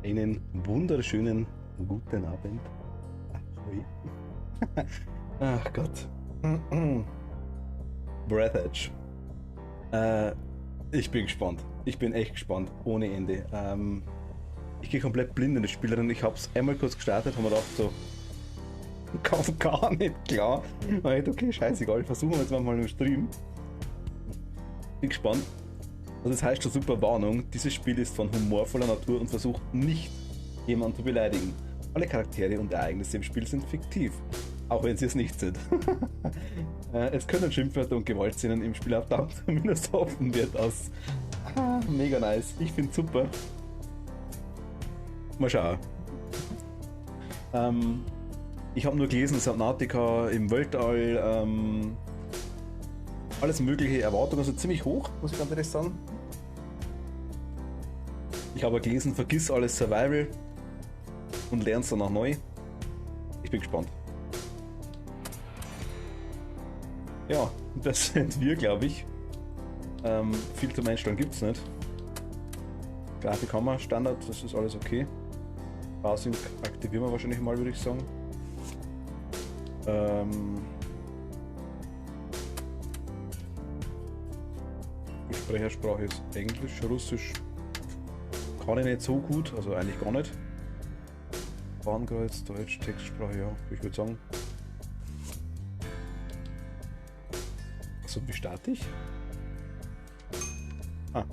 Einen wunderschönen guten Abend. Ui. Ach Gott. Breath Edge. Ich bin gespannt. Ich bin echt gespannt. Ohne Ende. Ich gehe komplett blind in das Spiel rein. Ich habe es einmal kurz gestartet und mir gedacht so, kam gar nicht klar. Und ich dachte, okay, scheißegal, versuchen wir jetzt mal im Stream. Bin gespannt. Also das heißt schon super Warnung, dieses Spiel ist von humorvoller Natur und versucht nicht, jemanden zu beleidigen. Alle Charaktere und Ereignisse im Spiel sind fiktiv, auch wenn sie es nicht sind. Es können Schimpfwörter und Gewaltszenen im Spiel auftauchen, zumindest hoffen wir das. Mega nice, ich find's super. Mal schauen. Ich habe nur gelesen, Subnautica im Weltall, alles mögliche Erwartungen, also ziemlich hoch, muss ich ganz ehrlich sagen. Ich habe gelesen, vergiss alles Survival und lernst danach neu. Ich bin gespannt. Ja, das sind wir, glaube ich. Viel zum Einstellen gibt es nicht. Grafik haben wir, Standard, das ist alles okay. Parsync aktivieren wir wahrscheinlich mal, würde ich sagen. Sprechersprache ist Englisch, Russisch kann ich nicht so gut, also eigentlich gar nicht. Bahnkreuz, Deutsch, Textsprache, ja, ich würde sagen. Achso, wie starte ich? Ah,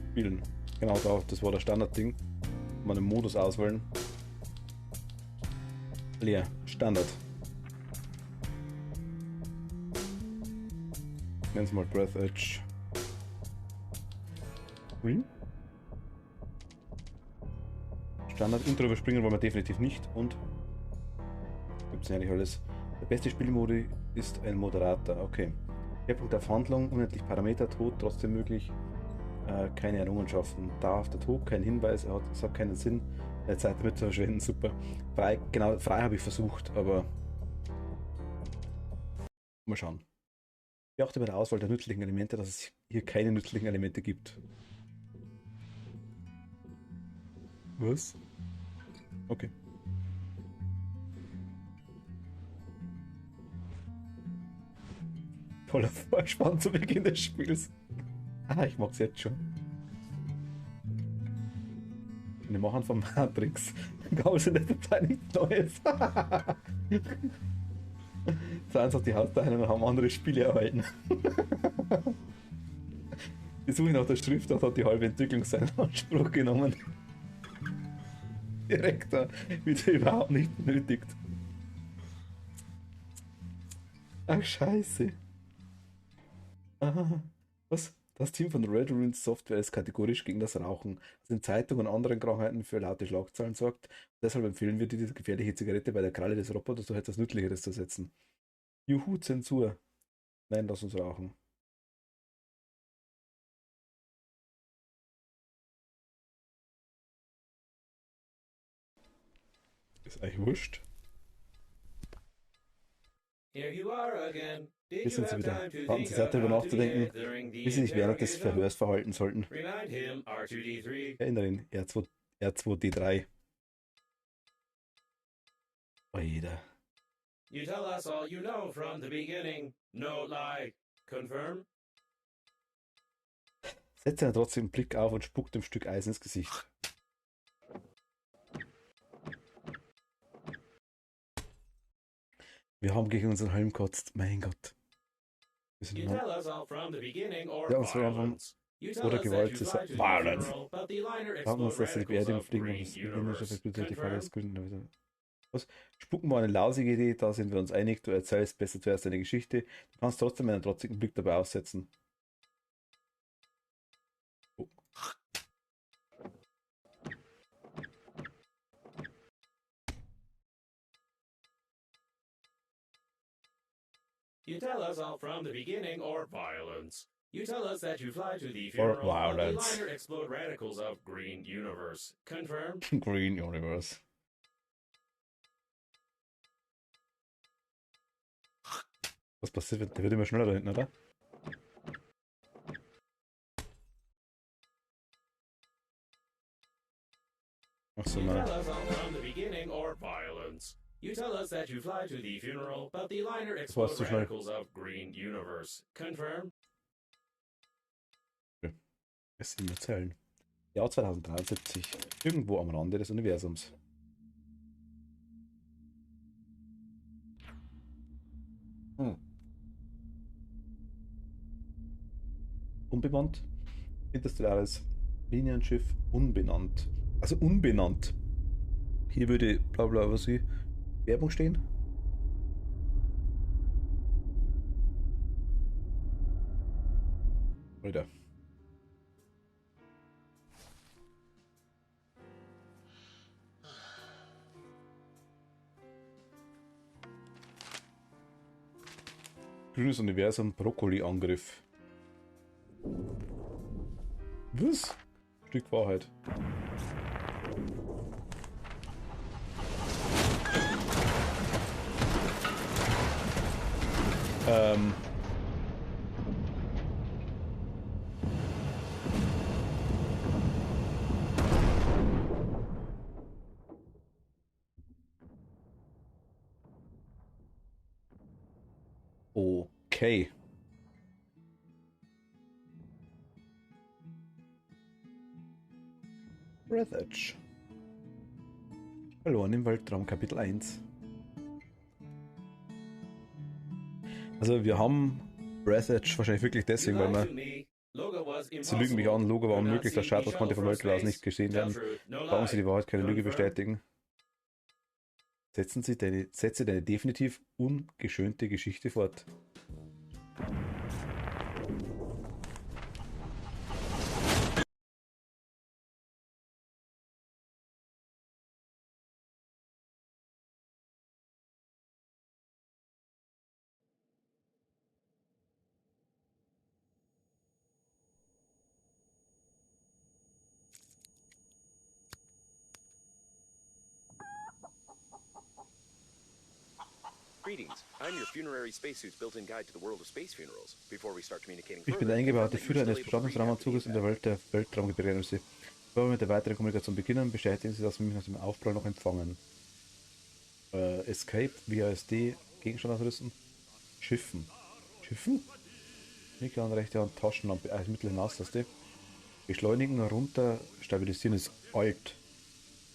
spielen. Genau, da, das war das Standardding. Mal einen Modus auswählen. Leer, Standard. Nennen es mal Breath Edge. Green? Standard Intro überspringen wollen wir definitiv nicht und gibt es eigentlich alles. Der beste Spielmodi ist ein Moderator, okay. Schwerpunkt auf Handlung, unendlich Parameter, Tod trotzdem möglich, keine Errungenschaften. Dauerhafter Tod, kein Hinweis, es hat keinen Sinn, Zeit damit zu verschwenden, super. Frei, genau, frei habe ich versucht, aber mal schauen. Ich achte bei der Auswahl der nützlichen Elemente, dass es hier keine nützlichen Elemente gibt. Was? Okay. Toller Vorspann zu Beginn des Spiels. Ah, ich mag's jetzt schon. Wir machen von Matrix. Gab es in letzter Zeit nichts Neues. So einfach die Hausteilungen haben andere Spiele erhalten. Die Suche nach der Schrift hat die halbe Entwicklung seinen Anspruch genommen. Direktor wird überhaupt nicht benötigt. Ach, scheiße. Aha. Was? Das Team von Red Runes Software ist kategorisch gegen das Rauchen, das in Zeitungen und anderen Krankheiten für laute Schlagzeilen sorgt. Deshalb empfehlen wir dir, diese gefährliche Zigarette bei der Kralle des Roboters durch etwas Nützlicheres zu setzen. Juhu, Zensur. Nein, lass uns rauchen. Ist eigentlich wurscht. Hier sind sie wieder. Warten Sie Zeit darüber nachzudenken, wie Sie sich während des Verhörs verhalten sollten. Erinnere ihn, R2D3. Oida. You tell us all you know from the beginning. No lie. Confirm? Setzt er trotzdem den Blick auf und spuckt dem Stück Eis ins Gesicht. Wir haben gegen unseren Helm gekotzt. Mein Gott. Wir sind mal... Ja, uns verraten oder Gewalt ist Violence. Sagen uns, dass sie die Beerdigung fliegen und das indische Verblühte die Falle ist gründen. Was? Spucken war eine lausige Idee, da sind wir uns einig. Du erzählst besser zuerst deine Geschichte. Du kannst trotzdem einen trotzigen Blick dabei aussetzen. Oh. You tell us all from the beginning or violence. You tell us that you fly to the funeral of the liner explode radicals of Green Universe. Confirm? Green Universe. Was passiert? Der wird immer schneller da hinten, oder? Also You mal. tell us all from the beginning or violence. You tell us that you fly to the funeral, but the liner Das war's explodes zu schnell. radicals of green universe. Confirm? Es sind nur Zellen. Jahr 2073. Irgendwo am Rande des Universums. Unbemannt. Interstellares Linienschiff unbenannt. Also unbenannt. Hier würde bla bla was wie Werbung stehen. Alter. Grünes Universum, Brokkoli-Angriff. Was? Stück Wahrheit. Ähm. Okay. Breath Edge. Verloren im Weltraum, Kapitel 1. Also wir haben Breath Edge wahrscheinlich wirklich deswegen, weil wir... Sie lügen mich an, Logo war unmöglich, das Shuttle konnte vom Weltall aus nicht gesehen werden. Brauchen Sie die Wahrheit, keine Lüge bestätigen. Setze deine definitiv ungeschönte Geschichte fort. Greetings. I'm your funerary spacesuit's built-in guide to the world of space funerals. Before we start communicating Ich bin der eingebaute Führer eines Bestattungsraumanzuges in der Welt der Weltraumbegrenzung. Bevor wir mit der weiteren Kommunikation beginnen, bestätigen Sie, dass wir mich nach dem Aufprall noch empfangen. Escape, WASD, Gegenstand ausrüsten. Schiffen. Schiffen? Linke Hand, rechte Hand, Taschenlampe, Mittel Maustaste. Beschleunigen, runter, stabilisieren ist Alt.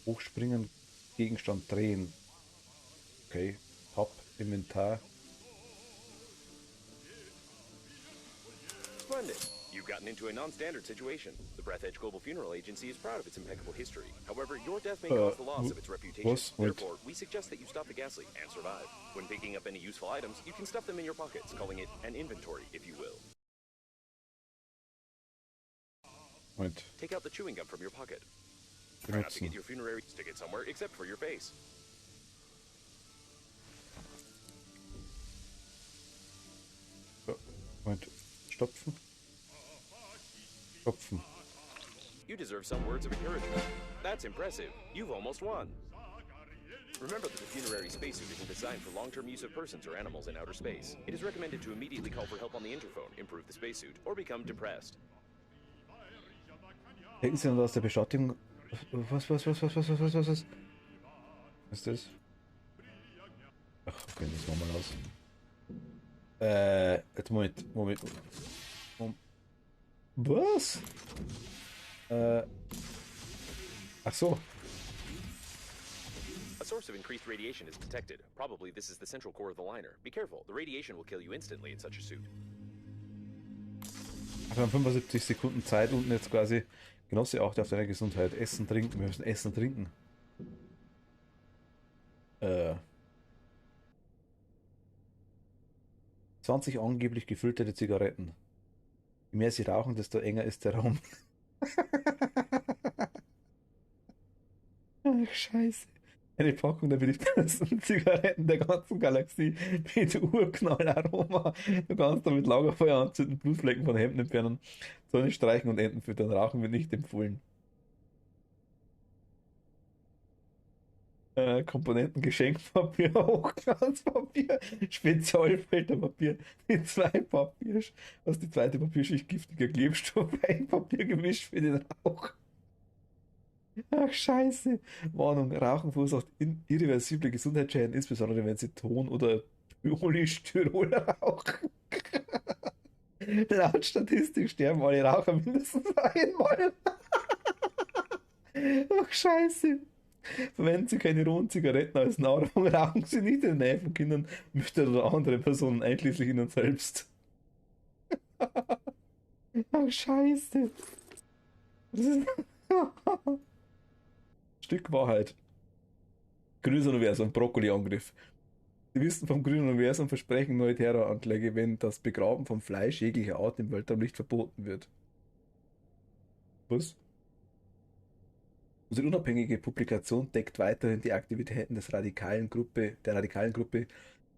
Hochspringen, Gegenstand drehen. Okay, Tab, Inventar. Splendid. You've gotten into a non-standard situation. The Breath Edge Global Funeral Agency is proud of its impeccable history. However, your death may cause the loss of its reputation. Therefore, we suggest that you stop the gas leak and survive. When picking up any useful items, you can stuff them in your pockets, calling it an inventory, if you will. Moment. Take out the chewing gum from your pocket. Try not to get your funerary, stick it somewhere except for your face. Moment. Stopfen. Stopfen. You deserve some words of encouragement. That's impressive. You've almost won. Remember that the funerary spacesuit isn't designed for long-term use of persons or animals in outer space. It is recommended to immediately call for help on the interphone, improve the spacesuit, or become depressed. Denken Sie an aus der Bestattung. Was? Was ist das? Ach, okay, das machen wir mal aus. Jetzt Moment. Was? Ach so. A source of increased radiation is detected. Probably this is the central core of the liner. Be careful, the radiation will kill you instantly in such a suit. Wir haben 75 Sekunden Zeit unten jetzt quasi. Genosse, achte auf deine Gesundheit. Essen, trinken. Wir müssen essen, trinken. 20 angeblich gefilterte Zigaretten. Je mehr sie rauchen, desto enger ist der Raum. Ach, scheiße. Eine Packung der beliebtesten Zigaretten der ganzen Galaxie mit Urknallaroma. Du kannst damit Lagerfeuer anzünden, Blutflecken von Hemden entfernen, Sonne streichen und Enten füttern. Rauchen wird nicht empfohlen. Komponenten, Geschenkpapier, Hochglanzpapier, Spezialfilterpapier, die die zweite Papierschicht giftiger Klebstoff, ein Papier gemischt für den Rauch. Ach, scheiße. Warnung, Rauchen verursacht irreversible Gesundheitsschäden, insbesondere wenn Sie Ton- oder Polystyrol rauchen. Laut Statistik sterben alle Raucher mindestens einmal. Ach, scheiße. Verwenden Sie keine rohen Zigaretten als Nahrung, rauchen Sie nicht in der Nähe von Kindern, Müttern oder anderen Personen, einschließlich Ihnen selbst. Ach, scheiße. Das ist Stück Wahrheit. Grünes Universum, Brokkoli-Angriff. Sie wissen vom grünen Universum versprechen neue Terroranschläge, wenn das Begraben von Fleisch jeglicher Art im Weltraum nicht verboten wird. Was? Unsere unabhängige Publikation deckt weiterhin die Aktivitäten der radikalen Gruppe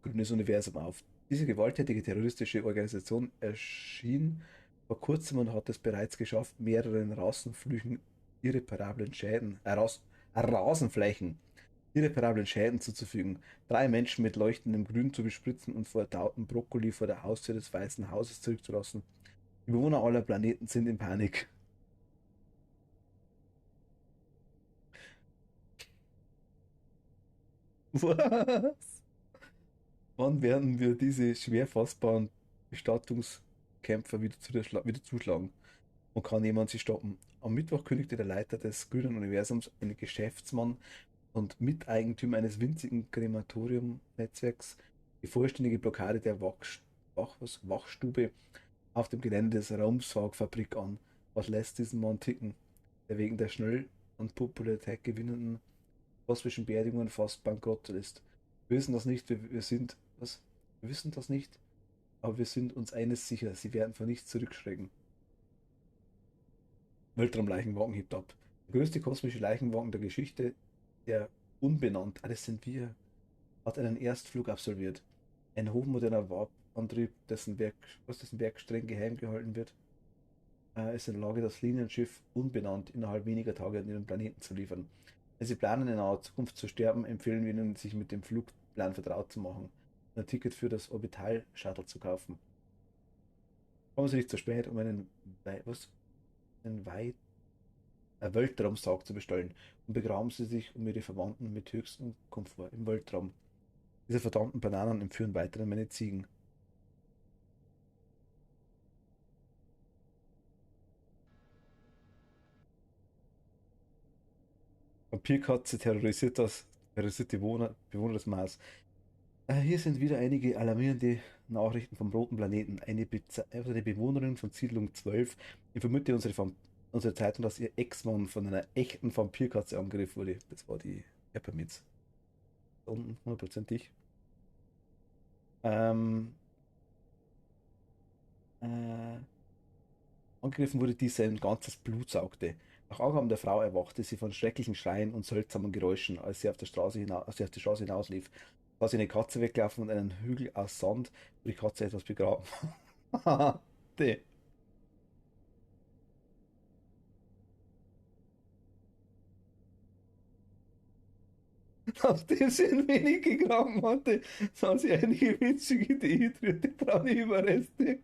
Grünes Universum auf. Diese gewalttätige terroristische Organisation erschien vor kurzem und hat es bereits geschafft, mehreren Rasenflächen irreparablen Schäden, Rasenflächen irreparablen Schäden zuzufügen, 3 Menschen mit leuchtendem Grün zu bespritzen und verdauten Brokkoli vor der Haustür des Weißen Hauses zurückzulassen. Die Bewohner aller Planeten sind in Panik. Was? Wann werden wir diese schwer fassbaren Bestattungskämpfer wieder zuschlagen? Und kann jemand sie stoppen? Am Mittwoch kündigte der Leiter des Grünen Universums, ein Geschäftsmann und Miteigentümer eines winzigen Krematorium-Netzwerks, die vollständige Blockade der Wachstube auf dem Gelände des Raumsaugfabrik an. Was lässt diesen Mann ticken, der wegen der schnell an Popularität gewinnenden kosmischen Beerdigungen fast bankrott ist? Wir wissen das nicht, wir sind, was? Wir wissen das nicht, aber wir sind uns eines sicher, sie werden vor nichts zurückschrecken. Weltraumleichenwagen hebt ab. Der größte kosmische Leichenwagen der Geschichte, der unbenannt, das sind wir, hat einen Erstflug absolviert. Ein hochmoderner Warp-Antrieb, dessen Werk streng geheim gehalten wird, ist in der Lage, das Linienschiff unbenannt innerhalb weniger Tage an ihren Planeten zu liefern. Wenn Sie planen, in naher Zukunft zu sterben, empfehlen wir Ihnen, sich mit dem Flugplan vertraut zu machen und ein Ticket für das Orbital-Shuttle zu kaufen. Kommen Sie nicht zu spät, um einen Weltraumsarg zu bestellen und begraben Sie sich um Ihre Verwandten mit höchstem Komfort im Weltraum. Diese verdammten Bananen entführen weiterhin meine Ziegen. Vampirkatze terrorisiert die Bewohner des Mars. Hier sind wieder einige alarmierende Nachrichten vom roten Planeten. Eine Bewohnerin von Siedlung 12 informierte unsere Zeitung, dass ihr Ex-Mann von einer echten Vampirkatze angegriffen wurde. Das war die Pepperminz. Hundertprozentig. Ähm, äh, Angegriffen wurde, die sein ganzes Blut saugte. Nach Angaben der Frau erwachte sie von schrecklichen Schreien und seltsamen Geräuschen, als sie auf die Straße hinauslief. Da sie eine Katze weglaufen und einen Hügel aus Sand, wo die Katze etwas begraben. Die. Nachdem sie ein wenig gegraben hatte, sah sie einige winzige dehydrierte braune Überreste.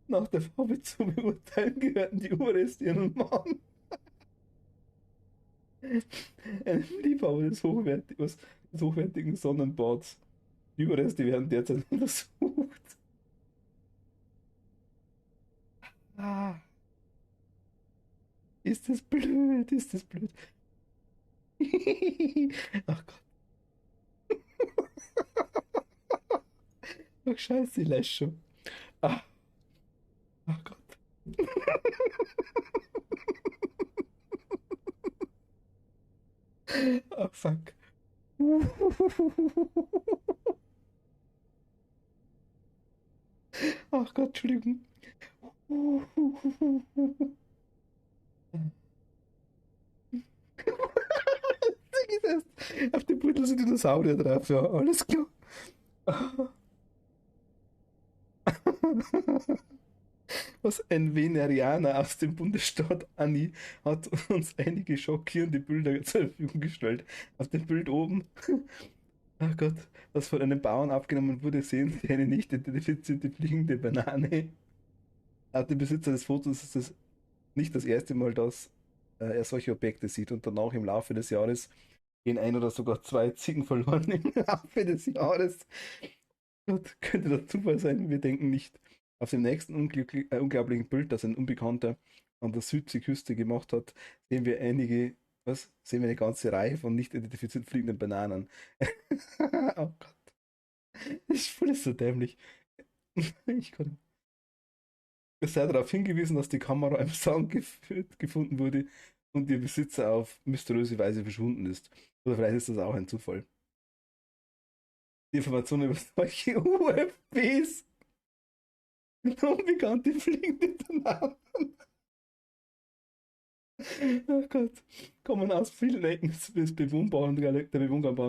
Nach der Farbe zu beurteilen gehörten die Überreste ihren Mann. Ein Liebhaber des hochwertigen Sonnenbads. Die Überreste werden derzeit untersucht. Ah, ist das blöd, ist das blöd. Ach Gott. Ach scheiße, ich lösche schon. Ah, ach Gott. Ah, fuck. Ach Gott, Entschuldigung. Auf dem Beutel sind Dinosaurier drauf, ja, alles klar. Was ein Venerianer aus dem Bundesstaat Annie hat uns einige schockierende Bilder zur Verfügung gestellt. Auf dem Bild oben, ach Gott, was von einem Bauern abgenommen wurde, sehen Sie eine nicht identifizierte fliegende Banane. Laut dem Besitzer des Fotos ist es nicht das erste Mal, dass er solche Objekte sieht und danach im Laufe des Jahres gehen ein oder sogar zwei Ziegen verloren im Laufe des Jahres. Gott, könnte das Zufall sein? Wir denken nicht. Auf dem nächsten unglaublichen Bild, das ein Unbekannter an der Südseeküste gemacht hat, sehen wir sehen wir eine ganze Reihe von nicht identifizierten fliegenden Bananen. Oh Gott. Das ist voll so dämlich. Ich kann. Es sei darauf hingewiesen, dass die Kamera im Sand gefunden wurde und ihr Besitzer auf mysteriöse Weise verschwunden ist. Oder vielleicht ist das auch ein Zufall. Die Informationen über solche UFBs und unbekannte fliegende Bananen. Oh Gott. Kommen aus vielen Ecken der bewohnbaren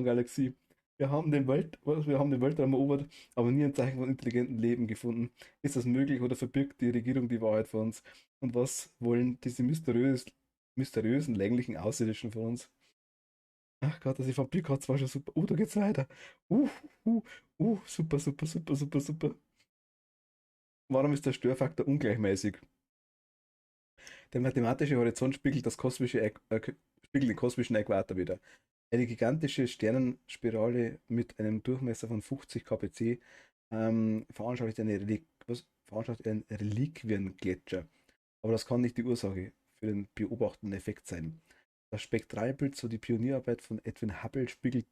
Galaxie. Wir haben den Weltraum erobert, aber nie ein Zeichen von intelligentem Leben gefunden. Ist das möglich oder verbirgt die Regierung die Wahrheit vor uns? Und was wollen diese mysteriösen, länglichen Außerirdischen von uns? Ach Gott, das Vampirkotz war schon super. Da geht's weiter. Uh, super, super, super, super, super. Warum ist der Störfaktor ungleichmäßig? Der mathematische Horizont spiegelt den kosmischen Äquator wider. Eine gigantische Sternenspirale mit einem Durchmesser von 50 kpc veranschaulicht einen Reliquiengletscher. Aber das kann nicht die Ursache für den beobachteten Effekt sein. Das Spektralbild, so die Pionierarbeit von Edwin Hubble, spiegelt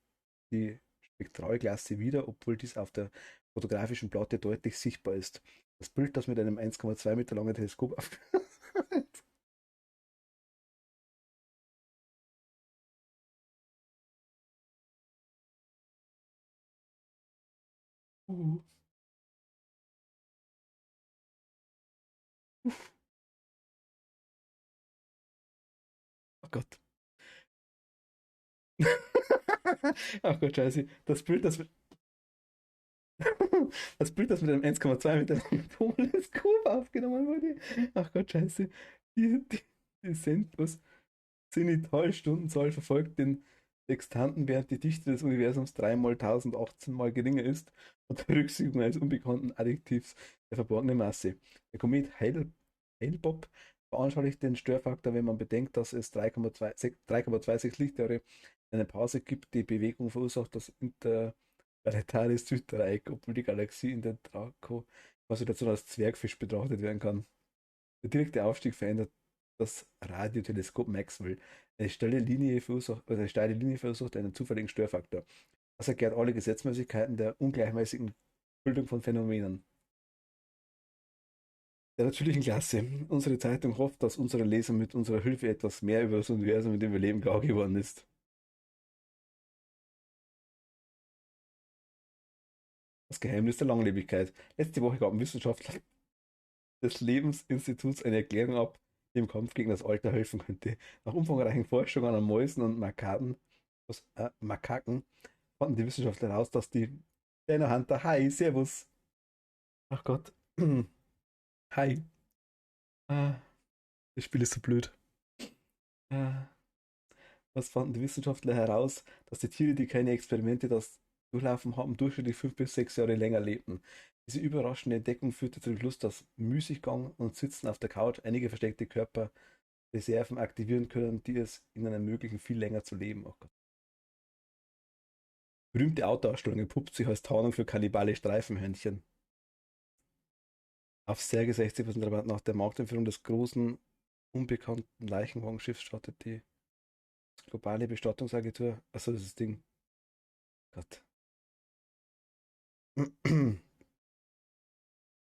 die Spektralklasse wider, obwohl dies auf der fotografischen Platte deutlich sichtbar ist. Das Bild, das mit einem 1,2 Meter langen Teleskop auf uh, oh Gott. Ach Gott, scheiße. Das Bild, das mit einem 1,2 Meter langen Teleskop aufgenommen wurde. Ach Gott, scheiße. Die Zenitalstundenzahl verfolgt den Sextanten, während die Dichte des Universums 3 mal 1018 mal geringer ist, unter Berücksichtigung eines unbekannten Adjektivs der verborgenen Masse. Der Komet Hale-Bopp veranschaulicht den Störfaktor, wenn man bedenkt, dass es 3,26 Lichtjahre in einer Pause gibt, die Bewegung verursacht das interplanetare Süddreieck, obwohl die Galaxie in der Draco-Konstellation als Zwergfisch betrachtet werden kann. Der direkte Aufstieg verändert das Radioteleskop Maxwell. Eine steile Linie verursacht einen zufälligen Störfaktor. Das erklärt alle Gesetzmäßigkeiten der ungleichmäßigen Bildung von Phänomenen. Der natürlichen Klasse. Unsere Zeitung hofft, dass unsere Leser mit unserer Hilfe etwas mehr über das Universum, in dem wir leben, klar geworden ist. Das Geheimnis der Langlebigkeit. Letzte Woche gaben Wissenschaftler des Lebensinstituts eine Erklärung ab, die im Kampf gegen das Alter helfen könnte. Nach umfangreichen Forschungen an Mäusen und Makaken fanden die Wissenschaftler heraus, dass die Dino Hunter, hi, servus. Ach Gott. Hi. Das Spiel ist so blöd. Äh, Was fanden die Wissenschaftler heraus? Dass die Tiere, die keine Experimente das durchlaufen haben, durchschnittlich 5 bis 6 Jahre länger lebten. Diese überraschende Entdeckung führte zum Schluss, dass Müßiggang und Sitzen auf der Couch einige versteckte Körperreserven aktivieren können, die es ihnen ermöglichen, viel länger zu leben. Oh Gott. Berühmte Autoausstellung entpuppt sich als Tarnung für kannibale Streifenhörnchen. Auf Särge 60% Rabatt nach der Markteinführung des großen, unbekannten Leichenwagenschiffs startet die globale Bestattungsagentur. Achso, das ist das Ding. Gott.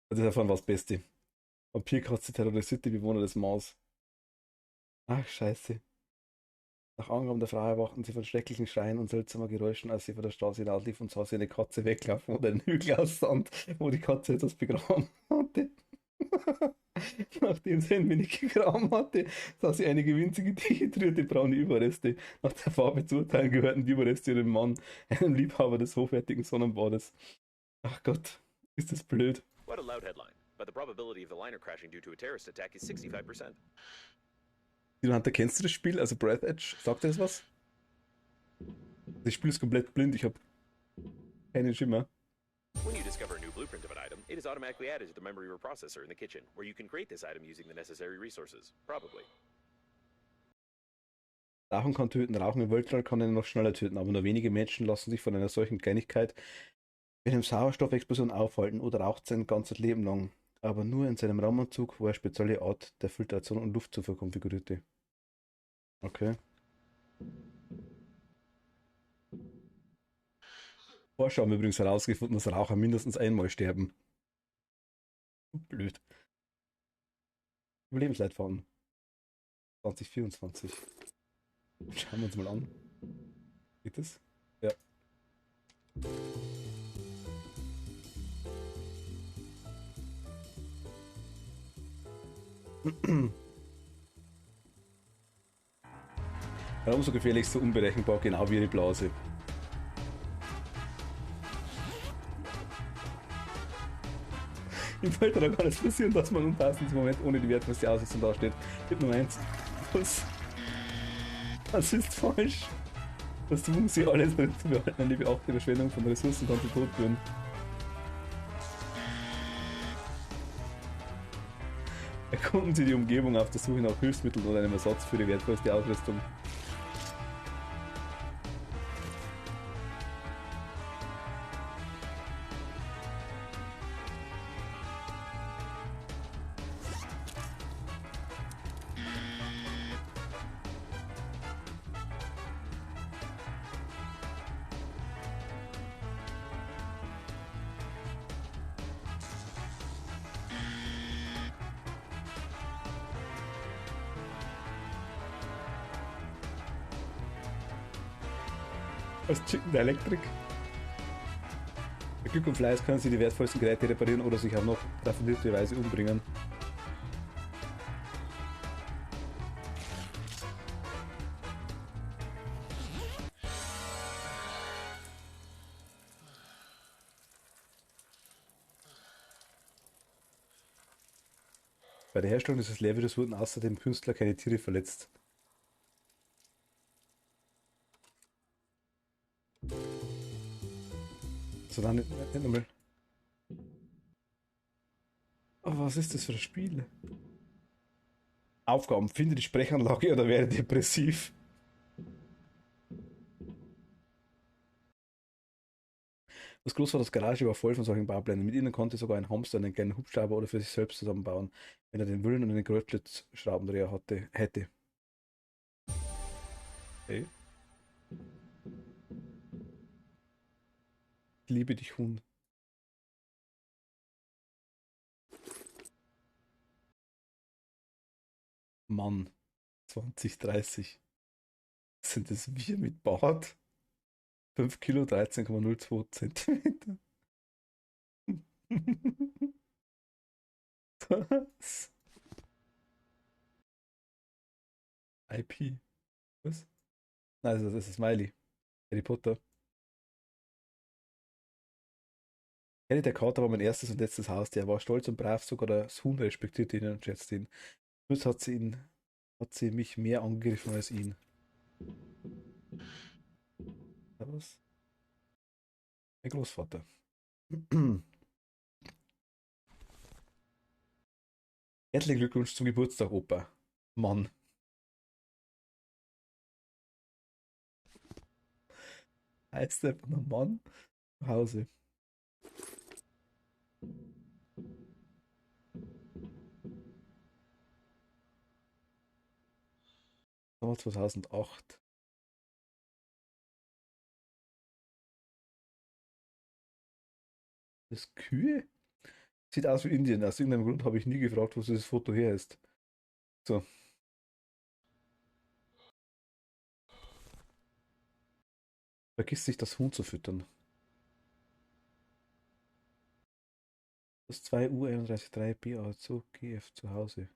Das ist davon was Beste. Vampirkatze terrorisiert die Bewohner des Mars. Ach, scheiße. Nach Angaben der Frau erwachten sie von schrecklichen Schreien und seltsamer Geräuschen, als sie von der Straße hinauslief und sah sie eine Katze weglaufen oder einen Hügel aus Sand, wo die Katze etwas begraben hatte. Nachdem sie ein wenig gegraben hatte, sah sie einige winzige, dehydrierte braune Überreste. Nach der Farbe zu urteilen gehörten die Überreste ihrem Mann, einem Liebhaber des hochwertigen Sonnenbades. Ach Gott, ist das blöd. What a loud headline. But the probability of the liner crashing due to a terrorist attack is 65%. Hunter, kennst du das Spiel? Also Breath Edge, sagt dir das was? Das Spiel ist komplett blind, ich habe keinen Schimmer. When you discover a new blueprint of an item, It is automatically added to the memory reprocessor in the kitchen, where you can create this item using the necessary resources. Probably. Rauchen kann töten, Rauchen im Weltall kann ihn noch schneller töten, aber nur wenige Menschen lassen sich von einer solchen Kleinigkeit wie einem Sauerstoffexplosion aufhalten oder raucht sein ganzes Leben lang. Aber nur in seinem Raumanzug, wo er spezielle Art der Filtration und Luftzufuhr konfigurierte. Okay. Forscher haben übrigens herausgefunden, dass Raucher mindestens einmal sterben. Blöd. Überlebensleitfaden 2024. Schauen wir uns mal an. Geht das? Ja. Warum so gefährlich, so unberechenbar, genau wie eine Blase. Im Felder kann es passieren, dass man unpassendes Moment ohne die wertvollste Ausrüstung dasteht. Tipp Nummer 1. Was ist falsch? Versuchen Sie alles drin zu behalten, eine beachtliche Verschwendung von Ressourcen kann zu Tod führen. Erkunden Sie die Umgebung auf der Suche nach Hilfsmitteln oder einem Ersatz für die wertvollste Ausrüstung. Als Chicken der Elektrik. Bei Glück und Fleiß können Sie die wertvollsten Geräte reparieren oder sich auf noch raffinierte Weise umbringen. Bei der Herstellung dieses Lehrvideos wurden außer dem Künstler keine Tiere verletzt. So, dann nicht nochmal. Oh, was ist das für ein Spiel? Aufgaben. Finde die Sprechanlage oder werde depressiv. Das Großvaters Garage war voll von solchen Bauplänen. Mit ihnen konnte sogar ein Hamster einen kleinen Hubschrauber oder für sich selbst zusammenbauen, wenn er den Willen und einen Kreuzschlitzschraubendreher hätte. Hey. Ich liebe dich, Huhn. Mann. 2030. Sind das wir mit Bart? 5 Kilo, 13,02 Zentimeter. Was? IP. Was? Nein, das ist Smiley. Harry Potter. Harry der Kater war mein erstes und letztes Haustier. Er war stolz und brav, sogar das Huhn respektierte ihn und schätzte ihn. Plus hat sie mich mehr angegriffen als ihn. Was? Mein Großvater. Herzlichen Glückwunsch zum Geburtstag, Opa. Mann. Heißt einfach nur Mann zu Hause. Sommer 2008. Das Kühe? Sieht aus wie Indien. Aus irgendeinem Grund habe ich nie gefragt, wo dieses Foto her ist. So. Vergiss nicht, das Huhn zu füttern. Das 2 U313 BA zu GF zu Hause.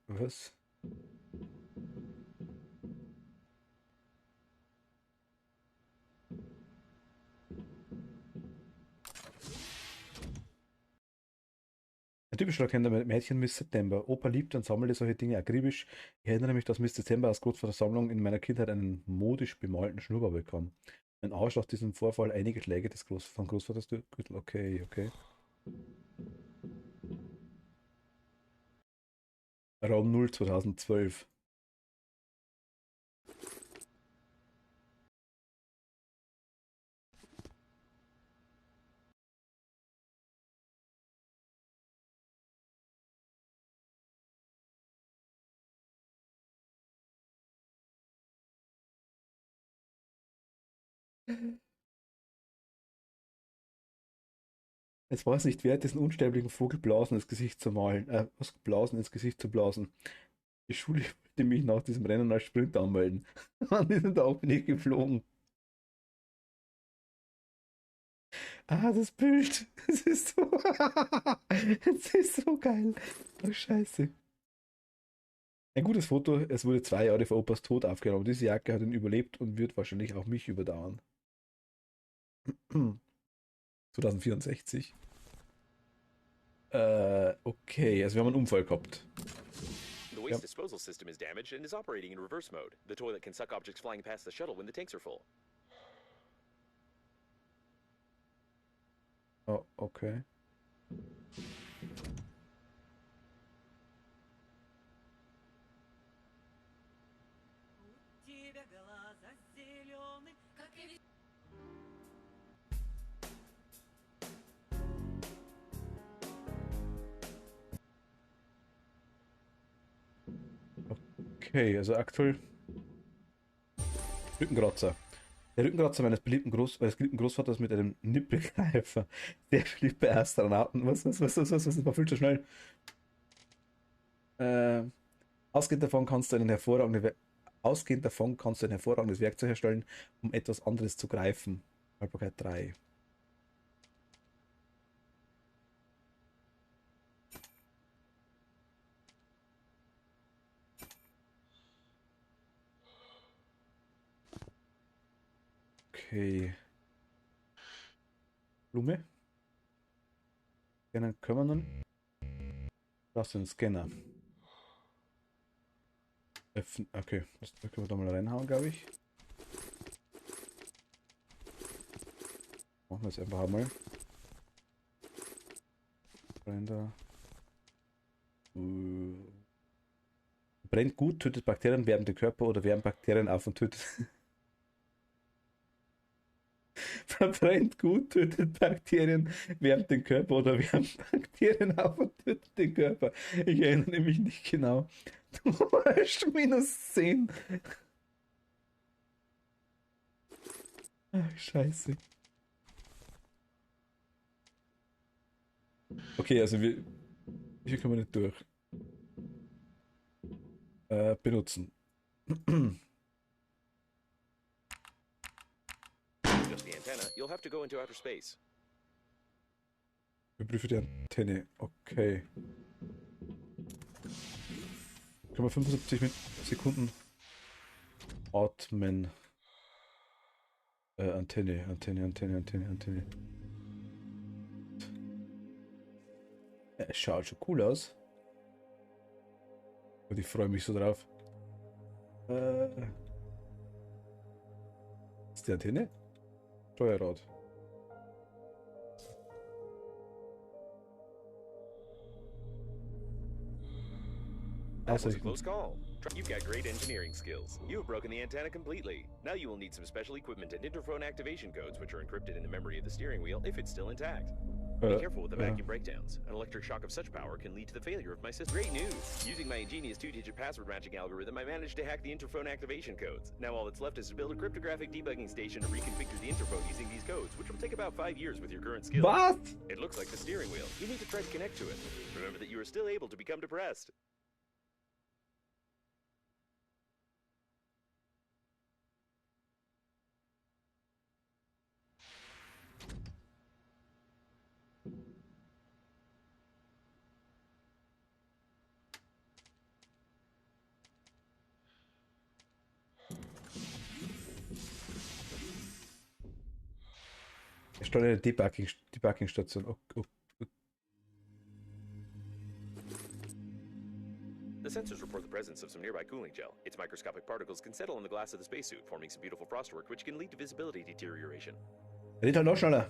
Was? typischer Mädchen Miss September. Opa liebt und sammelte solche Dinge akribisch. Ich erinnere mich, dass Miss Dezember aus Großvatersammlung in meiner Kindheit einen modisch bemalten Schnurrbart bekam. Ein Arsch aus diesem Vorfall einige Schläge von Großvaters Gürtel. Okay, okay. Raum 0 2012. Es war es nicht wert, diesen unsterblichen Vogel Blasen ins Gesicht zu malen. Was Blasen ins Gesicht zu blasen. Die Schule wollte mich nach diesem Rennen als Sprinter anmelden. An diesem Tag bin ich geflogen. Ah, das Bild. Es ist so. Es ist so geil. Oh, Scheiße. Ein gutes Foto. Es wurde 2 Jahre vor Opas Tod aufgenommen. Diese Jacke hat ihn überlebt und wird wahrscheinlich auch mich überdauern. 2064. Okay, also wir haben einen Unfall gehabt. The waste disposal system is damaged and is operating in reverse mode. The toilet can suck objects flying past the shuttle when the tanks are full. Oh, okay. Okay, also aktuell Rückenkratzer. Der Rückenkratzer meines beliebten Großvaters mit einem Nippelgreifer. Der schlief bei Astronauten. Was, das war viel zu schnell. Ausgehend davon kannst du ein hervorragendes Werkzeug herstellen, um etwas anderes zu greifen. Haltbarkeit 3. Okay. Blume. Scannen können wir nun. Das ist ein Scanner. Okay, das können wir da mal reinhauen, glaube ich. Machen wir es einfach mal. Rein da. Brennt gut, tötet Bakterien, wärmt den Körper oder wärmt Bakterien auf und tötet. Verbrennt gut, tötet Bakterien, wärmt den Körper oder wärmt Bakterien auf und tötet den Körper. Ich erinnere mich nicht genau. Du hast -10. Ach, scheiße. Okay, also hier können wir nicht durch. Benutzen. Just the antenna, you'll have to go into outer space. Überprüfe die Antenne. Okay. Können wir 75 Sekunden atmen. Antenne. Es schaut schon cool aus. Und ich freue mich so drauf. Ist die Antenne? Steuerrad. That was a close call. You've got great engineering skills. You have broken the antenna completely. Now you will need some special equipment and interphone activation codes, which are encrypted in the memory of the steering wheel if it's still intact. Be careful with the vacuum breakdowns. An electric shock of such power can lead to the failure of my system. Great news! Using my ingenious 2-digit password matching algorithm, I managed to hack the interphone activation codes. Now all that's left is to build a cryptographic debugging station to reconfigure the interphone using these codes, which will take about 5 years with your current skills. What? It looks like the steering wheel. You need to try to connect to it. Remember that you are still able to become depressed. Ich stelle eine Debugging-Station. sensors report the presence of some nearby cooling gel. Its microscopic particles can settle on the glass of the spacesuit, forming some beautiful frostwork, which can lead to visibility deterioration. Red halt noch schneller.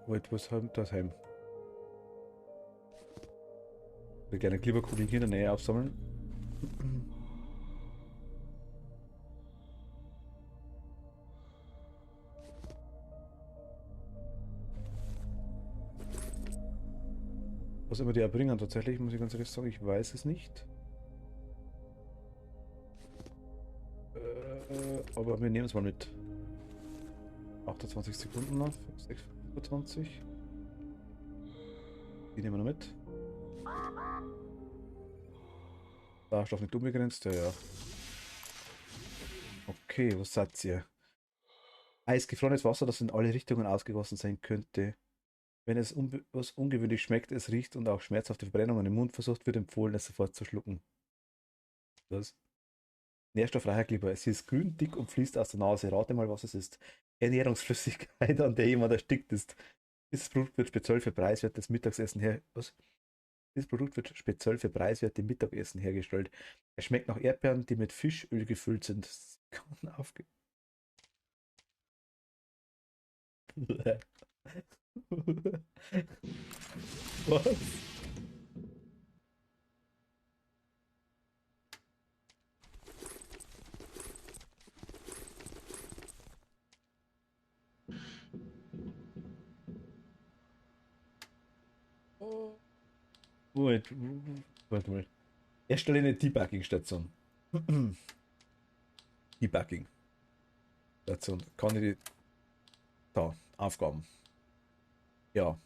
Wait, wo ist das Heim? Ich würde gerne Glibberkugeln hier in der Nähe aufsammeln. Was immer die erbringen, tatsächlich, muss ich ganz ehrlich sagen, ich weiß es nicht. Aber wir nehmen es mal mit. 28 Sekunden noch, 25. Die nehmen wir noch mit. Sauerstoff nicht unbegrenzt, ja. Okay, was sagt ihr? Eisgefrorenes Wasser, das in alle Richtungen ausgegossen sein könnte. Wenn es was ungewöhnlich schmeckt, es riecht und auch schmerzhafte Verbrennungen im Mund versucht, wird empfohlen, es sofort zu schlucken. Was? Nährstoffreicher Glibber. Es ist grün, dick und fließt aus der Nase. Rate mal, was es ist. Ernährungsflüssigkeit, an der jemand erstickt ist. Dieses Produkt wird speziell für preiswertes Mittagessen Dieses Produkt wird speziell für preiswerte Mittagessen hergestellt. Es schmeckt nach Erdbeeren, die mit Fischöl gefüllt sind. Kann aufge... Was? Warte mal. Erstelle eine Debugging-Station. Debugging-Station. Kann ich die... Da, Aufgaben. Ja.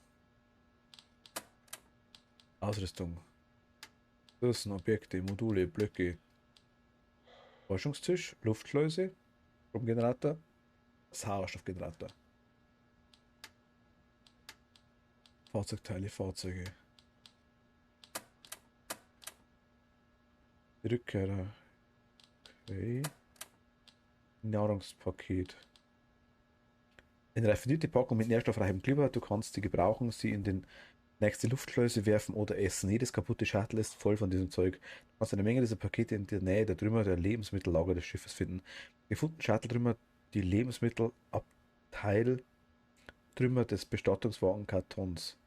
Ausrüstung. Ressourcen, Objekte, Module, Blöcke. Forschungstisch, Luftschleuse, Stromgenerator, Sauerstoffgenerator. Fahrzeugteile, Fahrzeuge. Rückkehrer. Okay. Nahrungspaket. Eine raffinierte Packung mit nährstoffreichem Glibber. Du kannst sie gebrauchen, sie in den nächste Luftschleuse werfen oder essen. Jedes kaputte Shuttle ist voll von diesem Zeug. Du kannst eine Menge dieser Pakete in der Nähe der Trümmer der Lebensmittellager des Schiffes finden. Gefunden Shuttle-Trümmer, die Lebensmittelabteil, Trümmer des Bestattungswagenkartons.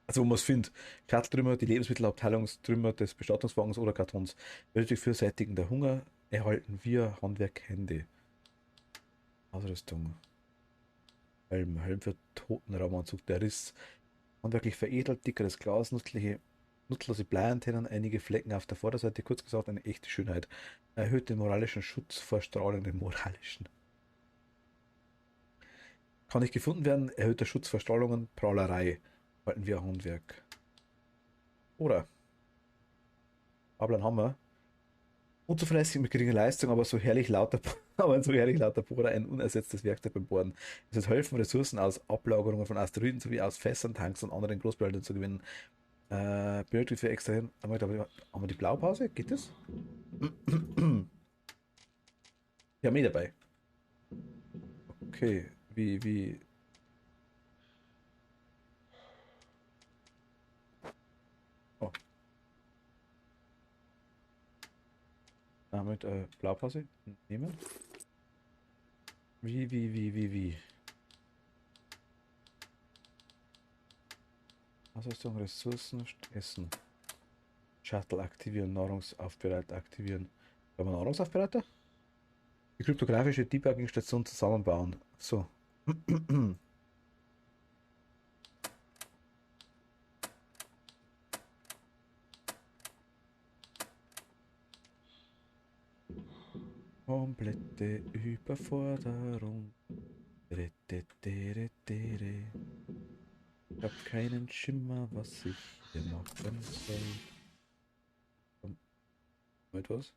Also wo man es findet. Shuttle-Trümmer, die Lebensmittelabteilungstrümmer des Bestattungswagens oder Kartons. Benötigt für sättigender Hunger erhalten wir Handwerk-Hände. Ausrüstung. Helm für Totenraumanzug, der Riss. Handwerklich veredelt, dickeres Glas, nutzlose Bleiantennen, einige Flecken auf der Vorderseite, kurz gesagt eine echte Schönheit. Erhöht den moralischen Schutz vor strahlenden moralischen. Kann nicht gefunden werden, erhöht der Schutz vor Strahlungen, Prahlerei. Halten wir Handwerk. Oder? Ablan haben wir. Unzuverlässig mit geringer Leistung, aber so herrlich lauter Bohrer, ein unersetztes Werkzeug beim Bohren. Es wird helfen, Ressourcen aus Ablagerungen von Asteroiden sowie aus Fässern, Tanks und anderen Großbehältern zu gewinnen. Benötigt für extra hin. Haben wir die Blaupause? Geht das? Ja, mir dabei. Okay, wie. Oh. Damit Blaupause nehmen. Wie. Ausrüstung, Ressourcen, Essen. Shuttle aktivieren, Nahrungsaufbereiter aktivieren. Haben wir Nahrungsaufbereiter? Die kryptografische Debugging-Station zusammenbauen. So. Komplette Überforderung. Ich hab keinen Schimmer, was ich hier machen soll. Etwas?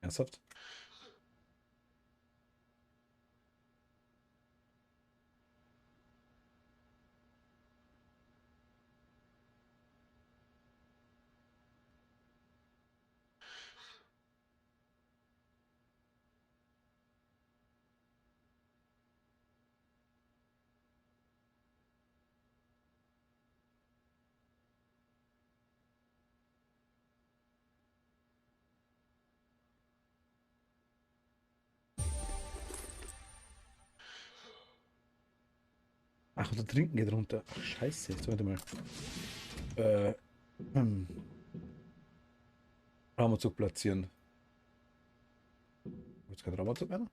Ernsthaft? Ach, und der Trinken geht runter. Ach, scheiße, jetzt warte mal. Äh, hm. Raumanzug platzieren. Jetzt kein Raumanzug mehr?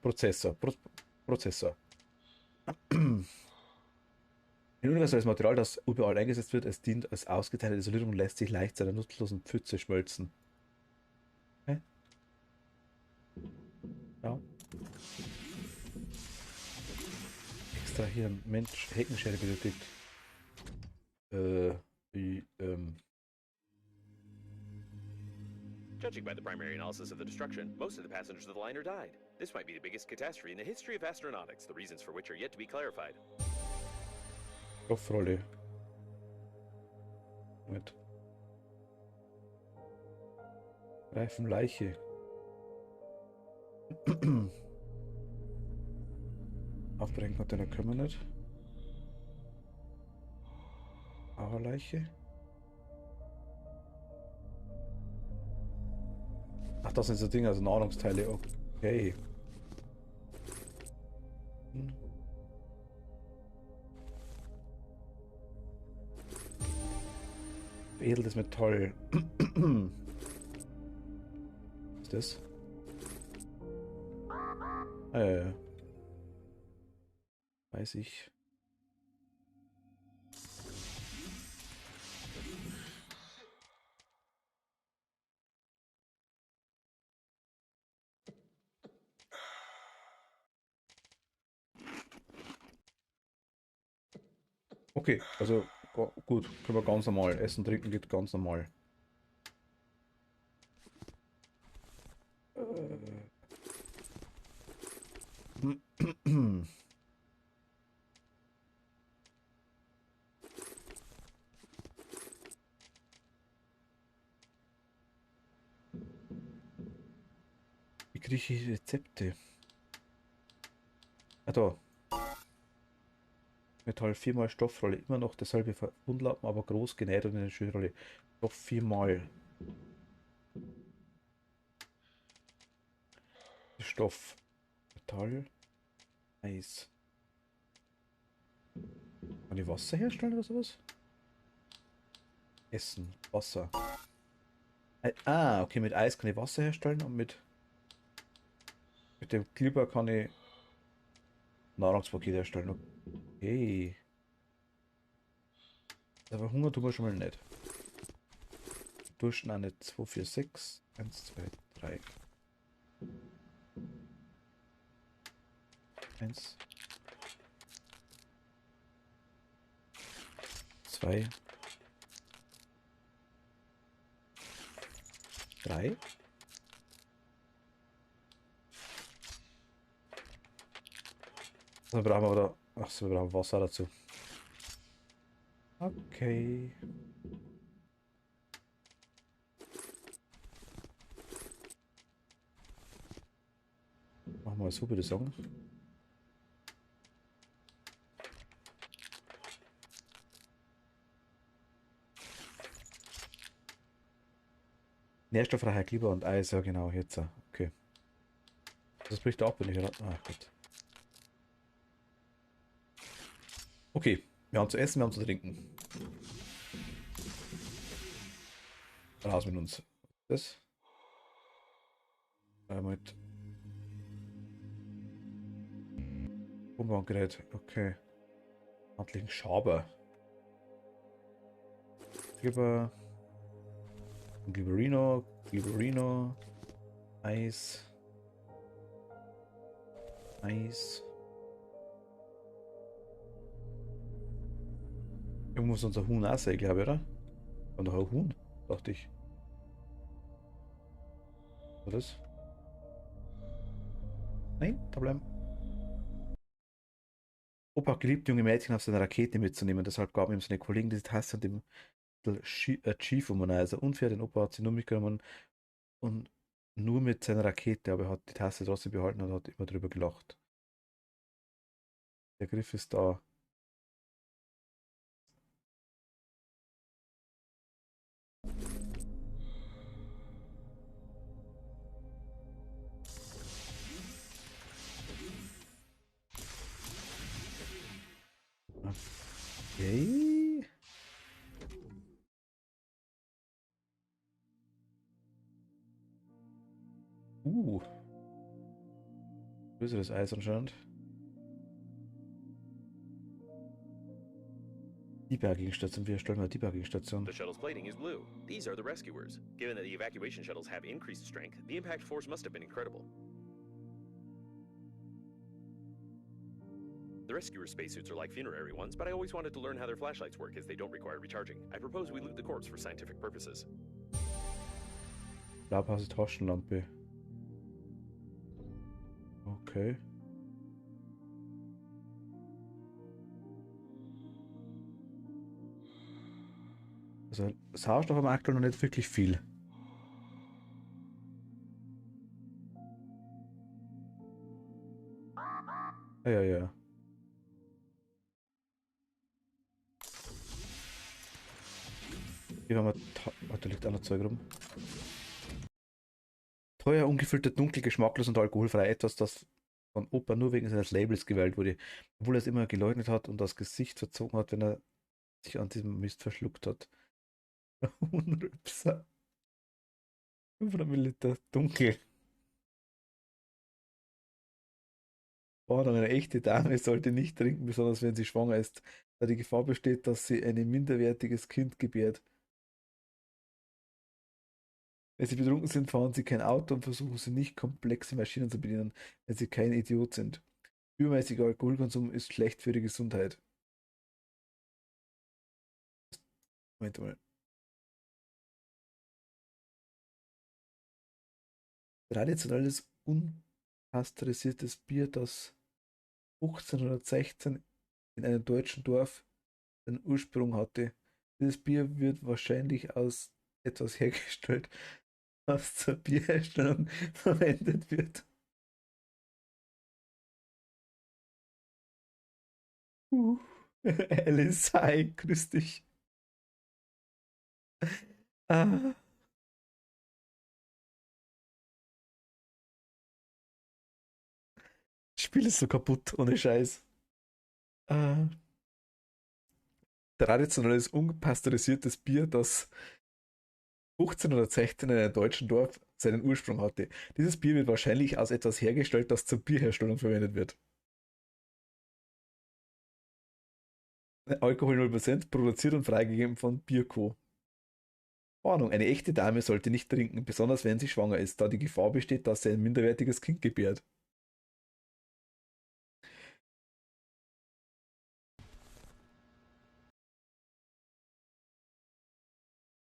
Prozessor. Prozessor. Ein universelles Material, das überall eingesetzt wird, es dient als ausgeteilete Isolierung und lässt sich leicht zu einer nutzlosen Pfütze schmelzen. Hä? Ja. Extra hier ein Mensch Heckenschere benötigt. Wie, Judging by the primary analysis of the destruction, most of the passengers of the liner died. This might be the biggest catastrophe in the history of astronautics, the reasons for which are yet to be clarified. Stoffrolle. Moment. Reifen Leiche. Aufbrechen-Container können wir nicht. Leiche. Ach, das sind so Dinge, also Nahrungsteile. Okay. Veredeltes Metall. Was ist das? Weiß ich. Okay, also gut, können wir ganz normal. Essen, trinken geht ganz normal. Wie kriege ich Rezepte? Ah, da. Metall 4 mal Stoffrolle. Immer noch derselbe Verbundlappen, aber groß genäht und in eine Schönrolle. Stoff 4 mal. Stoff. Metall. Eis. Kann ich Wasser herstellen oder sowas? Essen. Wasser. Okay, mit Eis kann ich Wasser herstellen und mit dem Glibber kann ich Nahrungspaket herstellen. Okay. Aber Hunger tun wir schon mal nicht. Burschen auch nicht. 2, 4, 6. 1, 2, 3. 1. 2. 3. Dann brauchen wir oder. Achso, wir brauchen Wasser dazu. Okay. Machen wir so, würde ich sagen. Nährstoffreicher Glibber und Eis, ja genau, jetzt. Okay. Das bricht ab, wenn ich. Ah, gut. Okay, wir haben zu essen, wir haben zu trinken. Raus mit uns. Das. Mit. Umwandgerät, okay. Handlichen Schaber. Glibber. Glibberino. Eis. Irgendwo muss unser Huhn auch sein, glaube ich, oder? Und doch ein Huhn, dachte ich. Was ist das? Nein, da bleiben. Opa geliebt, junge Mädchen auf seine Rakete mitzunehmen, deshalb gaben ihm seine Kollegen diese Tasse und dem Chief Womanizer. Unfair, den Opa hat sie nur mitgenommen und nur mit seiner Rakete, aber er hat die Tasse trotzdem behalten und hat immer drüber gelacht. Der Griff ist da. Okay. Größeres Eis anscheinend. Debugging-Station. Wir erstellen mal Debugging-Station. The shuttle's plating is blue. These are the rescuers. Given that the evacuation shuttles have increased strength, the impact force must have been incredible. The rescuer spacesuits are like funerary ones, but I always wanted to learn how their flashlights work as they don't require recharging. I propose we loot the corpse for scientific purposes. Blaupause Taschenlampe. Okay. Also Sauerstoff am aktuell noch nicht wirklich viel. Ja, ja. Hier haben wir. Da liegt auch noch Zeug rum. Teuer, ungefiltert, dunkel, geschmacklos und alkoholfrei. Etwas, das von Opa nur wegen seines Labels gewählt wurde. Obwohl er es immer geleugnet hat und das Gesicht verzogen hat, wenn er sich an diesem Mist verschluckt hat. Unrübser. 500 Milliliter dunkel. Oh, dann eine echte Dame sollte nicht trinken, besonders wenn sie schwanger ist, da die Gefahr besteht, dass sie ein minderwertiges Kind gebärt. Wenn sie betrunken sind, fahren sie kein Auto und versuchen sie nicht, komplexe Maschinen zu bedienen, wenn sie kein Idiot sind. Übermäßiger Alkoholkonsum ist schlecht für die Gesundheit. Moment mal. Traditionelles, unpasteurisiertes Bier, das 1516 in einem deutschen Dorf seinen Ursprung hatte. Dieses Bier wird wahrscheinlich aus etwas hergestellt, was zur Bierherstellung verwendet wird. Alice, hi, grüß dich. Ah. Das Spiel ist so kaputt, ohne Scheiß. Ah. Traditionelles, unpasteurisiertes Bier, das 1516 in einem deutschen Dorf seinen Ursprung hatte. Dieses Bier wird wahrscheinlich aus etwas hergestellt, das zur Bierherstellung verwendet wird. Alkohol 0%, produziert und freigegeben von Bierco. Warnung, eine echte Dame sollte nicht trinken, besonders wenn sie schwanger ist, da die Gefahr besteht, dass sie ein minderwertiges Kind gebärt.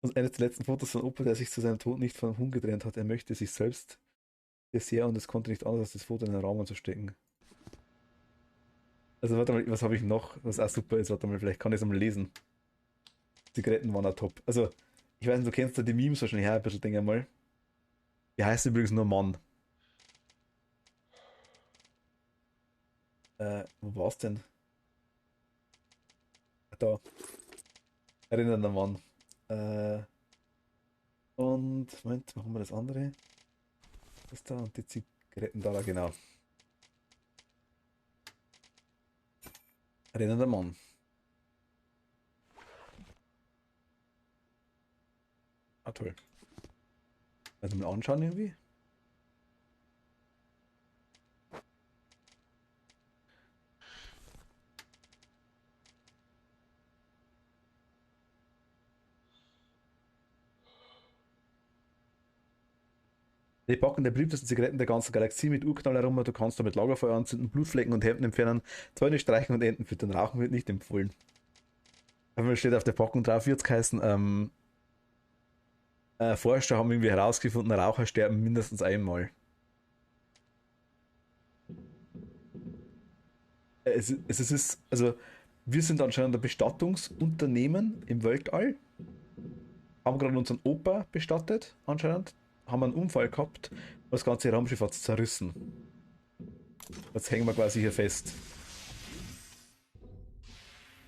Und eines der letzten Fotos von Opa, der sich zu seinem Tod nicht vom Hund getrennt hat. Er möchte sich selbst sehr und es konnte nicht anders, als das Foto in den Raum zu stecken. Also warte mal, was habe ich noch, was auch super ist? Warte mal, vielleicht kann ich es mal lesen. Zigaretten waren auch top. Also, ich weiß nicht, du kennst ja die Memes wahrscheinlich her, ein bisschen, denke ich mal. Die heißt übrigens nur Mann. Wo war's denn? Da. Erinnernder Mann. Und, Moment, machen wir das andere. Das da und die Zigaretten da, genau. Erinnernder Mann. Ah, toll. Also mal anschauen irgendwie. Die packen der beliebtesten Zigaretten der ganzen Galaxie mit Urknall herum. Du kannst damit Lagerfeuer anzünden, Blutflecken und Hemden entfernen, Zäune streichen und Enten füttern. Rauchen wird nicht empfohlen. Einmal steht auf der Packung drauf, wird es heißen, Forscher haben irgendwie herausgefunden, Raucher sterben mindestens einmal. Also, wir sind anscheinend ein Bestattungsunternehmen im Weltall. Haben gerade unseren Opa bestattet, anscheinend. haben wir einen Unfall gehabt und das ganze Raumschiff hat zerrissen. Jetzt hängen wir quasi hier fest.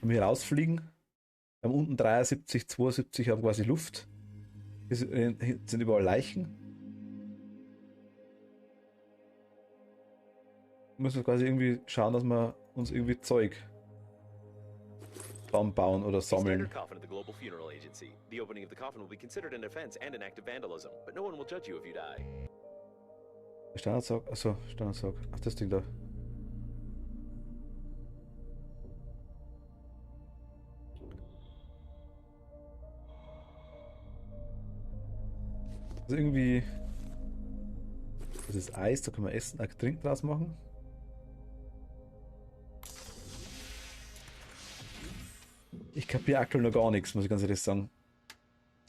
Wenn wir rausfliegen, wir haben unten 73, 72, haben quasi Luft. Hier sind überall Leichen. Wir müssen quasi irgendwie schauen, dass wir uns irgendwie Zeug bauen oder A sammeln. standard coffin at the Global Funeral Agency. The opening of the coffin will be considered an offense and an act of vandalism, but no one will judge you if you die. Standardsarg, achso, Standardsarg. Ach, das Ding da. Also irgendwie. Das ist Eis, da können wir Essen, Trinken draus machen. Ich kapiere aktuell noch gar nichts, muss ich ganz ehrlich sagen.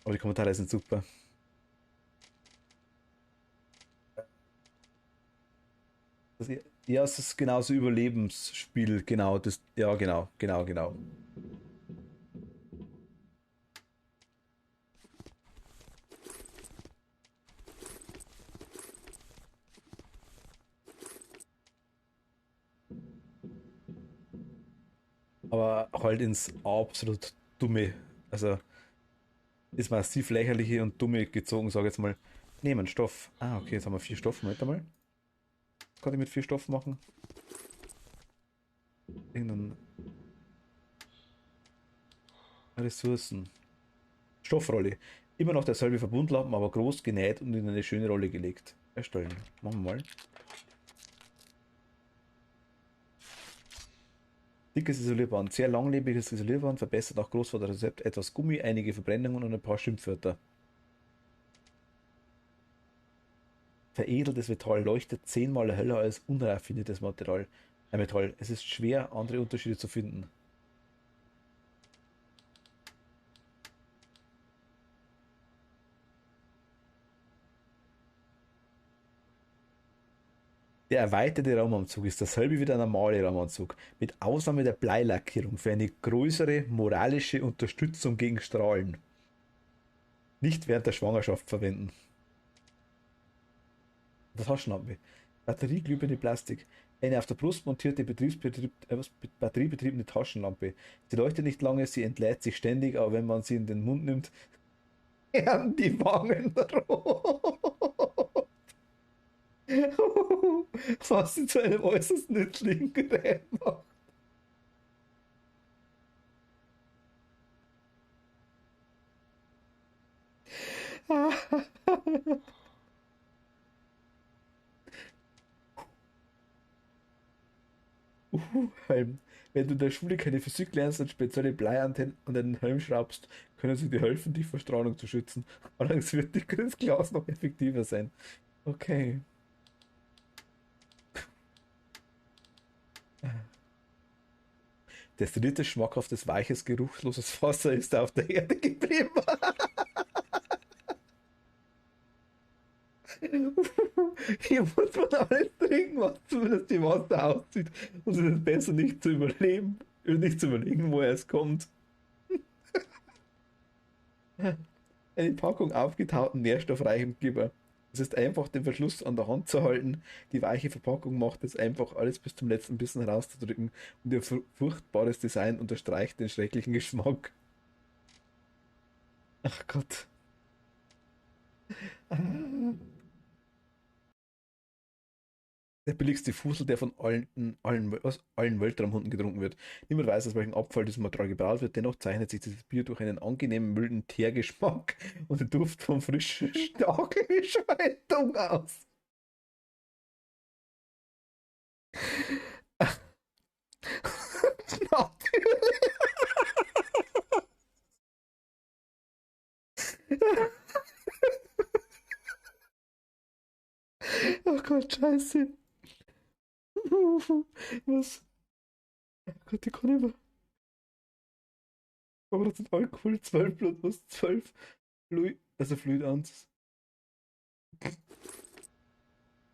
Aber die Kommentare sind super. Ja, es ist genauso Überlebensspiel, genau, das, ja, genau. Aber halt ins absolut dumme, also ist massiv lächerliche und dumme gezogen, sage ich jetzt mal. Nehmen Stoff. Ah, okay, jetzt haben wir 4 Stoff, Moment mal. Was kann ich mit 4 Stoff machen? Irgendeinen Ressourcen. Stoffrolle. Immer noch derselbe Verbundlappen, aber groß genäht und in eine schöne Rolle gelegt. Erstellen. Machen wir mal. Dickes Isolierband. Sehr langlebiges Isolierband. Verbessert nach Großvater-Rezept etwas Gummi, einige Verbrennungen und ein paar Schimpfwörter. Veredeltes Metall leuchtet 10-mal heller als unraffiniertes Metall. Es ist schwer, andere Unterschiede zu finden. Der erweiterte Raumanzug ist dasselbe wie der normale Raumanzug, mit Ausnahme der Bleilackierung für eine größere moralische Unterstützung gegen Strahlen. Nicht während der Schwangerschaft verwenden. Das Taschenlampe. Batterieglühbirne Plastik. Eine auf der Brust montierte batteriebetriebene Taschenlampe. Sie leuchtet nicht lange, sie entlädt sich ständig, aber wenn man sie in den Mund nimmt, werden die Wangen rot. Was sie zu einem äußerst nützlichen Gerät macht. Helm. Wenn du in der Schule keine Physik lernst und spezielle Bleiantennen an den Helm schraubst, können sie dir helfen, dich vor Strahlung zu schützen. Allerdings wird dickeres Glas noch effektiver sein. Okay. Destilliertes, schmackhaftes, weiches, geruchloses Wasser ist auf der Erde geblieben. Hier muss man alles trinken, was zumindest die Wasser auszieht. Und es ist besser nicht zu überleben, nicht zu überlegen, woher es kommt. Eine Packung aufgetauten, nährstoffreichen Glibber. Es ist einfach, den Verschluss an der Hand zu halten. Die weiche Verpackung macht es einfach, alles bis zum letzten Bissen herauszudrücken. Und ihr furchtbares Design unterstreicht den schrecklichen Geschmack. Ach Gott. Der billigste Fusel, der von aus allen Weltraumhunden getrunken wird. Niemand weiß, aus welchem Abfall dieses Material gebraut wird. Dennoch zeichnet sich dieses Bier durch einen angenehmen, milden Teergeschmack und den Duft von frischer Stachelschaltung aus. Natürlich. Oh Gott, scheiße. Was? Oh Gott, ich kann nicht mehr. Aber das sind Alkohol, 12 Blut, was? 12 Fluid, also Fluid 1.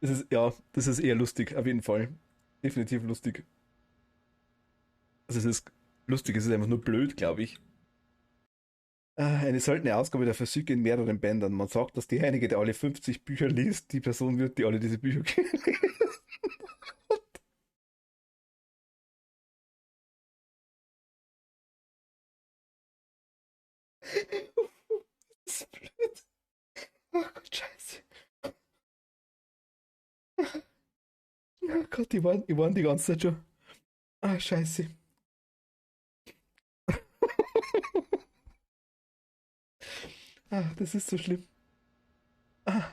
Das ist, ja, das ist eher lustig, auf jeden Fall. Definitiv lustig. Also es ist lustig, es ist einfach nur blöd, glaube ich. Eine seltene Ausgabe der Physik in mehreren Bändern. Man sagt, dass diejenige, der alle 50 Bücher liest, die Person wird, die alle diese Bücher kennen. Das ist blöd. Ach Gott, scheiße. Oh Gott, die waren die ganze Zeit schon. Ah, scheiße. Ah, das ist so schlimm. Ah.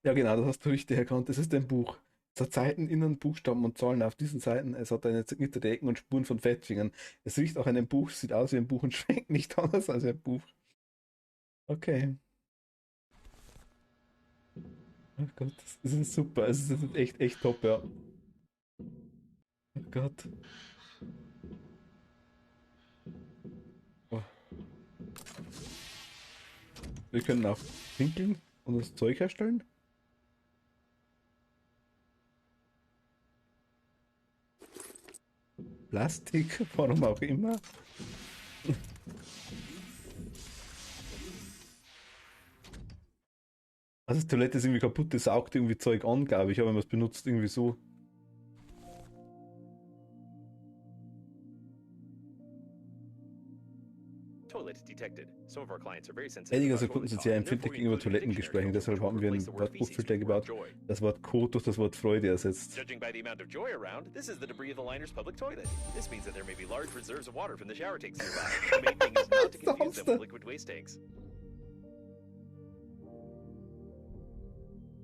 Ja, genau, das hast du richtig erkannt. Das ist ein Buch. Es hat Seiten, Innen, Buchstaben und Zahlen auf diesen Seiten. Es hat eine Gitterte Ecken und Spuren von Fettfingern. Es riecht auch an einem Buch, sieht aus wie ein Buch und schmeckt nicht anders als ein Buch. Okay. Oh Gott, das ist super. Es ist echt, echt top, ja. Oh Gott. Oh. Wir können auch pinkeln und das Zeug herstellen. Plastik, warum auch immer. Also die Toilette ist irgendwie kaputt, die saugt irgendwie Zeug an, glaube ich, aber wenn man es benutzt, irgendwie so. Toilet detected. Some of our clients are very sensitive Einige about unserer Kunden toilet sind talk, sehr and empfindlich therefore we gegenüber included a dictionary Toilettengesprächen, to deshalb haben wir replace ein the word feces Wortbuchfilter with the word gebaut, joy. das Wort Kot durch das Wort Freude ersetzt. Judging by the amount of joy around, this is the debris of the liner's public toilet. This means that there may be large reserves of water from the shower tanks nearby. The main thing is not to confuse them with liquid waste tanks.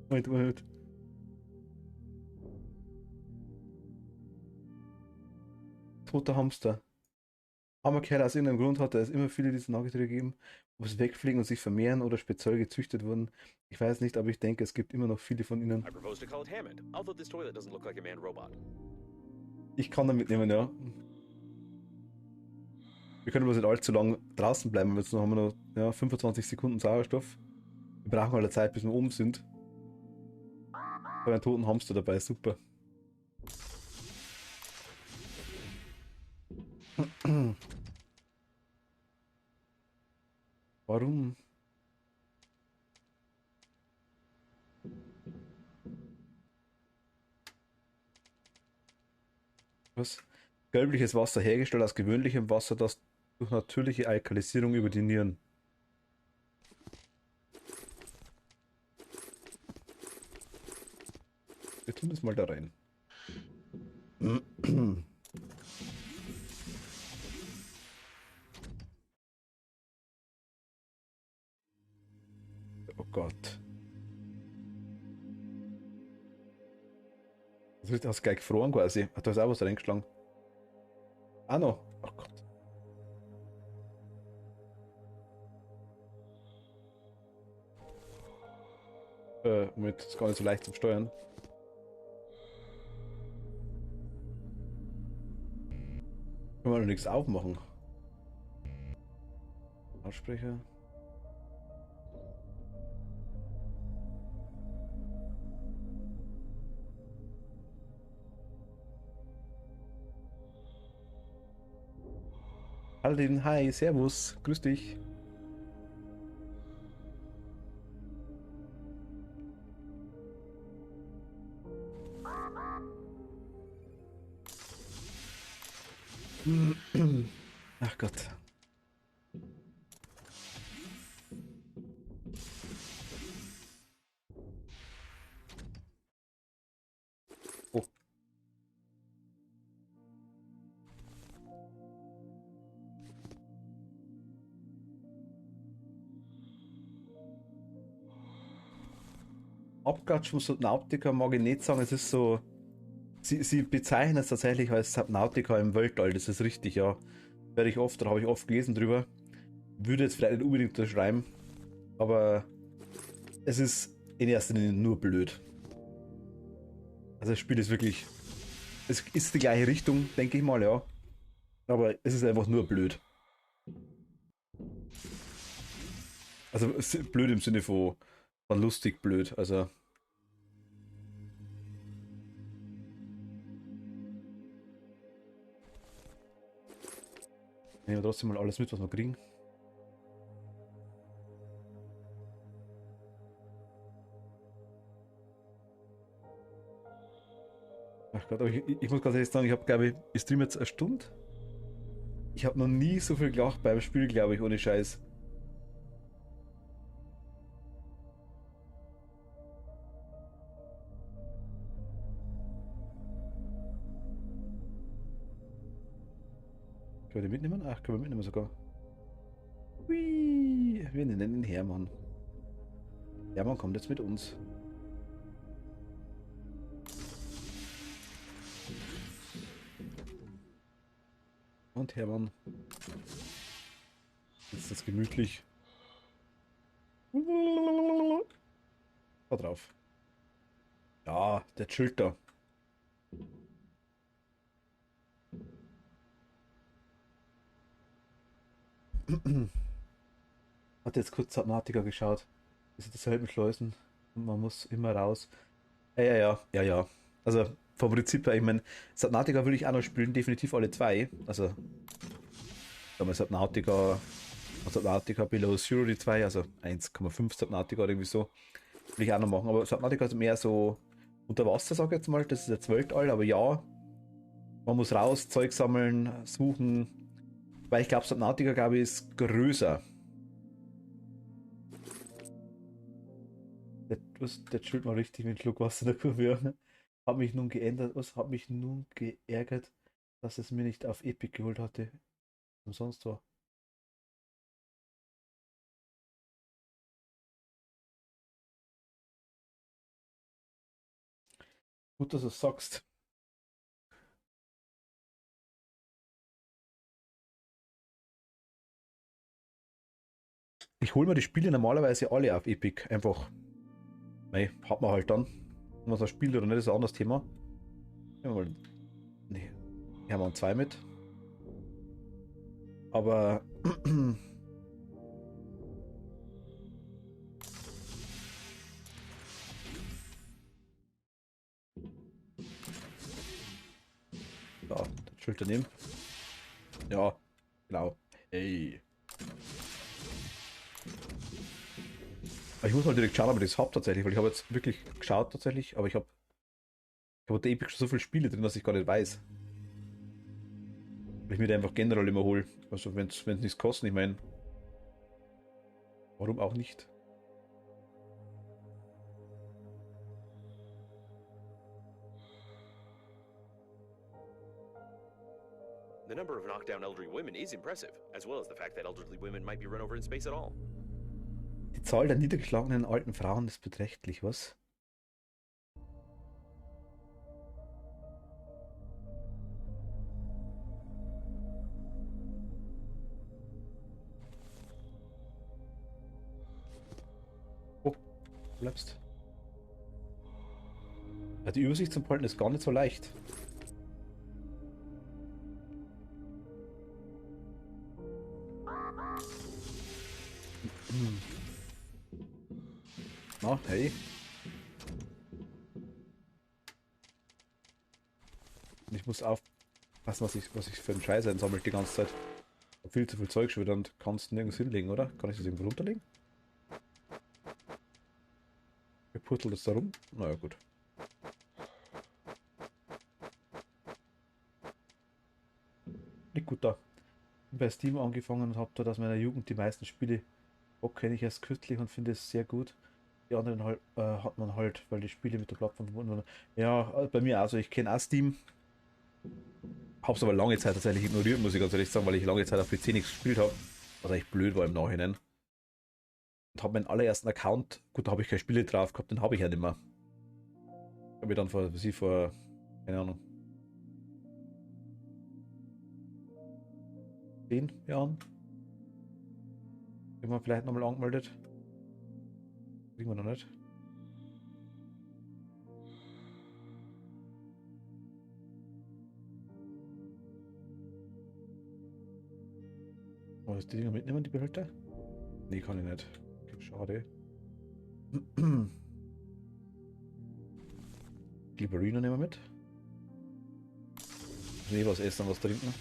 Moment. Toter Hamster. Armer Kerl, aus irgendeinem Grund hat es immer viele dieser Nagetiere gegeben, ob sie wegfliegen und sich vermehren oder speziell gezüchtet wurden. Ich weiß nicht, aber ich denke, es gibt immer noch viele von ihnen. I propose to call it Hammond, although this toilet doesn't look like a manned robot. Ich kann damit nehmen, ja. Wir können bloß nicht allzu lang draußen bleiben, weil jetzt haben wir noch ja, 25 Sekunden Sauerstoff. Wir brauchen alle Zeit, bis wir oben sind. Ich habe einen toten Hamster dabei, super. Warum? Was? Gelbliches Wasser hergestellt aus gewöhnlichem Wasser, das durch natürliche Alkalisierung über die Nieren. Wir tun das mal da rein. Oh Gott. Das ist aus gleich gefroren quasi. Ach, da ist auch was reingeschlagen. Ah noch. Oh Gott. Moment, das ist gar nicht so leicht zum Steuern. Können wir noch nichts aufmachen. Lautsprecher. Aldin, hi, servus, grüß dich. Ach Gott. Oh. Abklatsch vom Subnautica mag ich nicht sagen, es ist so. Sie bezeichnen es tatsächlich als Subnautica im Weltall, das ist richtig, ja. Werde ich oft, da habe ich oft gelesen drüber. Würde jetzt vielleicht nicht unbedingt unterschreiben, aber es ist in erster Linie nur blöd. Also das Spiel ist wirklich. Es ist die gleiche Richtung, denke ich mal, ja. Aber es ist einfach nur blöd. Also blöd im Sinne von lustig blöd. Also. Nehmen wir trotzdem mal alles mit, was wir kriegen. Ach Gott, aber ich muss ganz ehrlich sagen, ich habe, glaube ich streame jetzt eine Stunde. Ich habe noch nie so viel gelacht beim Spiel, glaube ich, ohne Scheiß. Können wir die mitnehmen? Ach, können wir mitnehmen sogar. Hui, wir nennen ihn Hermann. Hermann kommt jetzt mit uns. Und Hermann. Jetzt ist das gemütlich. Da drauf. Ja, der chillt da. Hat jetzt kurz Subnautica geschaut. Das sind dieselben Schleusen. Und man muss immer raus. Ja. Also vom Prinzip her, ich meine, Subnautica würde ich auch noch spielen, definitiv alle zwei. Also, damals Subnautica und Subnautica Below Zero, die zwei, also 1,5 Subnautica oder irgendwie so. Würde ich auch noch machen. Aber Subnautica ist mehr so unter Wasser, sag ich jetzt mal. Das ist jetzt Weltall, aber ja, man muss raus, Zeug sammeln, suchen. Weil ich glaube, Subnautica, glaube ich, ist größer. Der chillt mal richtig mit Schluck Wasser in der Kurve. Hat mich nun geändert, was hat mich nun geärgert, dass es mir nicht auf Epic geholt hatte. Umsonst war. Gut, dass du es sagst. Ich hole mir die Spiele normalerweise alle auf Epic. Einfach. Mei, hat man halt dann. Was er spielt oder nicht, ist ein anderes Thema. Ja, mal, nee, hier haben wir 2 mit. Aber ja, das Schild daneben. Ja, genau. Hey. Aber ich muss mal direkt schauen, ob ich das habe tatsächlich, weil ich habe jetzt wirklich geschaut tatsächlich, aber ich habe unter Epic schon so viele Spiele drin, dass ich gar nicht weiß. Weil ich mir die einfach generell immer hole. Also wenn es nichts kostet, ich meine, warum auch nicht? The number of knockdown elderly women is impressive, as well as the fact that elderly women might be run over in space at all. Die Zahl der niedergeschlagenen alten Frauen ist beträchtlich, was? Oh, du bleibst. Ja, die Übersicht zum Palten ist gar nicht so leicht. Na, hey. Und ich muss aufpassen, was ich für einen Scheiß einsammelt die ganze Zeit. Ich hab viel zu viel Zeug schon wieder und kannst nirgends hinlegen, oder? Kann ich das irgendwo runterlegen? Wer purtelt das da rum? Naja, gut. Liegt gut da. Bin bei Steam angefangen und habe dort aus meiner Jugend die meisten Spiele. Bock kenne ich erst kürzlich und finde es sehr gut. Die anderen halt, hat man halt, weil die Spiele mit der Plattform verbunden waren. Ja, bei mir also ich kenne auch Steam. Hab's aber lange Zeit tatsächlich ignoriert, muss ich ganz ehrlich sagen, weil ich lange Zeit auf PC nichts gespielt habe. Was eigentlich blöd war im Nachhinein. Und habe meinen allerersten Account, gut, da habe ich keine Spiele drauf gehabt, den habe ich ja nicht mehr. Habe ich dann vor, keine Ahnung, 10 Jahren irgendwann vielleicht nochmal angemeldet. Kriegen wir noch nicht. Was die Dinger mitnehmen, die Behälter? Nee, kann ich nicht. Schade. Glibberino nehmen wir mit. Nee, was essen, was trinken.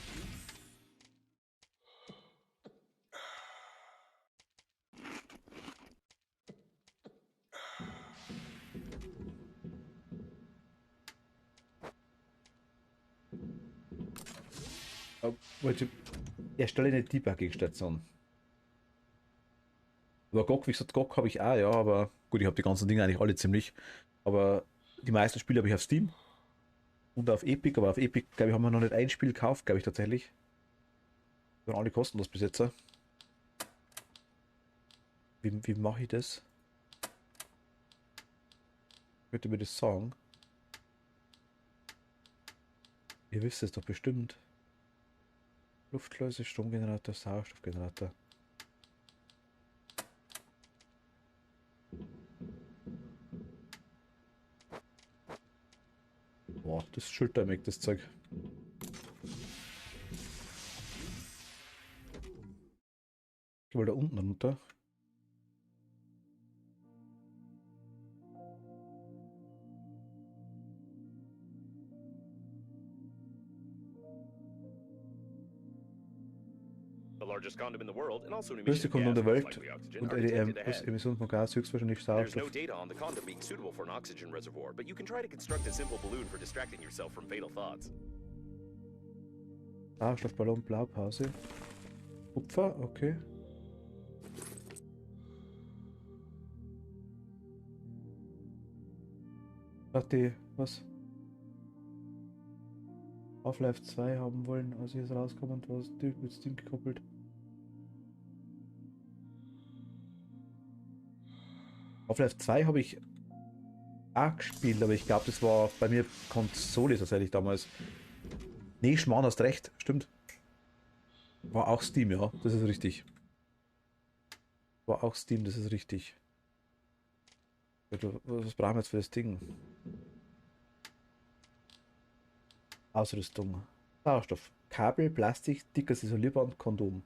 Wollte erstelle eine Debugging-Station. Aber GOG, wie gesagt, GOG habe ich auch, ja, aber gut, ich habe die ganzen Dinge eigentlich alle ziemlich. Aber die meisten Spiele habe ich auf Steam und auf Epic, aber auf Epic, glaube ich, haben wir noch nicht ein Spiel gekauft, glaube ich tatsächlich. Die waren alle kostenlos bis jetzt. Wie mache ich das? Könnte mir das sagen? Ihr wisst es doch bestimmt. Luftschleuse, Stromgenerator, Sauerstoffgenerator. Boah, das ist schultermäg, das Zeug. Geh mal da unten runter. The largest condom in the world and also an Größte emission of Kondom der gas, Welt likely oxygen, und are eine detected ahead. Emission von Gas, höchstwahrscheinlich There's no Sauerstoff. data on the condom being suitable for an oxygen reservoir, but you can try to construct a simple balloon for distracting yourself from fatal thoughts. Sauerstoffballon, Blaupause. Kupfer, okay. Ach, die, was? Half-Life 2 haben wollen, als ich es rauskommen und was mit Steam gekoppelt. Half-Life 2 habe ich auch gespielt, aber ich glaube, das war bei mir Konsole tatsächlich damals. Nee, Schmarrn, hast recht, stimmt. War auch Steam, ja, das ist richtig. War auch Steam, das ist richtig. Was brauchen wir jetzt für das Ding? Ausrüstung. Sauerstoff. Kabel, Plastik, dickes Isolierband, Kondom.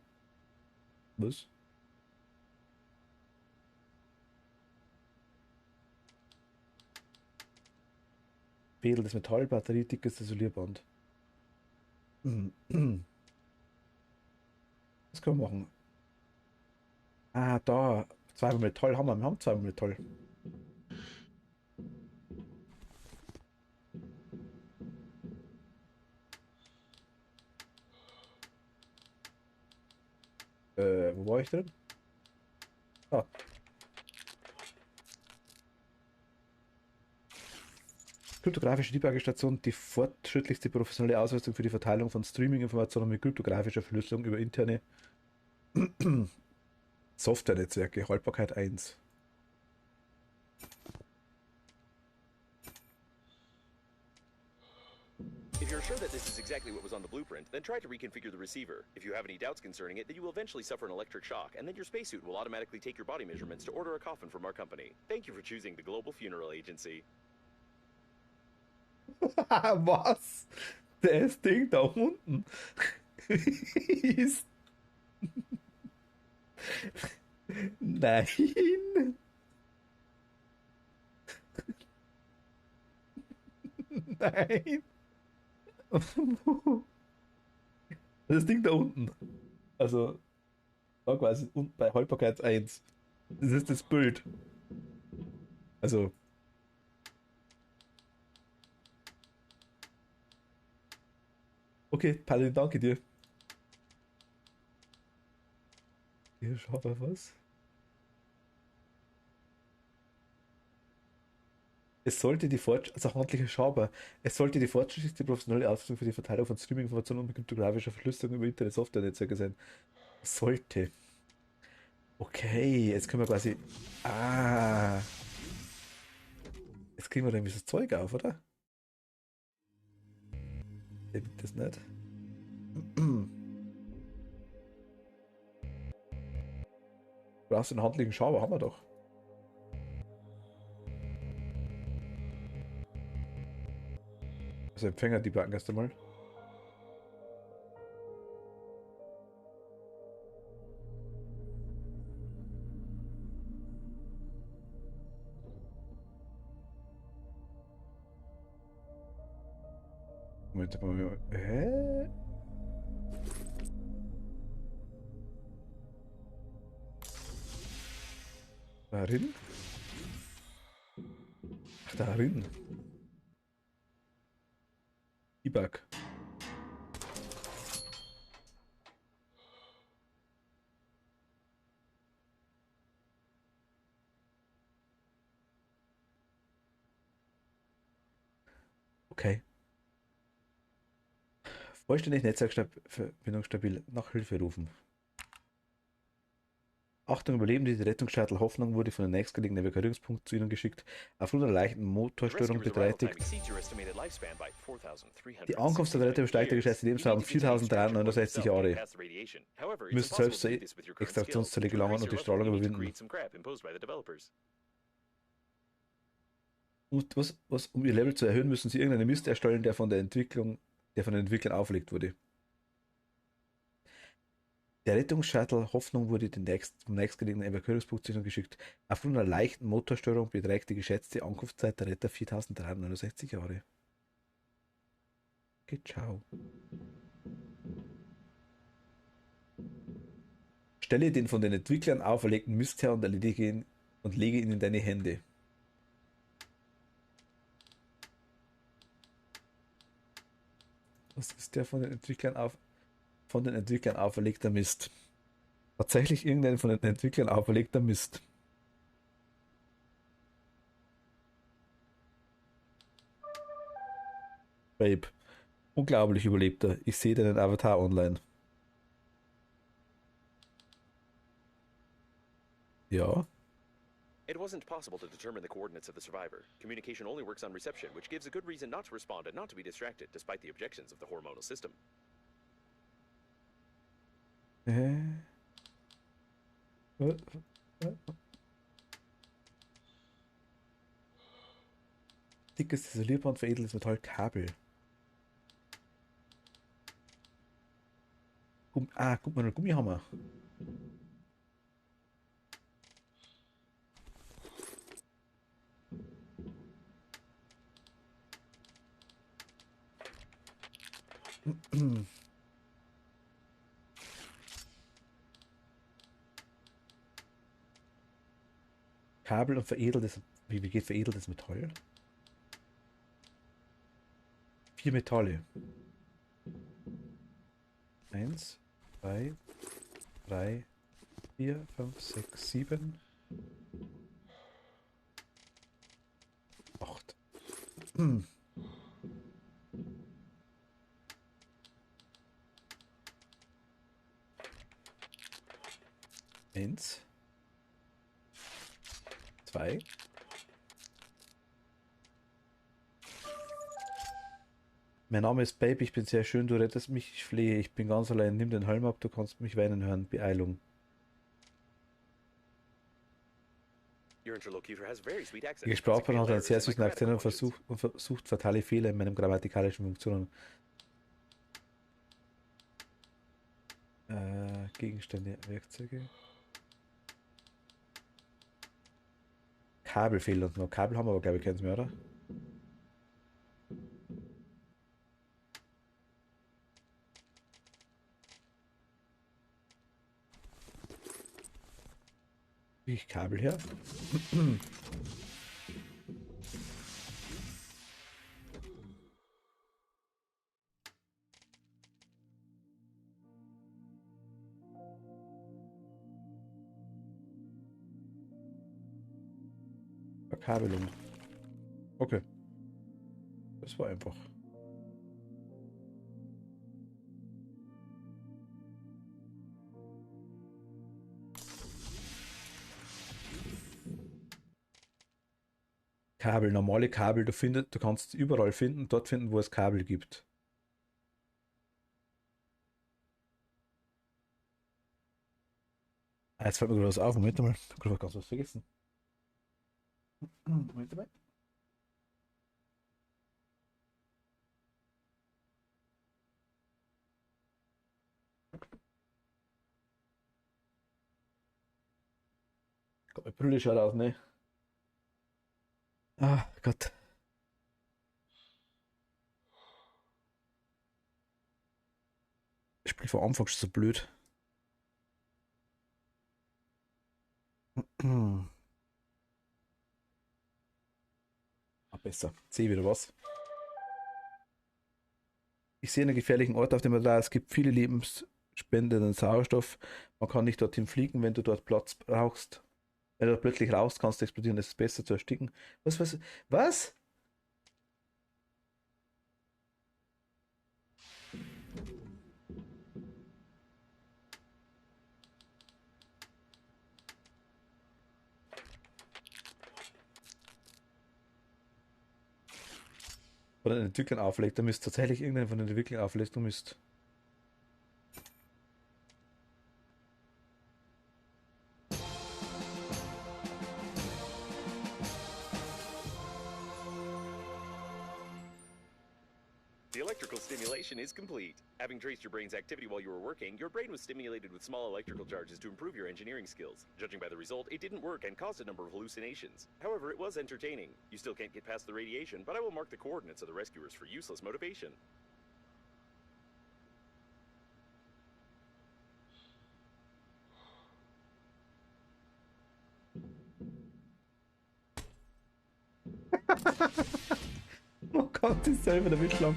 Was? Veredeltes Metall, Batterie, dickes Isolierband. Was können wir machen? Ah, da. Zweimal Metall haben wir. Wir haben zweimal Metall. Wo war ich drin? Ah. Kryptografische Debuggestation, die fortschrittlichste professionelle Ausrüstung für die Verteilung von Streaming-Informationen mit kryptografischer Verschlüsselung über interne Softwarenetzwerke. Haltbarkeit 1. If you're sure that this is exactly what was on the blueprint, then try to reconfigure the receiver. If you have any doubts concerning it, then you will eventually suffer an electric shock, and then your spacesuit will automatically take your body measurements to order a coffin from our company. Thank you for choosing the Global Funeral Agency. Was? Das Ding da unten ist. Nein. Nein. Das Ding da unten. Also, da quasi unten bei Haltbarkeit 1. Das ist das Bild. Also. Okay, Paladin, danke dir. Hier, schau mal was. Es sollte die also handliche Schaber. Es sollte die fortschrittlichste professionelle Ausrüstung für die Verteilung von Streaming-Informationen und kryptografischer Verschlüsselung über Internet-Software-Netzwerke sein. Sollte. Okay, jetzt können wir quasi. Ah. Jetzt kriegen wir dann dieses Zeug auf, oder? Stimmt das nicht? Brauchst du einen handlichen Schaber? Haben wir doch. Also Empfänger debuggen erst einmal. Moment mal. Hä? Darin? Ach, darin. Debug. Vollständig Netzwerkverbindung stabil. Nach Hilfe rufen. Achtung, Überlebende, die Rettungsshuttle Hoffnung wurde von dem nächstgelegenen Evakuierungspunkt zu ihnen geschickt. Aufgrund einer leichten Motorstörung beträgt die Ankunft der Geräte übersteigt der geschätzte Lebensraum 4.369 Jahre. Wir müssen selbst zur Extraktionszelle gelangen und die Strahlung überwinden. Und um ihr Level zu erhöhen, müssen sie irgendeine Mist erstellen, der von den Entwicklern auferlegt wurde. Der Rettungsshuttle Hoffnung wurde zum nächstgelegenen Evakuierungspunkt zu ihnen geschickt. Aufgrund einer leichten Motorstörung beträgt die geschätzte Ankunftszeit der Retter 4.369 Jahre. Okay, ciao. Stelle den von den Entwicklern auferlegten Mist her und erledige ihn und lege ihn in deine Hände. Was ist der von den Entwicklern auferlegter Mist? Tatsächlich irgendein von den Entwicklern auferlegter Mist. Babe, unglaublich Überlebter. Ich sehe deinen Avatar online. Ja. It wasn't possible to determine the coordinates of the survivor. Communication only works on reception, which gives a good reason not to respond and not to be distracted, despite the objections of the hormonal system. Dickes Isolierband, veredeltes Metallkabel. Guck mal, ein Gummihammer. Kabel und veredeltes. Wie geht veredeltes Metall? 4 Metalle. 1, 2, 3, 4, 5, 6, 7, 8. Eins. 2. Mein Name ist Babe, ich bin sehr schön, du rettest mich, ich flehe, ich bin ganz allein, nimm den Helm ab, du kannst mich weinen hören, Beeilung. Die Sprachpartner hat einen sehr süßen Akzent und versucht fatale Fehler in meinen grammatikalischen Funktionen. Gegenstände, Werkzeuge. Kabel fehlt uns noch. Kabel haben wir aber, glaube ich, keins mehr, oder? Wie ich Kabel her? Verkabelung. Okay. Das war einfach. Kabel, normale Kabel, du kannst überall finden, dort finden, wo es Kabel gibt. Jetzt fällt mir gerade was auf. Moment mal. Ich habe gerade ganz was vergessen. Moment mal. Gott, meine Brille schaut aus, ne? Ah, Gott. Das Spiel von Anfang schon so blöd. Besser. Sehe wieder was. Ich sehe einen gefährlichen Ort auf dem Radar. Es gibt viele lebensspendenden Sauerstoff. Man kann nicht dorthin fliegen, wenn du dort Platz brauchst. Wenn du dort plötzlich raus kannst, explodieren. Es ist besser zu ersticken. Was? von den Entwicklern auflegt. Da müsst tatsächlich irgendeinen von den Entwicklern auflegt. Du müsst. The electrical stimulation is complete. Having traced your brain's activity while you were working, your brain was stimulated with small electrical charges to improve your engineering skills. Judging by the result, it didn't work and caused a number of hallucinations. However, it was entertaining. You still can't get past the radiation, but I will mark the coordinates of the rescuers for useless motivation. Oh Gott, ist selber der Wildschlamm.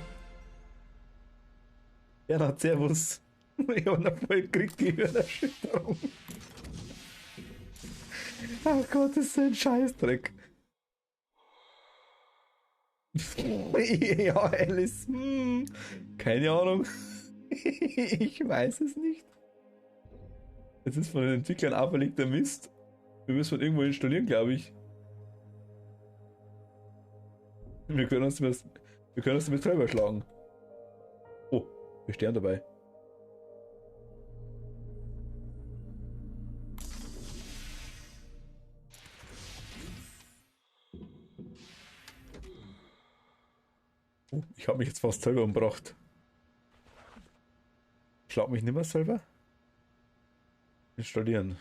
Bernhard, servus. Ich habe noch voll gekriegt, die Hirnerschütterung. Oh Gott, das ist ein Scheißdreck. Ja, Alice. Keine Ahnung. Ich weiß es nicht. Es ist von den Entwicklern auferlegter Mist. Wir müssen von irgendwo installieren, glaube ich. Wir können uns damit selber schlagen. Oh, wir sterben dabei. Oh, ich habe mich jetzt fast selber umgebracht. Schlag mich nicht mehr selber. Installieren.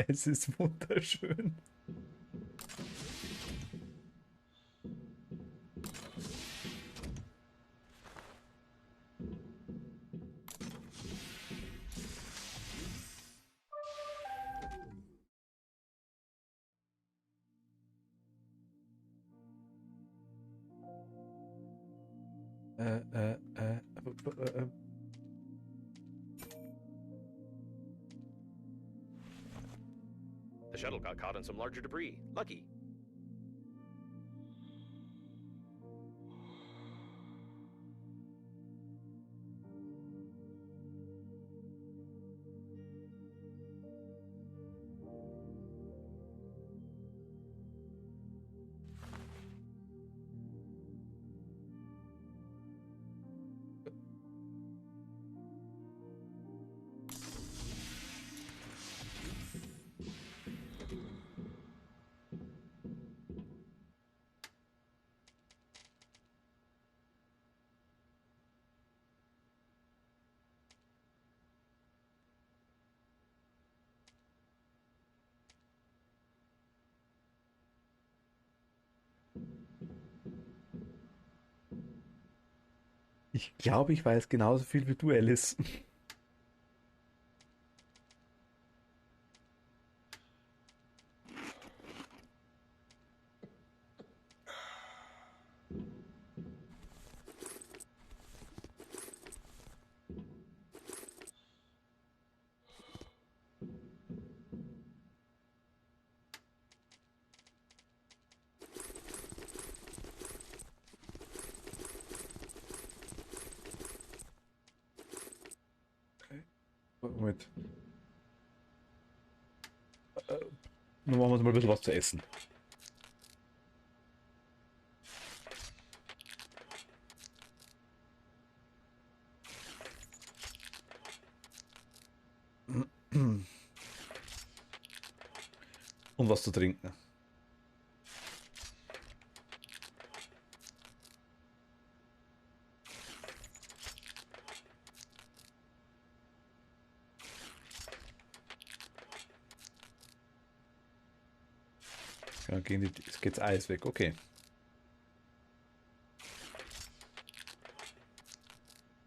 Es ist wunderschön. The shuttle got caught in some larger debris. Lucky. Ich glaube, ich weiß genauso viel wie du, Alice. Moment. Dann machen wir uns mal ein bisschen was zu essen. Und was zu trinken. Ja, jetzt geht's Eis weg, okay.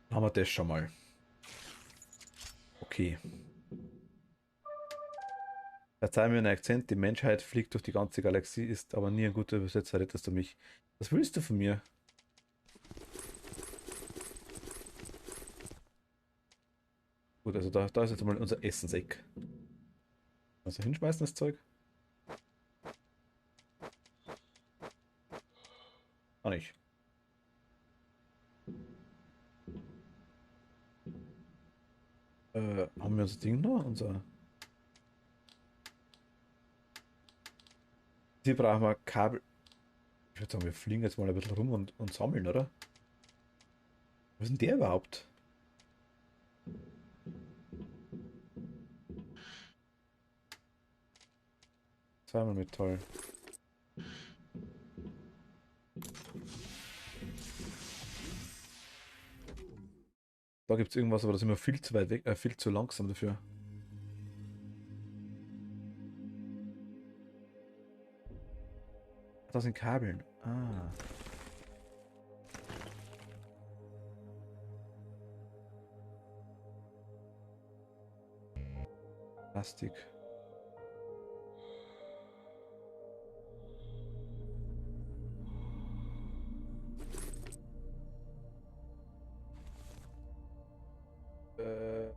Haben wir das schon mal. Okay. Verzeih mir den Akzent, die Menschheit fliegt durch die ganze Galaxie, ist aber nie ein guter Übersetzer, rettest du mich. Was willst du von mir? Gut, also da ist jetzt mal unser Essenseck. Also hinschmeißen das Zeug. Auch nicht. Haben wir unser Ding noch? Unser Hier brauchen wir Kabel. Ich würde sagen, wir fliegen jetzt mal ein bisschen rum und sammeln, oder? Was ist denn der überhaupt? Zweimal Metall. Da gibt es irgendwas, aber das ist immer viel zu weit weg, viel zu langsam dafür. Das sind Kabeln. Ah. Plastik. Äh.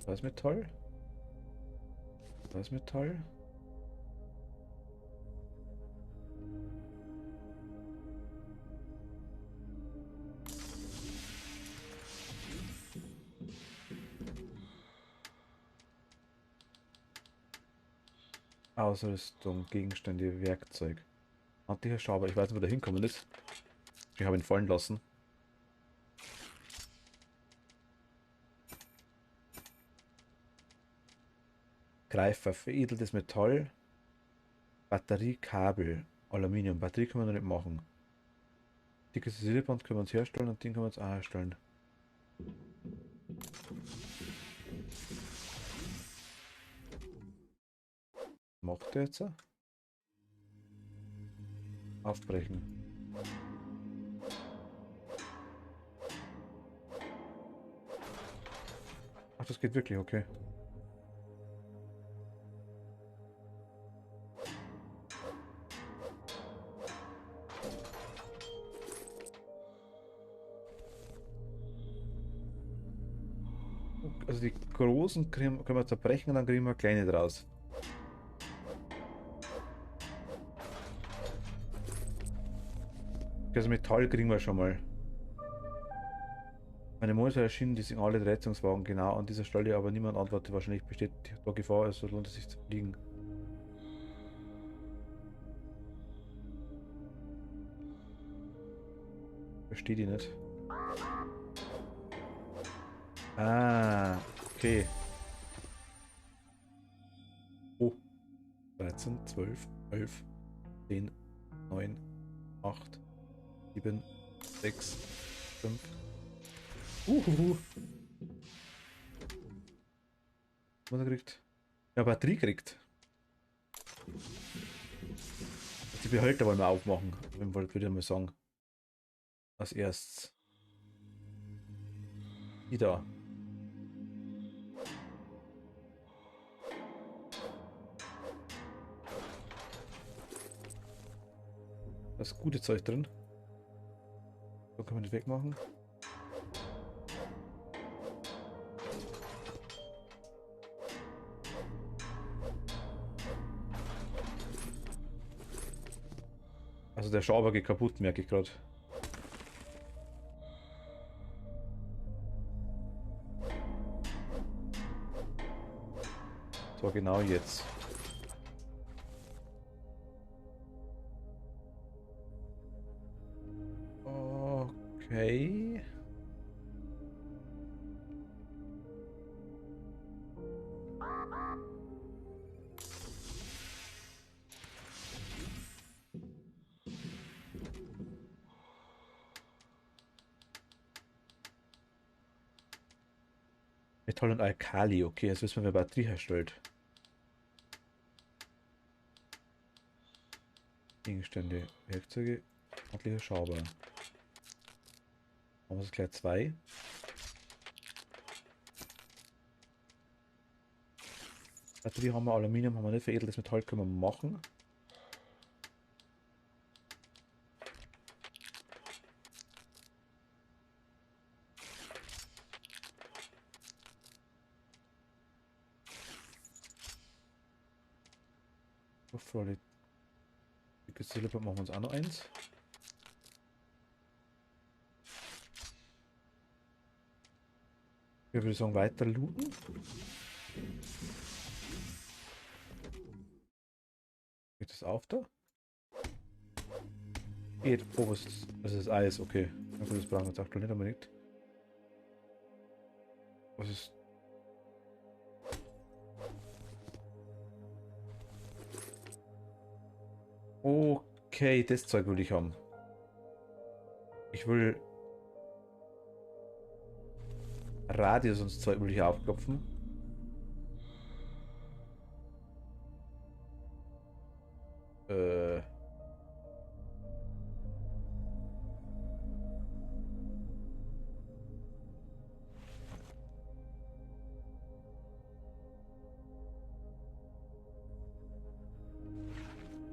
Da ist Metall. Da ist Metall. Ausrüstung, Gegenstände, Werkzeug. Handlicher Schaber, ich weiß nicht, wo der hinkommen ist. Ich habe ihn fallen lassen. Greifer, veredeltes Metall. Batteriekabel, Aluminium. Batterie können wir noch nicht machen. Dickes Silberband können wir uns herstellen und den können wir uns auch herstellen. Macht der jetzt? Aufbrechen. Ach, das geht wirklich, okay. Also die großen können wir zerbrechen und dann kriegen wir kleine draus. Also Metall kriegen wir schon mal. Meine Monitor erschienen die Signale der Rettungswagen genau an dieser Stelle, aber niemand antwortet. Wahrscheinlich besteht da Gefahr, also lohnt es sich zu fliegen. Verstehe die nicht. Ah, okay. Oh. 13, 12, 11, 10, 9, 8, 7, 6, 5. Was er kriegt? Ja, Batterie kriegt. Die Behälter wollen wir aufmachen. Würde ich mal sagen. Als erstes. Die da. Da ist gute Zeug drin. So kann man das wegmachen. Also der Schauber geht kaputt, merke ich gerade. So, genau jetzt. Okay. Metall und Alkali, okay, jetzt wissen wir, wer Batterie herstellt. Gegenstände, Werkzeuge, handlicher Schauber. Haben wir es gleich 2. Batterie haben wir, Aluminium haben wir nicht, veredeltes Metall können wir machen. Dickes Silber machen wir uns auch noch eins. Ich würde sagen, weiter looten. Geht das auf da? Geht. Oh, was ist das? Das ist Eis, okay. Na gut, das brauchen wir jetzt aktuell nicht unbedingt. Was ist. Okay, das Zeug will ich haben. Ich will Radius und das Zeug will ich aufklopfen.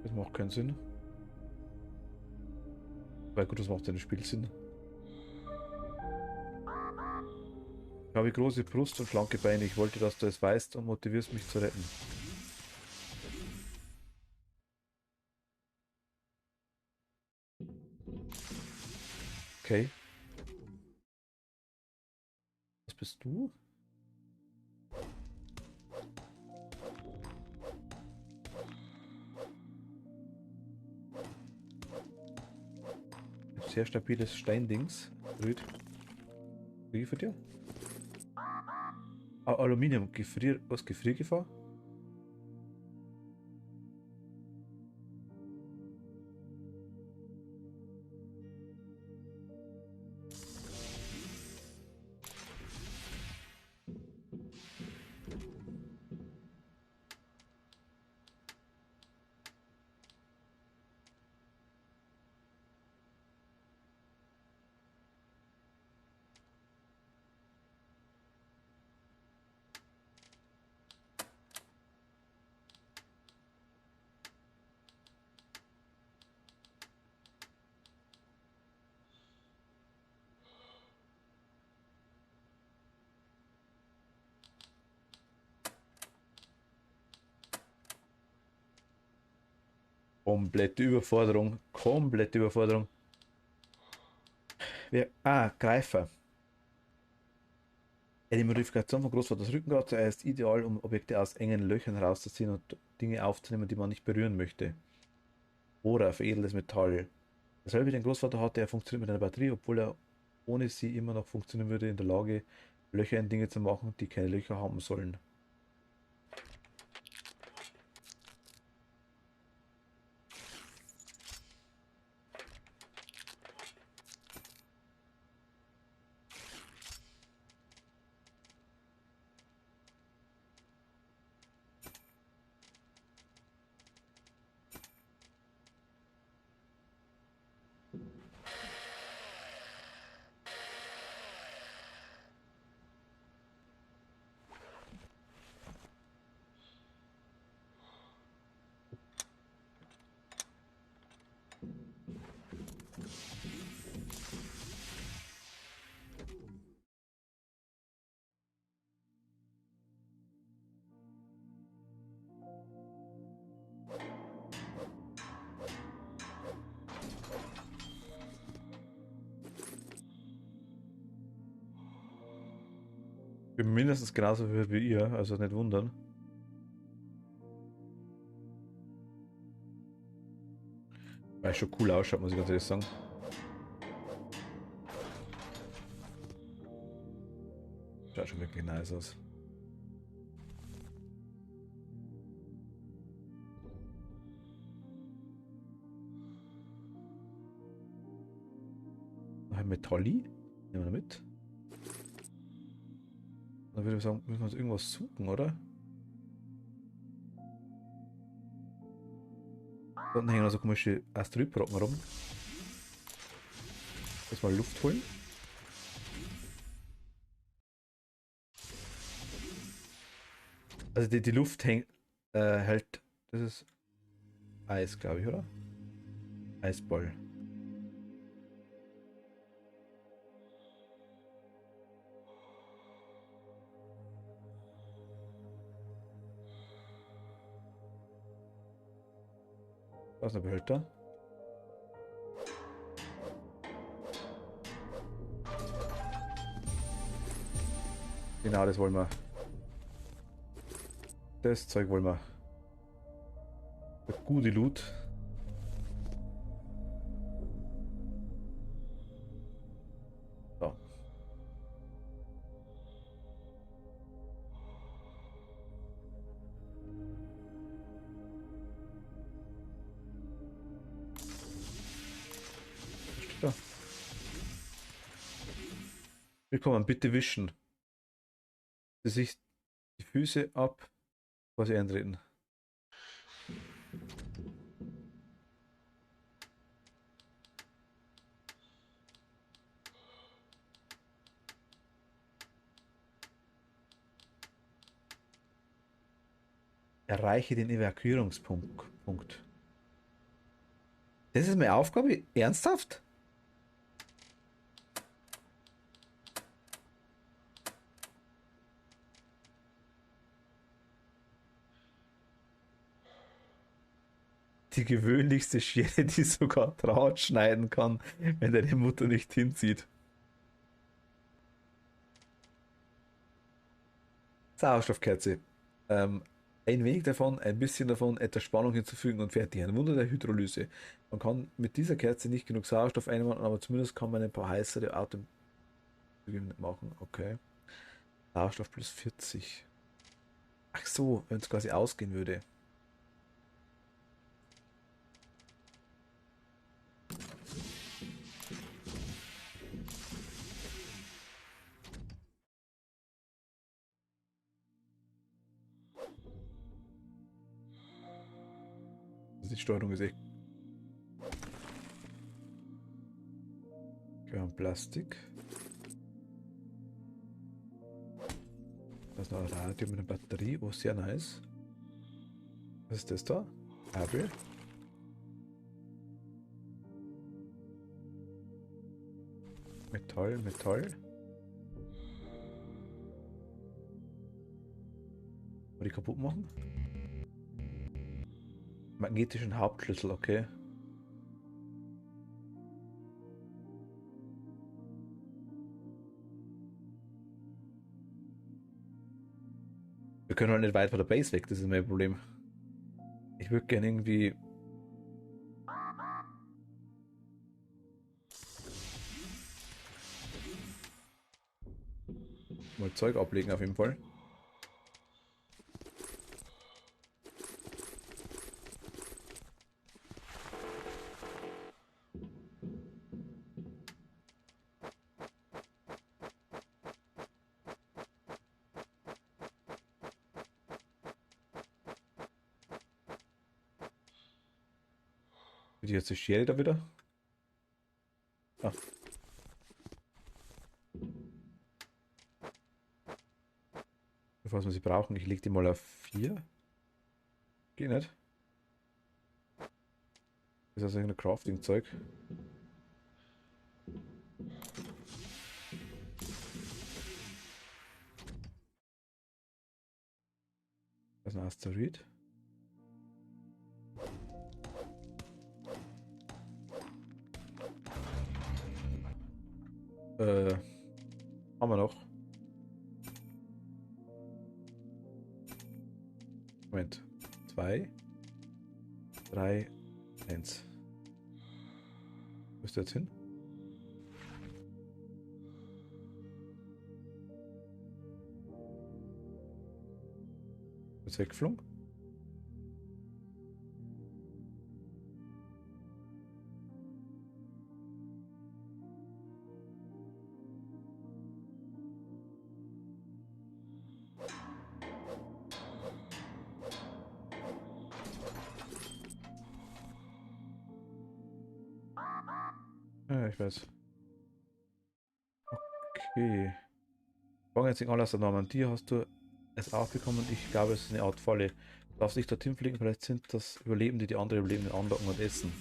Das macht keinen Sinn. Weil gut, das macht ja den Spielsinn. Ich habe große Brust und schlanke Beine. Ich wollte, dass du es weißt und motivierst mich zu retten. Okay. Was bist du? Sehr stabiles Steindings. Rüd. Wie für dir? Aluminium, was Gefriergefahr? Komplette Überforderung. Komplette Überforderung. Greifer. Die Modifikation von Großvaters Rückengrat ist ideal, um Objekte aus engen Löchern herauszuziehen und Dinge aufzunehmen, die man nicht berühren möchte. Oder veredeltes Metall. Dasselbe wie den Großvater hatte, er funktioniert mit einer Batterie, obwohl er ohne sie immer noch funktionieren würde, in der Lage, Löcher in Dinge zu machen, die keine Löcher haben sollen. Ich bin mindestens genauso viel wie ihr, also nicht wundern. Weil schon cool ausschaut, muss ich ganz ehrlich sagen. Schaut schon wirklich nice aus. Noch ein Metalli? Nehmen wir mit. Dann würde ich sagen, müssen wir uns irgendwas suchen, oder? Da unten hängen also komische Asteroidbrocken rum. Jetzt mal Luft holen. Also die Luft hält. Das ist Eis, glaube ich, oder? Eisball. Da ist ein Behälter. Genau, das wollen wir. Das Zeug wollen wir. Der gute Loot. So. Da. Willkommen, bitte wischen. Sich die Füße ab, was sie eintreten. Erreiche den Evakuierungspunkt. Das ist meine Aufgabe? Ernsthaft? Die gewöhnlichste Schere, die sogar Draht schneiden kann, wenn deine Mutter nicht hinzieht. Sauerstoffkerze. Ein wenig davon, ein bisschen davon, etwas Spannung hinzufügen und fertig. Ein Wunder der Hydrolyse. Man kann mit dieser Kerze nicht genug Sauerstoff einbauen, aber zumindest kann man ein paar heißere Atem machen. Okay. Sauerstoff plus 40. Ach so, wenn es quasi ausgehen würde. Die Steuerung ist echt. Okay, Plastik. Das ist noch ein Radio mit einer Batterie. Oh, sehr nice. Was ist das da? Kabel. Metall, Metall. Wollte ich kaputt machen? Magnetischen Hauptschlüssel, okay. Wir können halt nicht weit von der Base weg, das ist mein Problem. Ich würde gerne irgendwie... mal Zeug ablegen auf jeden Fall. Wie jetzt die Schere da wieder? Ah. Falls wir sie brauchen, ich lege die mal auf 4. Geht nicht. Das ist also ein Crafting-Zeug. Das ist ein Asteroid. Haben wir noch. Moment. 2, 3, 1. Wo ist der jetzt hin? Ist weggeflogen? Ja, ich weiß. Okay. Fangen jetzt an aus der Normandie, hast du es auch bekommen? Ich glaube, es ist eine Art Falle. Du darfst nicht dorthin fliegen, vielleicht sind das Überlebende, die andere Überlebenden anlocken und essen.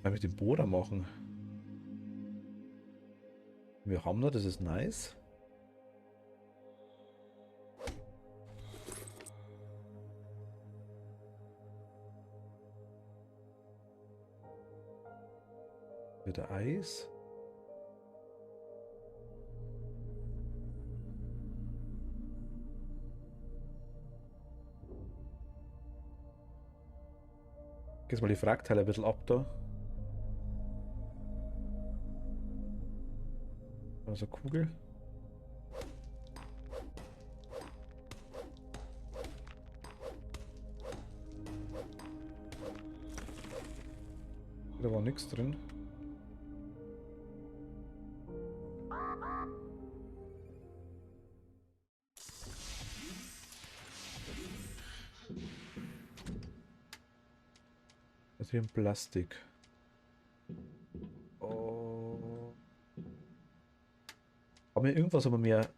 Mit dem Bohrer machen. Wir haben da, das ist nice. Wieder Eis. Jetzt mal die Fragteile ein bisschen ab da. Also Kugel. Da war nichts drin. Das hier ein Plastik. Oh. Haben wir irgendwas, aber mehr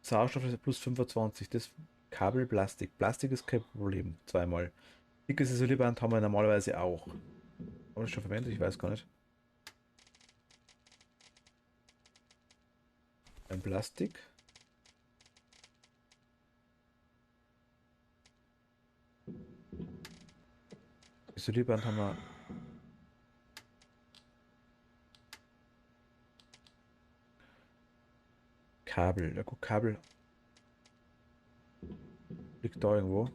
Sauerstoff ist plus 25. Das Kabel Plastik. Plastik ist kein Problem. Zweimal. Dickes Isolierband haben wir normalerweise auch. Haben wir das schon verwendet? Ich weiß gar nicht. Ein Plastik. Isolierband haben wir. Kabel. Ja gut, Kabel. Liegt da irgendwo.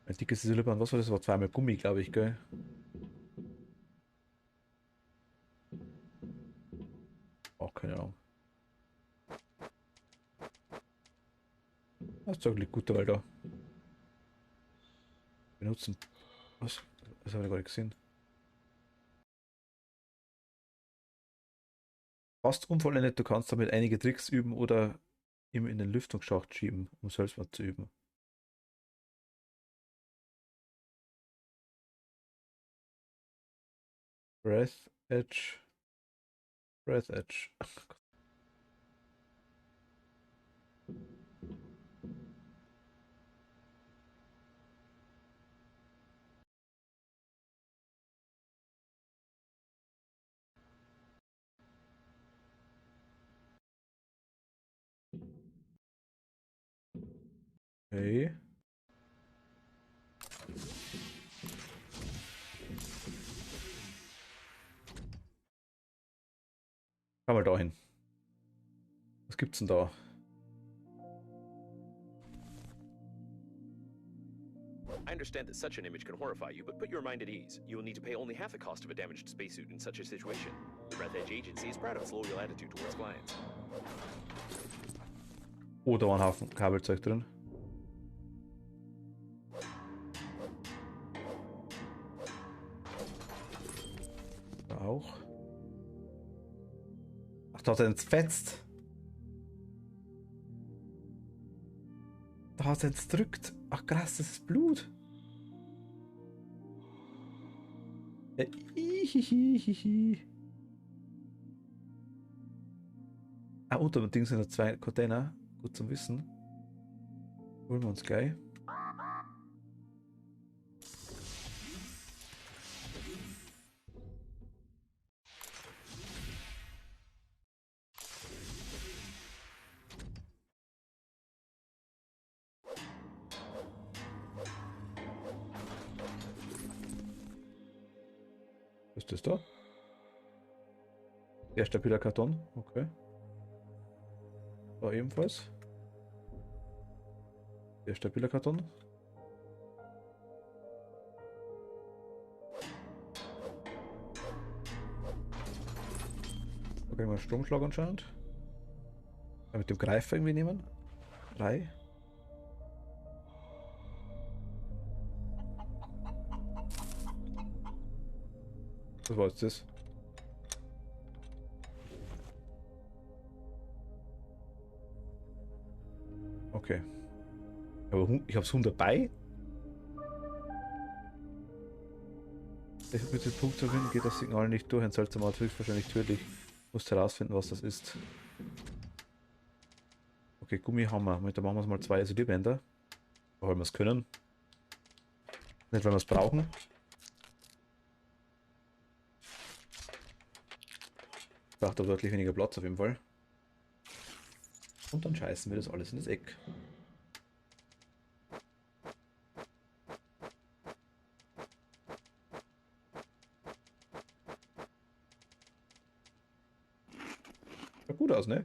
Ein dickes Isolierband. Was war das? Das war zweimal Gummi, glaube ich, gell? Auch keine Ahnung. Das Zeug liegt gut dabei da. Benutzen. Was? Das habe ich gar nicht gesehen. Fast unvollendet, du kannst damit einige Tricks üben oder ihm in den Lüftungsschacht schieben, um Selbstmord zu üben. Breath Edge. Breath Edge. Okay. Kann mal da hin. Was gibt's denn da? I understand that such an image can horrify you, but put your mind at ease. You will need to pay only half the cost of a damaged spacesuit in such a situation. The Breath Edge Agency is proud of its loyal attitude towards clients. Oh, da war ein Haufen Kabelzeug drin. Da auch. Ach, da hat er entfetzt. Da hat er entdrückt. Ach krass, das ist Blut. Ihihihihi. Ah, unter dem Ding sind noch 2 Container. Gut zum Wissen. Holen wir uns gleich. Was ist das da? Sehr stabiler Karton. Okay. Da ebenfalls. Sehr stabiler Karton. Da kriegen wir einen Stromschlag anscheinend. Mit dem Greifer irgendwie nehmen. 3. Was war jetzt das? Okay. Aber ich habe es 100 dabei. Mit dem Punkt zu gewinnen geht das Signal nicht durch. Ein seltsamer Art höchstwahrscheinlich tödlich. Musst herausfinden, was das ist. Okay, Gummihammer. Mit da machen wir mal 2 Isolierbänder. Weil wir es können. Nicht, weil wir es brauchen. Braucht aber deutlich weniger Platz auf jeden Fall. Und dann scheißen wir das alles in das Eck. Sieht gut aus, ne?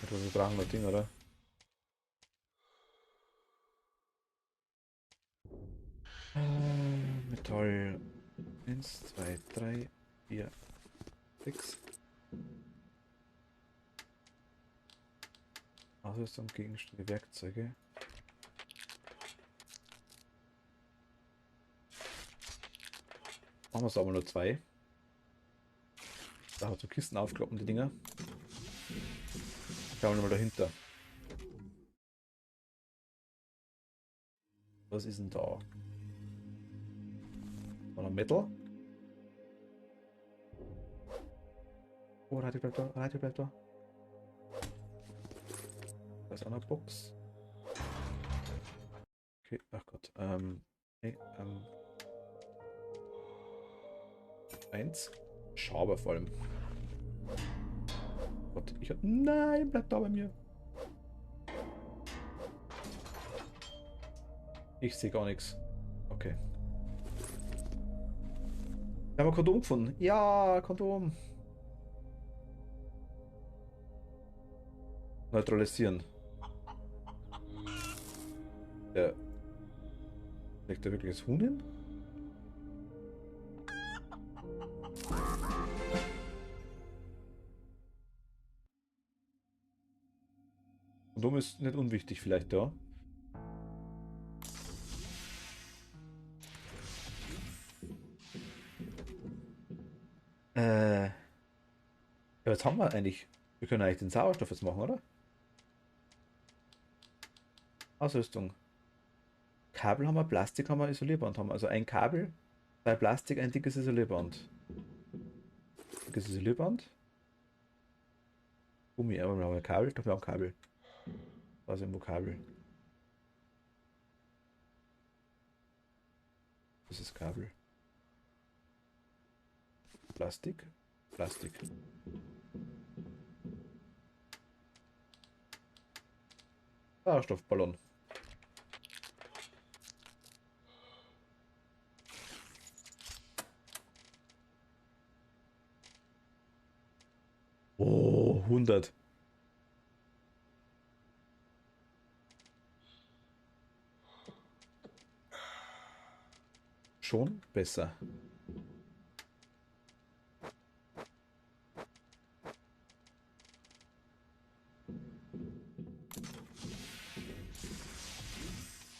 Wir brauchen das Ding, oder? Metall. 1, 2, 3, 4, 6. Ausrüstung, Gegenstände, Werkzeuge. Machen wir es aber nur 2. Da hat so Kisten aufkloppen, die Dinger. Schauen wir mal dahinter. Was ist denn da? Oder Metal? Oh, Radio bleibt da, Radio bleibt da. Da ist auch eine Box. Okay, ach Gott. Okay, 1. Schaber vor allem. Gott, ich hab. Nein, bleibt da bei mir. Ich sehe gar nichts. Okay. Wir haben ein Kondom gefunden. Ja, Kondom. Neutralisieren. Der. Legt da wirklich das Huhn hin? Kondom ist nicht unwichtig vielleicht da. Ja, jetzt haben wir eigentlich. Wir können eigentlich den Sauerstoff jetzt machen, oder? Ausrüstung. Kabel haben wir, Plastik haben wir, Isolierband haben wir. Also ein Kabel, 2 Plastik, ein dickes Isolierband. Dickes Isolierband. Gummi, aber wir haben ein Kabel, doch wir haben Kabel. Da ist irgendwo Kabel. Das ist Kabel. Plastik. Plastik. Sauerstoffballon. Oh, 100. Schon besser.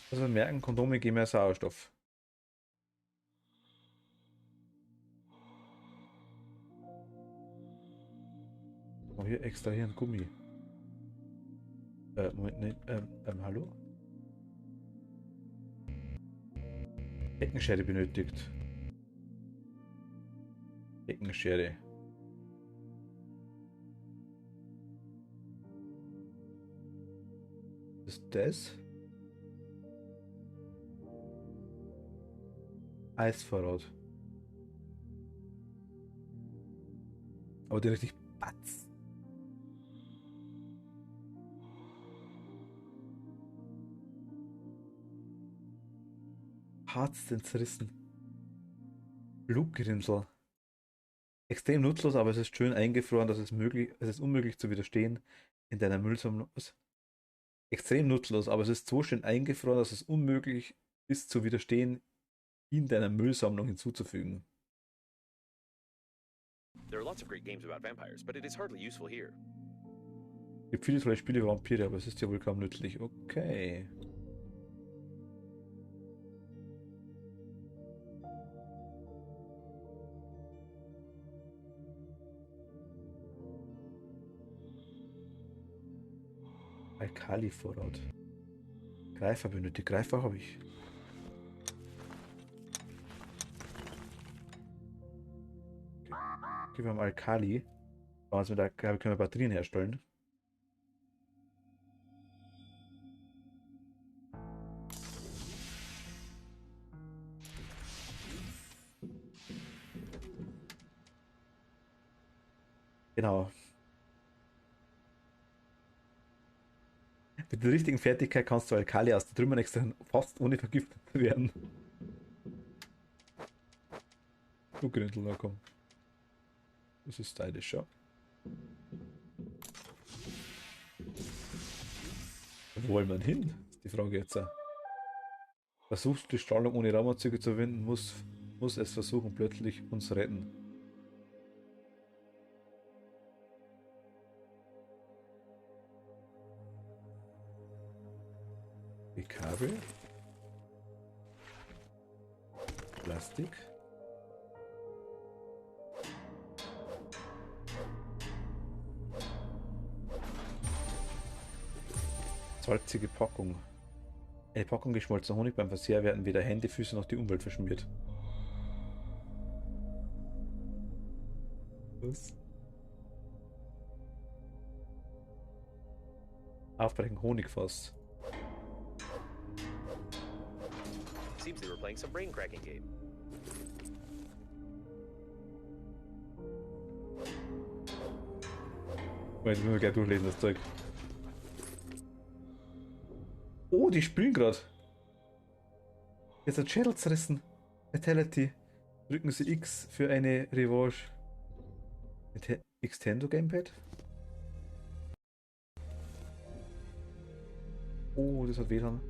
Also wir merken, Kondome geben mehr Sauerstoff. Oh, hier extra hier ein Gummi. Moment, ne, hallo? Heckenschere benötigt. Heckenschere. Ist das? Eisvorrat. Aber die richtig patz. Harz den zerrissen. Blutgerinnsel. Extrem nutzlos, aber es ist schön eingefroren, dass es ist unmöglich zu widerstehen in deiner Müllsammlung. Extrem nutzlos, aber es ist so schön eingefroren, dass es unmöglich ist zu widerstehen, in deiner Müllsammlung hinzuzufügen. There are lots of great games about vampires, but it is hardly useful here. Es gibt viele tolle Spiele über Vampire, aber es ist ja wohl kaum nützlich. Okay. Alkali-Vorrat. Greifer benötigt. Greifer habe ich. Okay, wir haben Alkali. Also mit Alkali können wir Batterien herstellen. Genau. Mit der richtigen Fertigkeit kannst du Alkali aus den Trümmern extrahieren, fast ohne vergiftet zu werden. Du Grindel, na komm. Das ist stylisch, ja. Wo wollen wir hin? Ist die Frage jetzt. Versuchst du die Strahlung ohne Raumanzüge zu verwenden, muss es versuchen, plötzlich uns retten. Die Kabel. Plastik. Salzige Packung. Eine Packung geschmolzener Honig beim Verzehr werden weder Hände, Füße noch die Umwelt verschmiert. Was? Aufbrechen Honigfass. Seems they were playing some brain cracking game. Jetzt müssen wir gleich durchlesen, das Zeug. Oh, die spielen gerade. Jetzt hat Schädel zerrissen. Fatality. Drücken Sie X für eine Revanche. Mit Extendo Gamepad? Oh, das hat WLAN.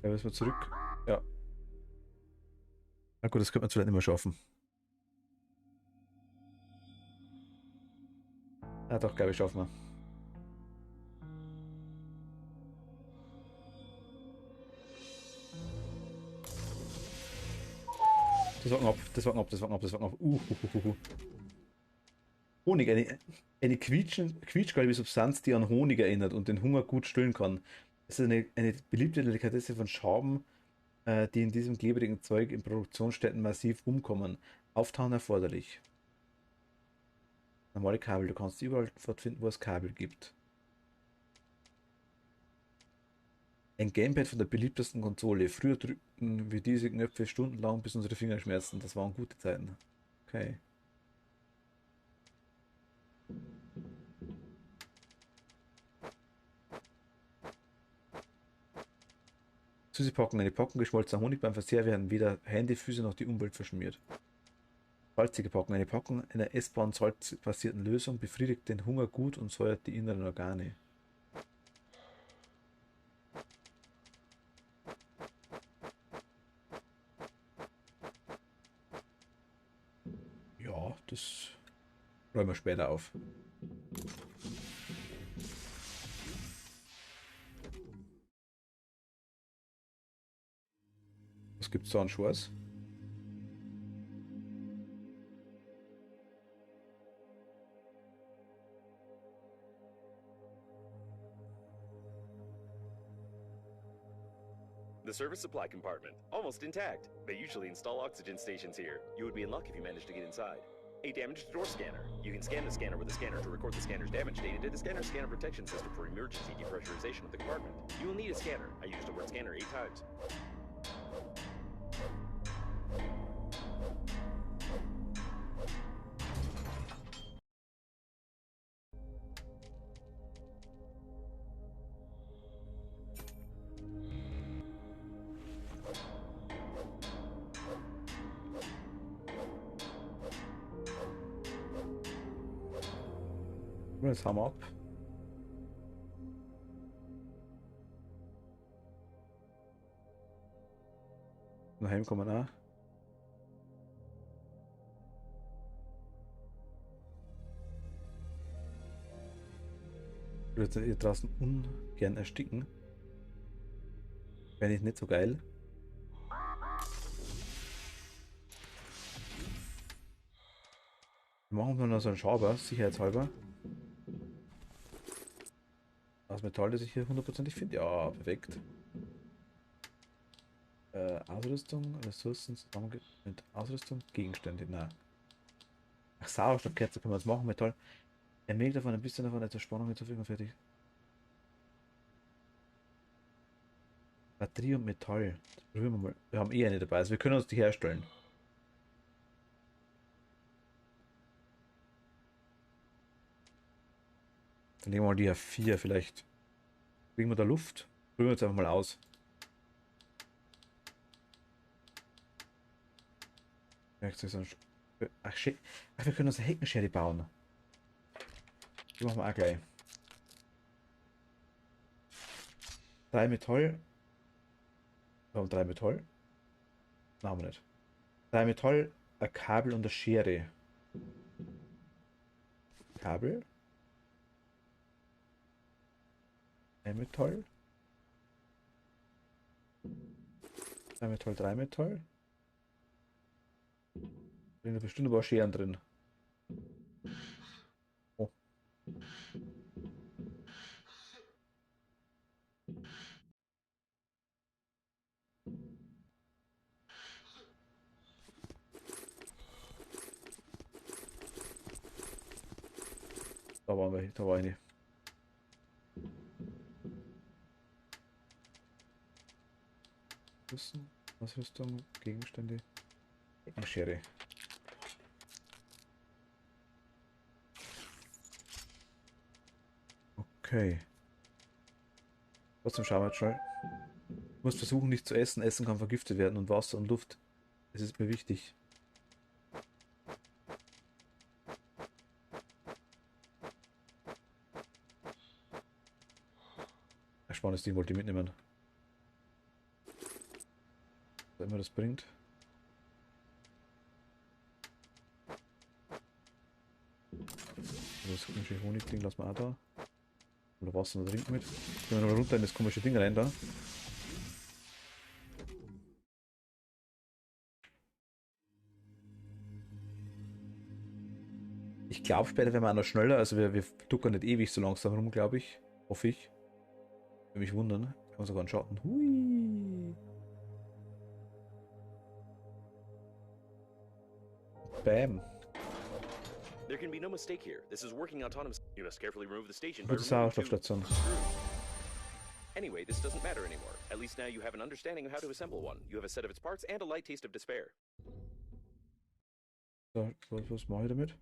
Ja, müssen wir zurück. Ja. Na gut, das könnte man vielleicht nicht mehr schaffen. Ja, doch, glaube ich, schaffen wir. Das war ab, das war ab, das war ab, das war ab. Honig, eine quietschgelbe Substanz, die an Honig erinnert und den Hunger gut stillen kann. Es ist eine beliebte Delikatesse von Schaben, die in diesem klebrigen Zeug in Produktionsstätten massiv umkommen. Auftauen erforderlich. Normale Kabel, du kannst überall fortfinden, wo es Kabel gibt. Ein Gamepad von der beliebtesten Konsole. Früher drückten wir diese Knöpfe stundenlang, bis unsere Finger schmerzen. Das waren gute Zeiten. Okay. Süße-Packung. Eine Packung geschmolzener Honig beim Verzehr werden weder Hände, Füße noch die Umwelt verschmiert. Salzige Packung. Eine Packung einer essbaren salzbasierten Lösung befriedigt den Hunger gut und säuert die inneren Organe. Ja, das räumen wir später auf. Was gibt's da an Schwarz? The service supply compartment, almost intact. They usually install oxygen stations here. You would be in luck if you managed to get inside. A damaged door scanner. You can scan the scanner with a scanner to record the scanner's damage data to the scanner's scanner protection system for emergency depressurization of the compartment. You will need a scanner. I used the word scanner 8 times. Jetzt haben wir ab. Nach Heim kommen auch. Ich würde hier draußen ungern ersticken. Wäre nicht so geil. Machen wir noch so einen Schauber, sicherheitshalber. Aus Metall, das ich hier hundertprozentig finde. Ja, perfekt. Ausrüstung, Ressourcen zusammen mit Ausrüstung, Gegenstände. Na. Ach, Sauerstoffkerze können wir jetzt machen. Metall. Ein wenig davon, ein bisschen davon, etwas Spannung hinzufügen und fertig. Batterie und Metall. Das probieren wir mal. Wir haben eh eine dabei, also wir können uns die herstellen. Dann nehmen wir mal die H4 vielleicht. Kriegen wir da Luft? Probieren wir jetzt einfach mal aus. Ach, shit. Ach, wir können uns eine Heckenschere bauen. Die machen wir auch gleich. 3 Metall. Warum 3 Metall? Nein, haben wir nicht. 3 Metall, ein Kabel und eine Schere. Kabel. Ein Metall. 3 Metall, 3 Metall. Da sind bestimmt ein paar Scheren drin. Oh. Da waren wir, da war eine. Rüsten, Ausrüstung, Gegenstände, eine Schere. Okay. Trotzdem schauen wir jetzt schnell. Ich muss versuchen, nicht zu essen. Essen kann vergiftet werden und Wasser und Luft. Das ist mir wichtig. Ein spannendes Ding wollte ich mitnehmen. Was immer das bringt. Das komische Honigding lassen wir auch da. Oder Wasser oder trinken mit. Gehen wir nochmal runter in das komische Ding rein da. Ich glaube später werden wir auch noch schneller, also wir duckern nicht ewig so langsam rum, glaube ich. Hoffe ich. Würde mich wundern. Kann man sogar einen Schatten. Hui. Bam. There can be no mistake here. This is working autonomous. You must carefully remove the station. Gute Sauerstoffstation. Anyway, this doesn't matter anymore. At least now you have an understanding of how to assemble one. You have a set of its parts and a light taste of despair. So, was mache ich damit?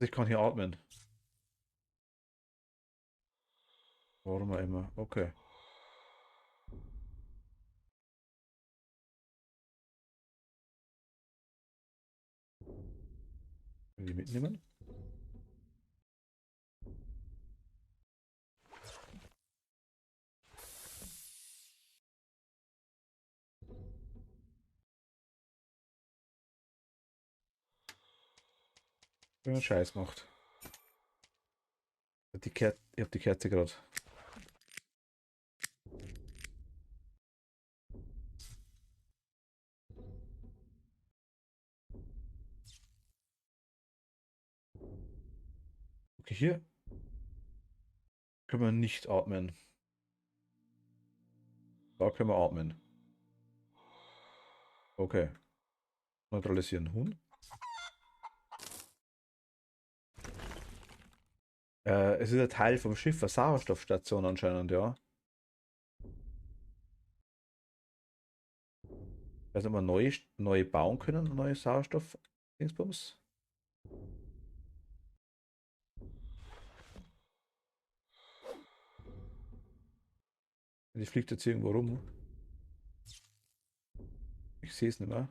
Ich kann hier atmen. Warum auch immer. Okay. Will die mitnehmen? Ich habe Scheiß gemacht. Ich hab die Kerze gerade. Okay, hier können wir nicht atmen. Da können wir atmen. Okay. Neutralisieren. Huhn. Es ist ein Teil vom Schiff, eine Sauerstoffstation anscheinend, ja. Ich weiß nicht, ob wir neue bauen können, neue Sauerstoff-Dingsbums. Die fliegt jetzt irgendwo rum. Ich sehe es nicht mehr.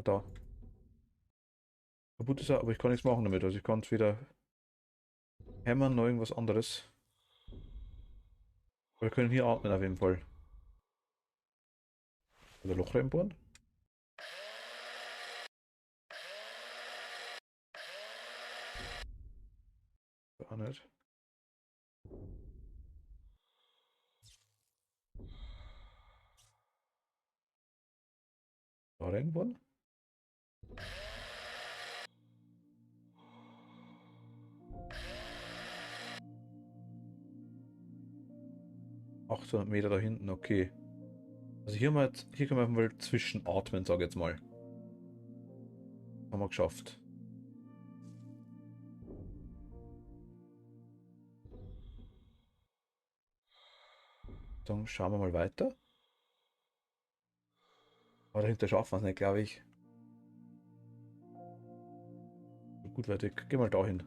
Da. Kaputt ist er, aber ich kann nichts machen damit. Also ich kann es wieder hämmern, noch irgendwas anderes. Wir können hier atmen auf jeden Fall. Oder Loch reinbohren. Auch nicht. Da reinbohren. Meter da hinten, okay. Also hier können wir mal zwischenatmen, sage ich jetzt mal. Haben wir geschafft. Dann schauen wir mal weiter. Aber dahinter schaffen wir es nicht, glaube ich. Gut weit weg. Geh mal dahin.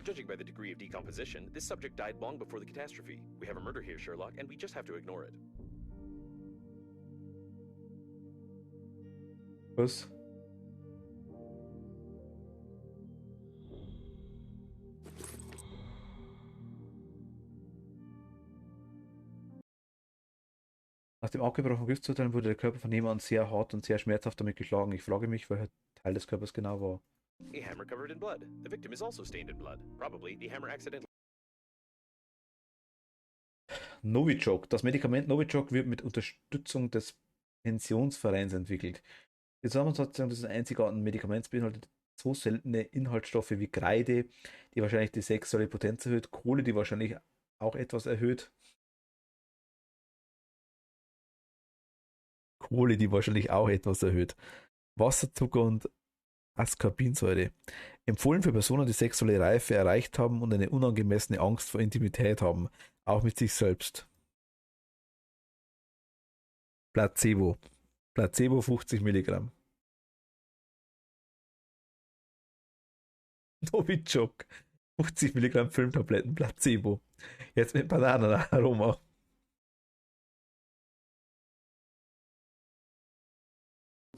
Judging by the degree of decomposition, this subject died long before the catastrophe. We have a murder here, Sherlock, and we just have to ignore it. Was? Nach dem abgebrochenen Griffzurteilen wurde der Körper von jemandem sehr hart und sehr schmerzhaft damit geschlagen. Ich frage mich, welcher Teil des Körpers genau war. A hammer covered in blood. The victim is also stained in blood. Probably the hammer accidentally. Novichok. Das Medikament Novichok wird mit Unterstützung des Pensionsvereins entwickelt. Die Zusammensetzung des einzigartigen Medikaments beinhaltet so seltene Inhaltsstoffe wie Kreide, die wahrscheinlich die sexuelle Potenz erhöht, Kohle, die wahrscheinlich auch etwas erhöht. Kohle, die wahrscheinlich auch etwas erhöht. Wasserzucker und Ascorbinsäure. Empfohlen für Personen, die sexuelle Reife erreicht haben und eine unangemessene Angst vor Intimität haben, auch mit sich selbst. Placebo. Placebo 50 Milligramm. Novichok. 50 Milligramm Filmtabletten Placebo. Jetzt mit Bananenaroma.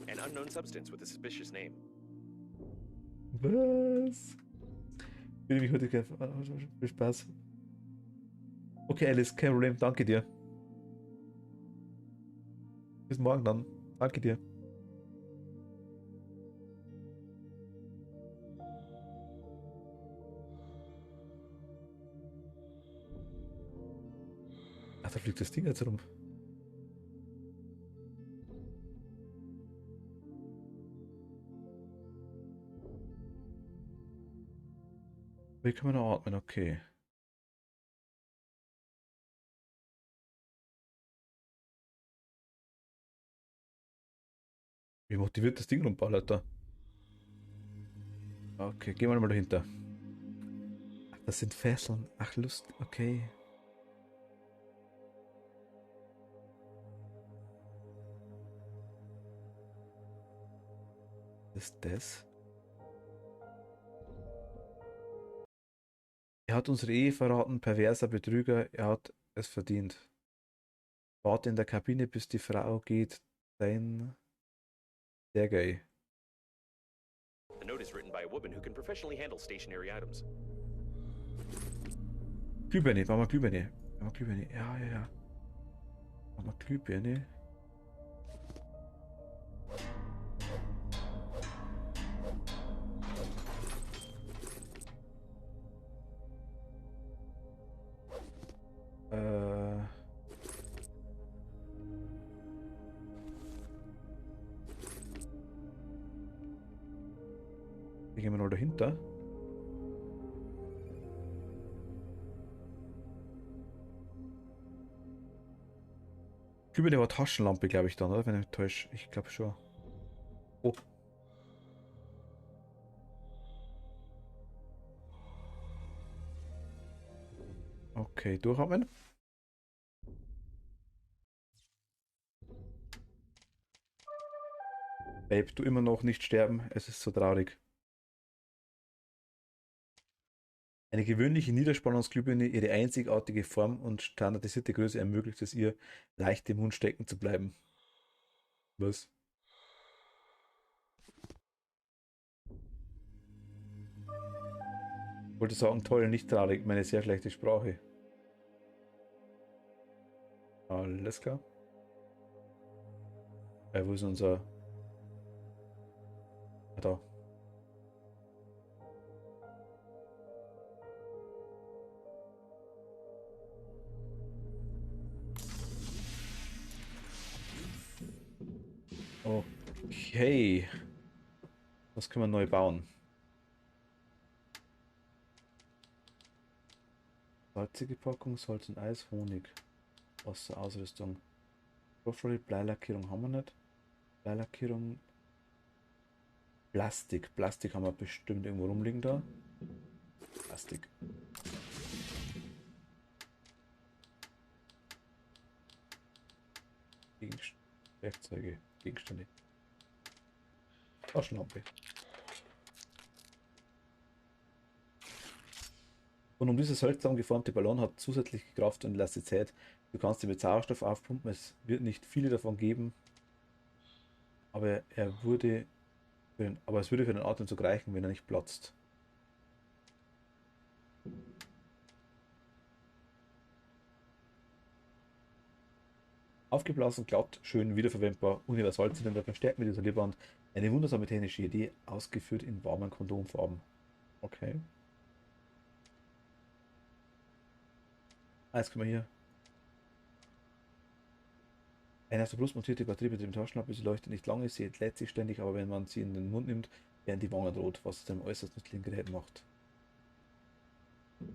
An unknown substance with a suspicious name. Was? Ich würde mich heute gerne. Viel Spaß. Okay, Alice, kein Problem. Danke dir. Bis morgen dann. Danke dir. Ach, da fliegt das Ding jetzt rum. Wie kann man noch atmen? Okay. Wie motiviert das Ding rumballert da? Okay, gehen wir mal dahinter. Ach, das sind Fesseln. Ach, Lust. Okay. Was ist das? Er hat unsere Ehe verraten, perverser Betrüger, er hat es verdient. Warte in der Kabine, bis die Frau geht, dein... Sehr geil. The note is written by a woman who can professionally handle stationary items. Glühbirne, machen wir Glühbirne. Machen wir Glühbirne, ja, ja, ja. Machen wir Glühbirne. Hier gehen wir noch dahinter. Über der Taschenlampe, glaube ich dann, oder? Wenn ich mich täusche. Ich glaube schon. Oh. Okay, durchatmen. Babe, du immer noch nicht sterben. Es ist so traurig. Eine gewöhnliche Niederspannungsglühbirne, ihre einzigartige Form und standardisierte Größe ermöglicht es ihr, leicht im Mund stecken zu bleiben. Was? Ich wollte sagen, toll, nicht traurig, meine sehr schlechte Sprache. Alles klar. Wo ist unser... Ah, da. Okay. Was können wir neu bauen? Salzige Packung, Salz und Eis, Honig. Wasser, Ausrüstung. Stoffrolle, Bleilackierung haben wir nicht. Bleilackierung. Plastik. Plastik haben wir bestimmt irgendwo rumliegen da. Plastik. Werkzeuge, Gegenstände. Taschenlampe. Und um dieses seltsam geformte Ballon hat zusätzliche Kraft und Elastizität. Du kannst ihn mit Sauerstoff aufpumpen. Es wird nicht viele davon geben. Aber es würde für den Atemzug reichen, wenn er nicht platzt. Aufgeblasen, glatt, schön, wiederverwendbar, Universalzylinder verstärkt mit Isolierband. Eine wundersame technische Idee, ausgeführt in warmen Kondomfarben. Okay. Jetzt können wir hier. Eine auf der Brust montierte Batterie mit dem Taschenlampe, sie leuchtet nicht lange, sie entlädt sich ständig, aber wenn man sie in den Mund nimmt, werden die Wangen rot, was es dem äußerst nützlichen Gerät macht.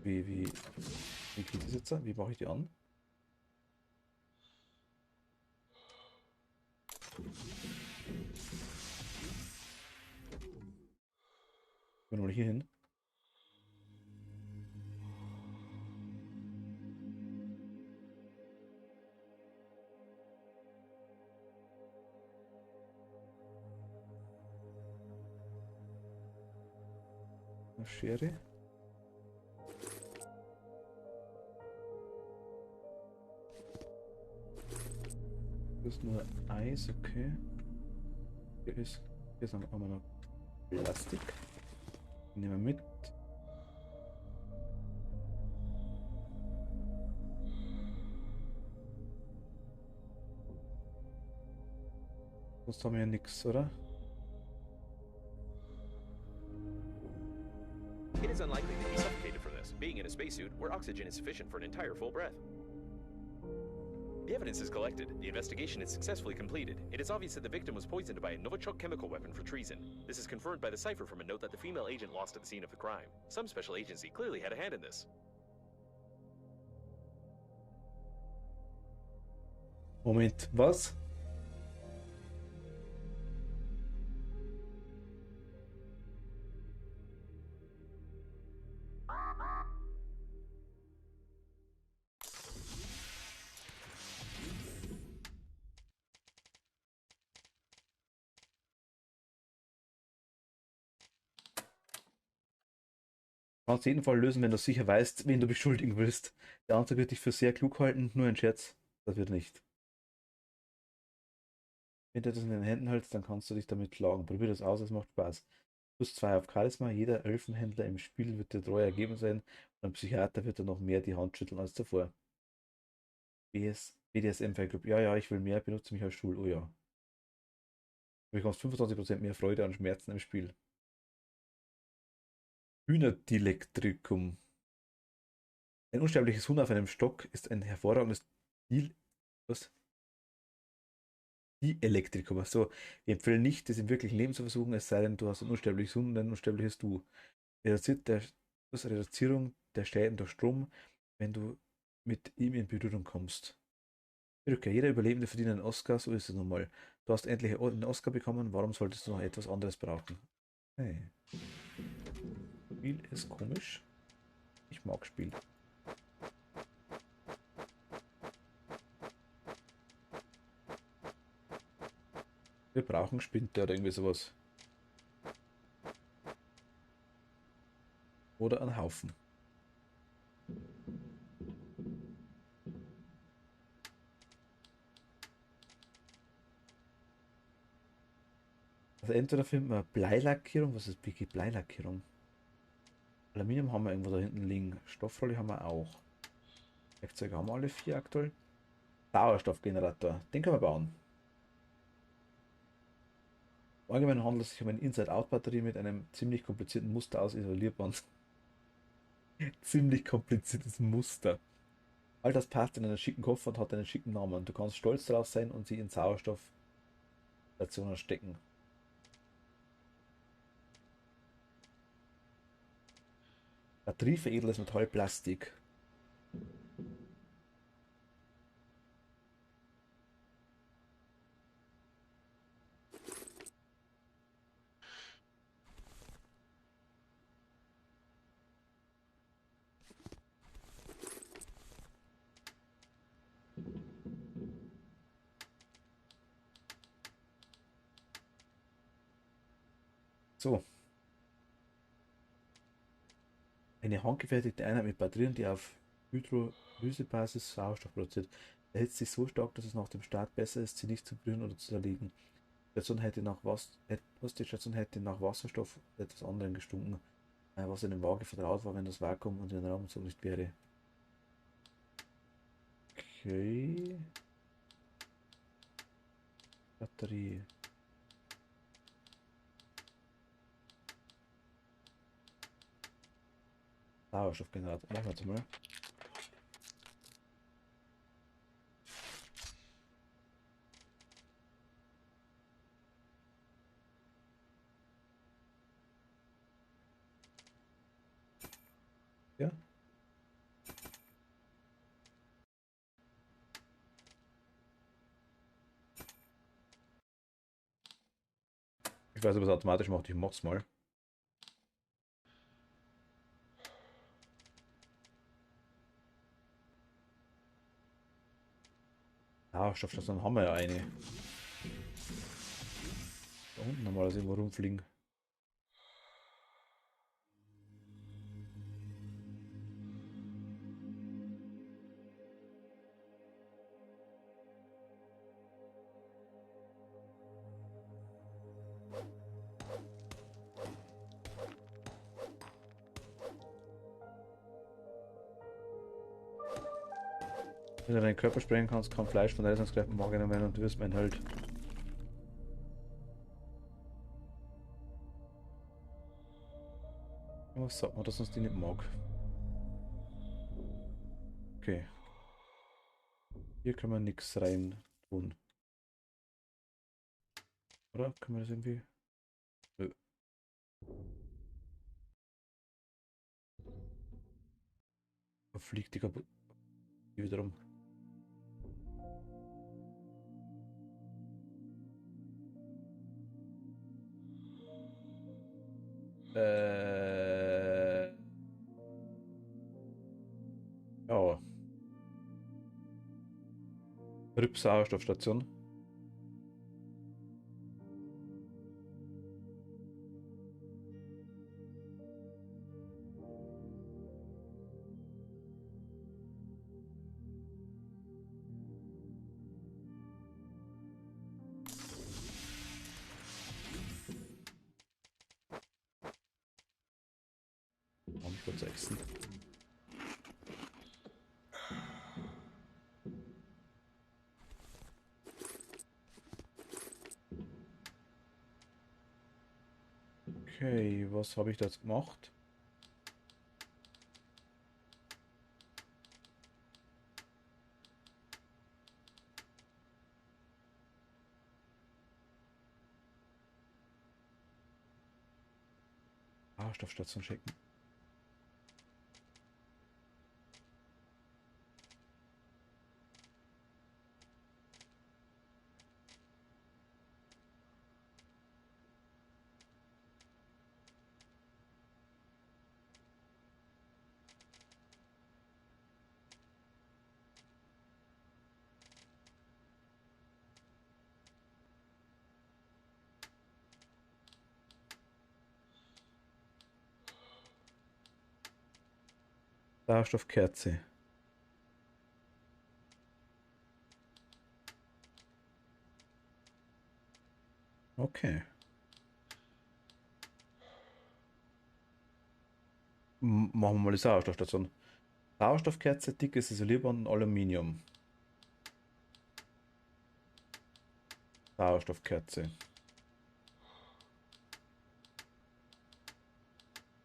Wie geht das jetzt? Wie mache ich die an? Gehen wir mal hier hin. Eine Schere. Das ist nur Eis, okay. Hier ist noch einmal noch Plastik. Nehmen wir mit. Sonst haben wir ja nichts, oder? It is unlikely to be suffocated from this, being in a spacesuit where oxygen is sufficient for an entire full breath. The evidence is collected. The investigation is successfully completed. It is obvious that the victim was poisoned by a Novichok chemical weapon for treason. This is confirmed by the cipher from a note that the female agent lost at the scene of the crime. Some special agency clearly had a hand in this. Moment, was? Du kannst jeden Fall lösen, wenn du sicher weißt, wen du beschuldigen willst. Der andere wird dich für sehr klug halten, nur ein Scherz. Das wird nicht. Wenn du das in den Händen hältst, dann kannst du dich damit schlagen. Probier das aus, es macht Spaß. +2 auf Charisma, jeder Elfenhändler im Spiel wird dir treu ergeben sein und ein Psychiater wird dir noch mehr die Hand schütteln als davor. BDSM-Fanclub, ja, ich will mehr, benutze mich als Stuhl, oh ja. Du bekommst 25% mehr Freude an Schmerzen im Spiel. Hühnerdielektrikum. Ein unsterbliches Huhn auf einem Stock ist ein hervorragendes was? Dielektrikum. Also, wir empfehlen nicht, das im wirklichen Leben zu versuchen, es sei denn, du hast ein unsterbliches Huhn und ein unsterbliches Du. Reduzierung der Schäden durch Strom, wenn du mit ihm in Berührung kommst. Rückkehr. Jeder Überlebende verdient einen Oscar, so ist es nun mal. Du hast endlich einen Oscar bekommen, warum solltest du noch etwas anderes brauchen? Hey. Spiel ist komisch. Ich mag Spiel. Wir brauchen Spinte oder irgendwie sowas. Oder einen Haufen. Also entweder finden wir Bleilackierung. Was ist BG Bleilackierung? Aluminium haben wir irgendwo da hinten liegen. Stoffrolle haben wir auch. Werkzeuge haben wir alle 4 aktuell. Sauerstoffgenerator. Den können wir bauen. Allgemein handelt es sich um eine Inside-Out-Batterie mit einem ziemlich komplizierten Muster aus Isolierband. Ziemlich kompliziertes Muster. All das passt in einen schicken Koffer und hat einen schicken Namen. Du kannst stolz darauf sein und sie in Sauerstoffstationen stecken. Batterieveredeltes Metallplastik. So. Eine handgefertigte Einheit mit Batterien, die auf Hydrolysebasis Sauerstoff produziert, erhitzt sich so stark, dass es nach dem Start besser ist, sie nicht zu berühren oder zu zerlegen. Die Station hätte die Station hätte nach Wasserstoff oder etwas anderem gestunken, was in dem Waage vertraut war, wenn das Vakuum und den Raum so nicht wäre. Okay. Batterie. Sauerstoffgenerator. Machen wir jetzt mal. Ja. Ich weiß, ob es automatisch macht. Ich mach's mal. Sauerstoffstation haben wir ja eine. Da unten haben wir das irgendwo rumfliegen. Wenn du deinen Körper sprengen kannst, kann Fleisch von Rettungskräften wahrgenommen werden und du wirst mein Held. Was sagt man, dass uns die nicht mag? Okay. Hier kann man nichts rein tun. Oder? Können wir das irgendwie? Nö. Da fliegt die kaputt. Die wiederum. Ja. Sauerstoffstation. Ich kurz exen. Okay, was habe ich da jetzt gemacht? Sauerstoffstation checken. Sauerstoffkerze. Okay. Machen wir mal die Sauerstoffstation. Sauerstoffkerze, dickes Isolierband und Aluminium. Sauerstoffkerze.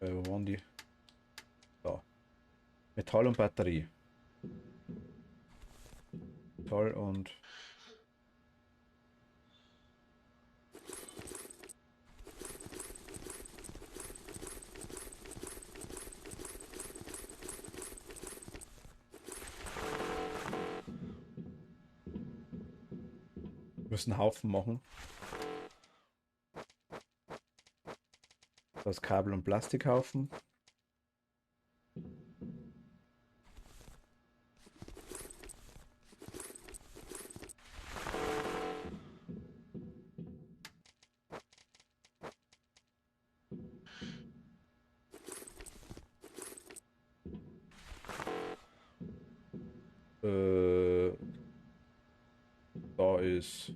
Wo waren die? Da. Metall und Batterie. Metall und... Wir müssen einen Haufen machen. Das Kabel- und Plastikhaufen. Da ist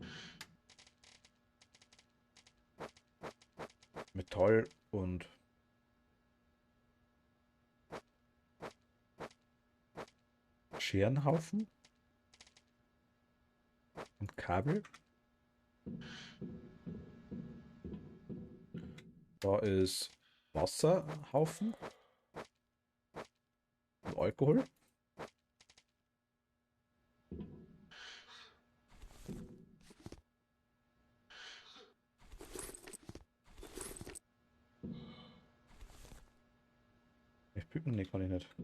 Metall und Scherenhaufen und Kabel. Da ist Wasserhaufen und Alkohol. Ich bücken? Nee, kann ich nicht.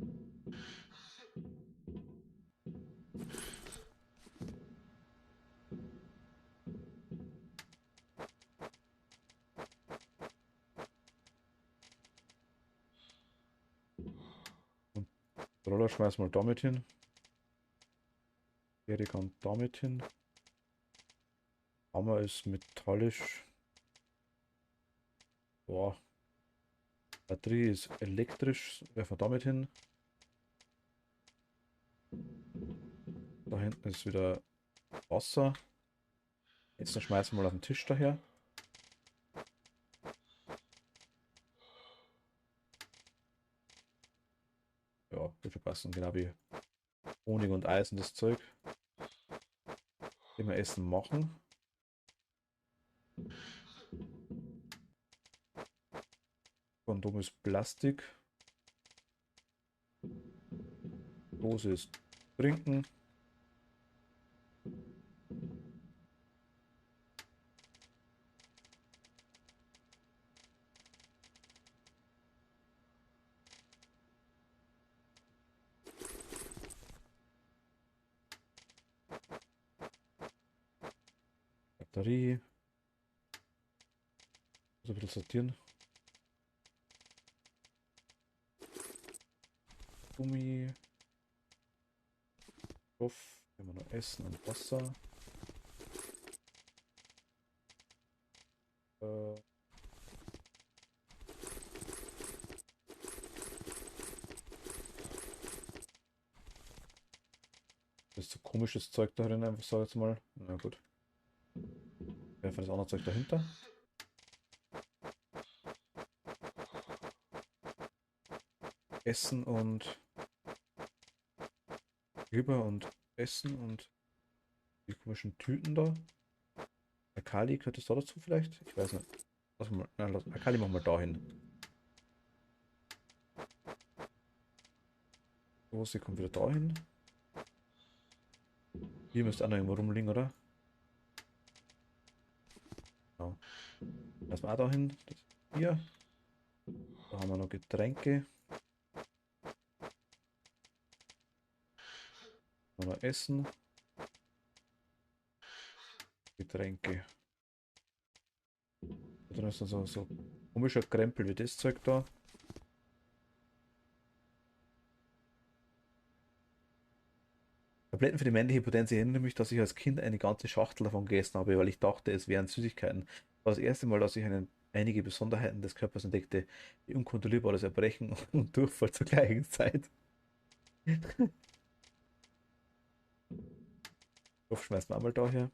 Roller schmeißen wir damit hin. Der kann damit hin. Hammer ist metallisch. Boah. Batterie ist elektrisch. Werfen wir damit hin. Da hinten ist wieder Wasser. Jetzt noch schmeißen wir mal auf den Tisch daher. Ja, wird verpassen. Genau wie Honig und Eis und das Zeug. Den wir Essen machen. Kondom ist Plastik. Dose ist Trinken. Batterie. So ein bisschen sortieren. Gummi. Stoff. Immer noch Essen und Wasser. Das ist so komisches Zeug da drin, einfach sag jetzt mal. Na gut. Werfen das andere Zeug dahinter. Essen und rüber und Essen und die komischen Tüten da. Akali gehört das da dazu vielleicht? Ich weiß nicht. Lass mal, nein, Akali machen wir da hin. So, sie kommt wieder da hin. Hier müsste auch noch irgendwo rumliegen, oder? Genau. Lassen wir auch da hin. Das hier. Da haben wir noch Getränke. Noch Essen. Getränke. Da ist dann so komischer Krempel wie das Zeug da. Tabletten für die männliche Potenz. Ich erinnere mich, dass ich als Kind eine ganze Schachtel davon gegessen habe, weil ich dachte, es wären Süßigkeiten. Das war das erste Mal, dass ich einige Besonderheiten des Körpers entdeckte, wie unkontrollierbares Erbrechen und Durchfall zur gleichen Zeit. Stoff schmeißen wir einmal daher.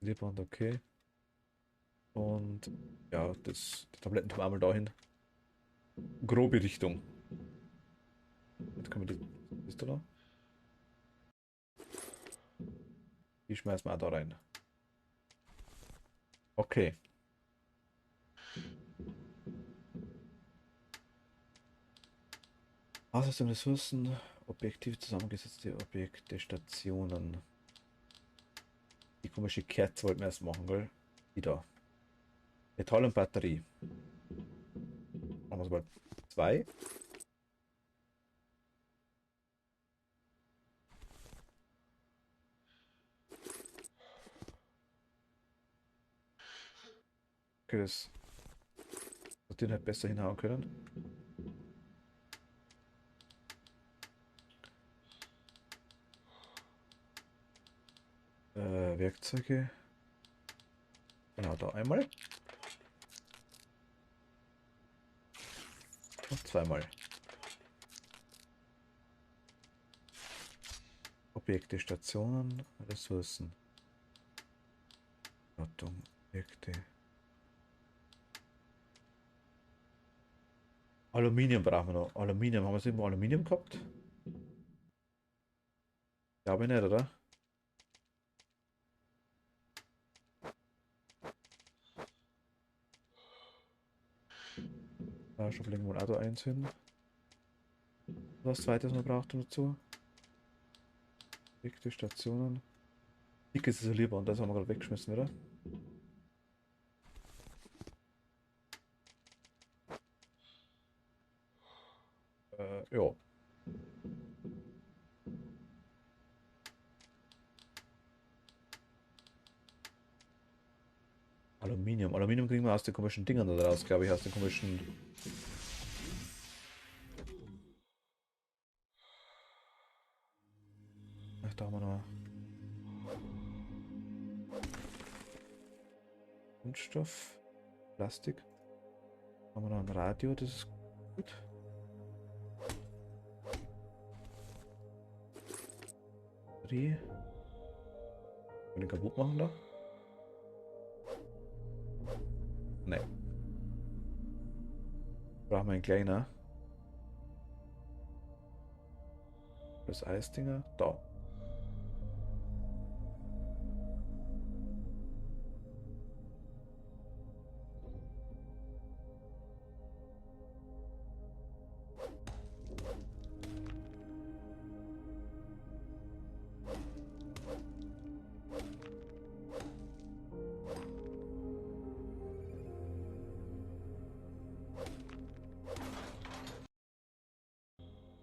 Lierband, okay. Und ja, die Tabletten tun wir einmal dahin. Grobe Richtung. Jetzt können wir die. Ist da noch? Die schmeißen wir auch da rein. Okay. Außerdem Ressourcen, objektiv zusammengesetzte Objekte, Stationen. Die komische Kerze wollten wir erst machen, gell? Die da. Metall und Batterie. Machen wir es mal 2. Okay, das wird den halt besser hinhauen können. Werkzeuge. Genau, da einmal. Und zweimal. Objekte, Stationen, Ressourcen. Gattung, Objekte. Aluminium brauchen wir noch. Aluminium, haben wir irgendwo Aluminium gehabt? Glaube ich nicht, oder? Da schon irgendwo ein Auto einzünden. Was zweites man braucht dazu? Objekte, Stationen. Dick ist es lieber und das haben wir gerade weggeschmissen, oder? Ja. Aluminium. Aluminium kriegen wir aus den komischen Dingern da raus, glaube ich, aus den komischen... Ach, da haben wir noch... Kunststoff, Plastik. Haben wir noch ein Radio, das ist gut. Batterie. Können wir den kaputt machen da? Ne. Brauchen wir einen kleiner. Das Eisdinger. Da.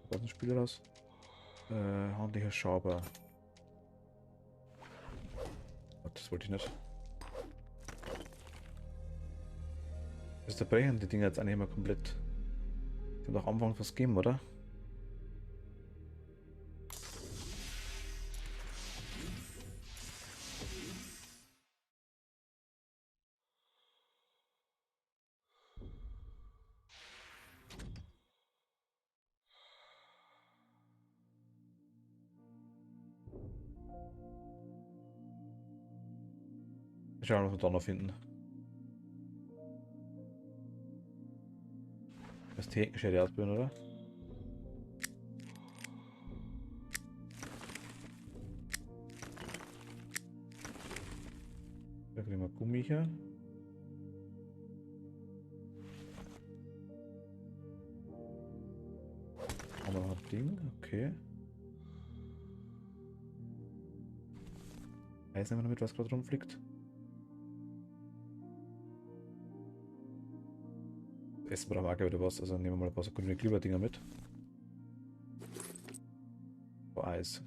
Was ein Spiel raus? Handlicher Schaber. Oh, das wollte ich nicht. Das zerbrechen die Dinger jetzt eigentlich immer komplett. Ich habe doch am Anfang was geben, oder? Schauen, was wir da noch finden. Das ist die Heckenschere ausbilden, oder? Da kriegen wir Gummi hier. Haben wir noch ein Ding, okay. Weiß nicht mehr damit, was gerade rumfliegt. Essen brauchen wir auch wieder was, also nehmen wir mal ein paar so grüne Glibberdinger mit. Oh, Eis.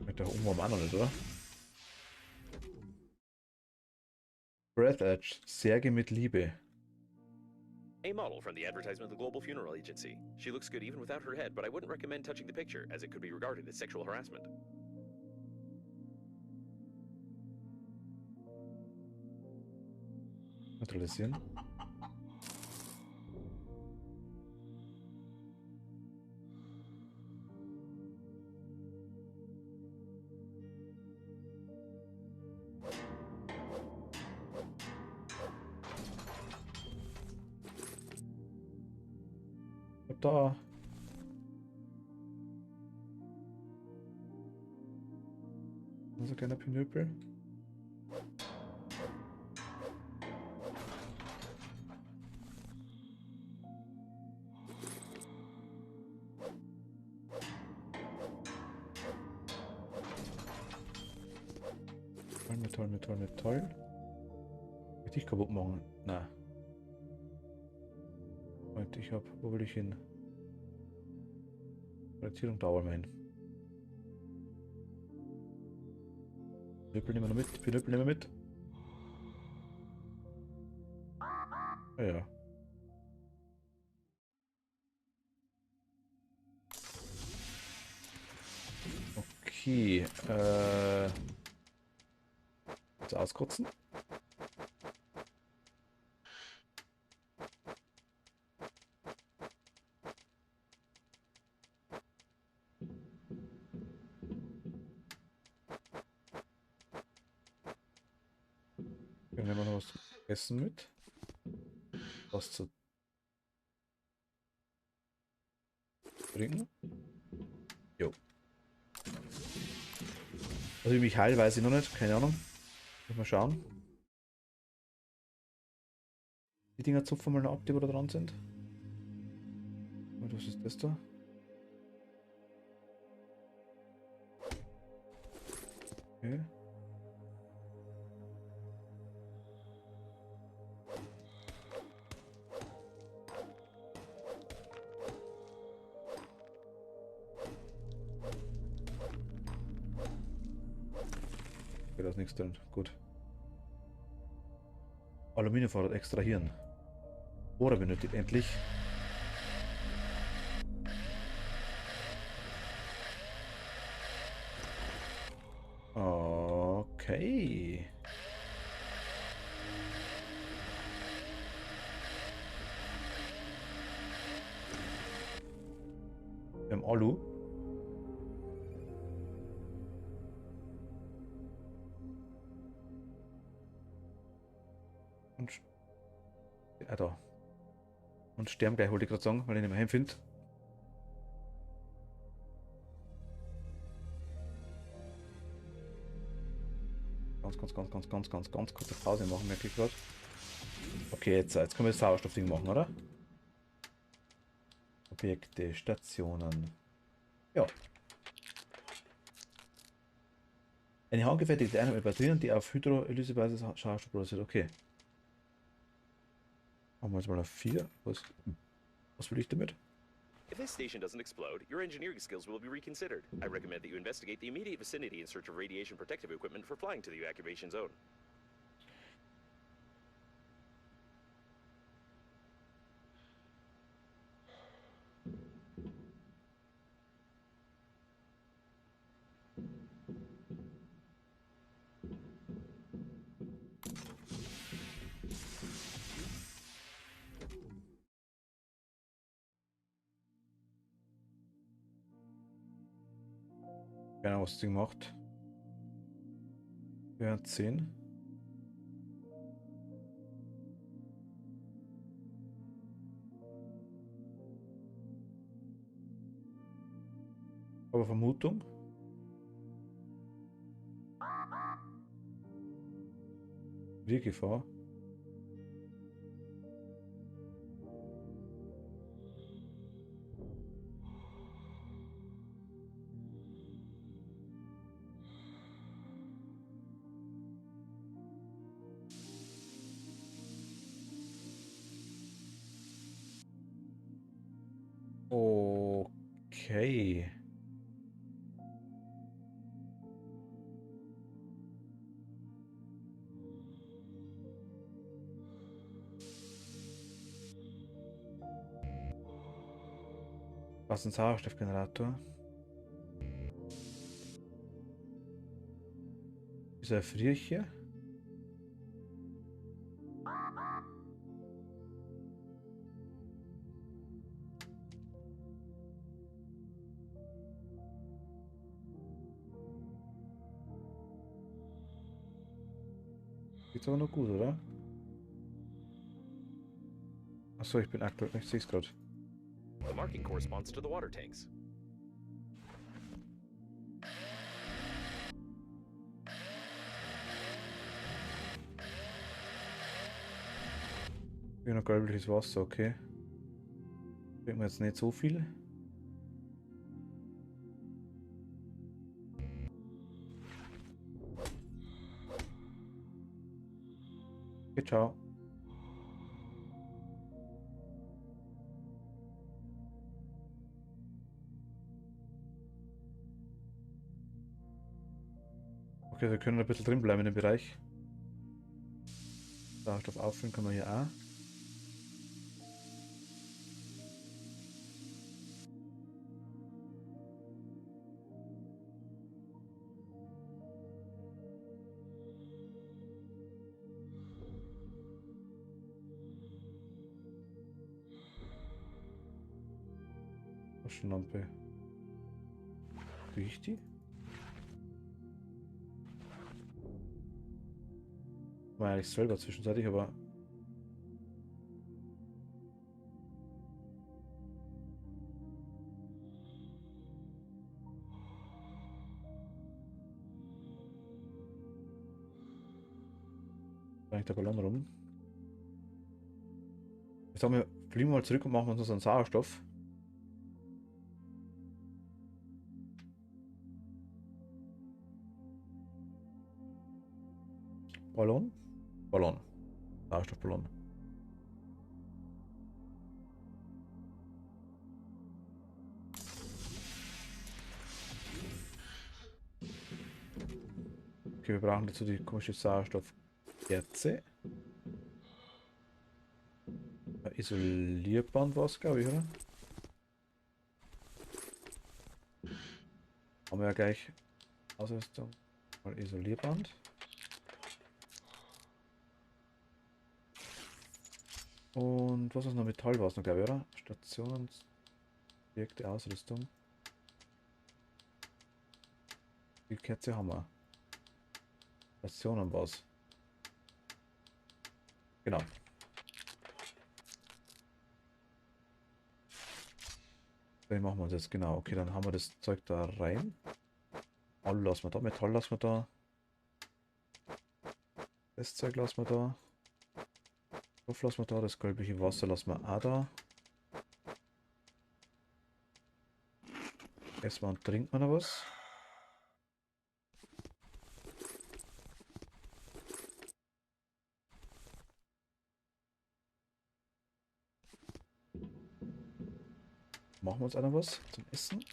Mit der Umwurm auch noch nicht, oder? Breath Edge, Särge mit Liebe. A model from the advertisement of the Global Funeral Agency. She looks good even without her head, but I wouldn't recommend touching the picture, as it could be regarded as sexual harassment. Neutralisieren. Da. Also kleiner Pinöpel. Metall. Will ich kaputt machen? Na. Ich hab, wo will ich hin? Platzierung dauert mein. Pinöpel nehmen wir mit. Pinöpel nehmen wir mit. Ah ja. Okay. Jetzt auskotzen. Dann nehmen wir noch was zum Essen mit. Was zu trinken. Jo. Also wie mich heil, weiß ich noch nicht. Keine Ahnung. Muss mal schauen. Die Dinger zupfen wir mal ab, die wo da dran sind. Und was ist das da? Okay. Okay, da ist nichts drin. Gut. Aluminiumvorrat extrahieren. Bohrer benötigt endlich. Okay. Wir haben Alu. Und da. Und sterben gleich, wollte ich gerade sagen, weil ich nicht mehr heimfinde. Ganz kurze Pause machen, merke ich gerade. Okay, jetzt können wir das Sauerstoffding machen, oder? Objekte, Stationen. Ja. Eine handgefertigte Einheit mit Batterien, die auf Hydrolysebasis Sauerstoff produziert. Okay. Machen wir jetzt mal auf 4. Was will ich damit? If this station doesn't explode, your engineering skills will be reconsidered. I recommend that you investigate the immediate vicinity in search of radiation protective equipment for flying to the evacuation zone. Keine Ahnung, was das Ding macht. Ja, 10. Aber Vermutung. Wirkgefahr. Okay. Was ein Sauerstoffgenerator. Ist er friert hier? Geht's aber noch gut, oder? Achso, ich bin aktuell. Ich sehe es gerade. The marking corresponds to the water tanks. Hier noch gelbliches Wasser, okay. Kriegen wir jetzt nicht so viel. Okay, ciao. Okay, wir können ein bisschen drin bleiben in dem Bereich. Sauerstoff auffüllen können wir hier auch. Taschenlampe. Kriege ich die? War eigentlich selber zwischenzeitlich, aber... Eigentlich der Ballon rum. Ich sag mal, fliegen wir mal zurück und machen uns unseren Sauerstoff. Ballon? Ballon. Sauerstoffballon. Okay, wir brauchen dazu die komische Sauerstoffkerze. Isolierband war es, glaube ich, oder? Haben wir ja gleich Ausrüstung. Mal Isolierband. Und was ist noch? Metall war es noch, glaube ich, oder? Stationen, direkte Ausrüstung. Die Kerze haben wir. Stationen war es. Genau. Den machen wir uns jetzt genau. Okay, dann haben wir das Zeug da rein. Alu lassen wir da, Metall lassen wir da. Das Zeug lassen wir da. Stoff lassen wir da, das gelbliche Wasser lassen wir auch da. Essen wir und trinken wir noch was. Machen wir uns auch noch was zum Essen.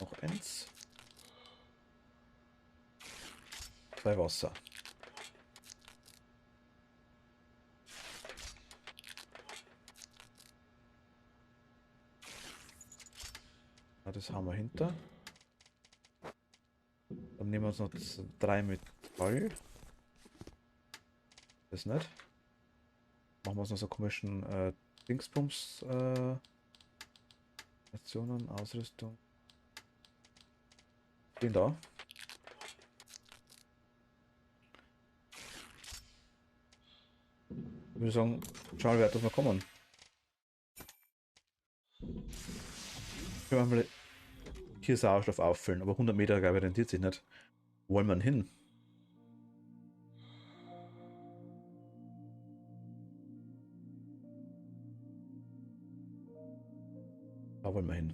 Noch eins. 2 Wasser. Ja, das haben wir hinter. Dann nehmen wir uns noch 3 Metall. Das nicht. Machen wir uns noch so komischen Dingsbums Stationen, Ausrüstung. Den da. Ich würde sagen, schauen wir, dass wir kommen. Können wir mal hier Sauerstoff auffüllen, aber 100 Meter, glaube ich, rentiert sich nicht. Wo wollen wir denn hin? Da wollen wir hin.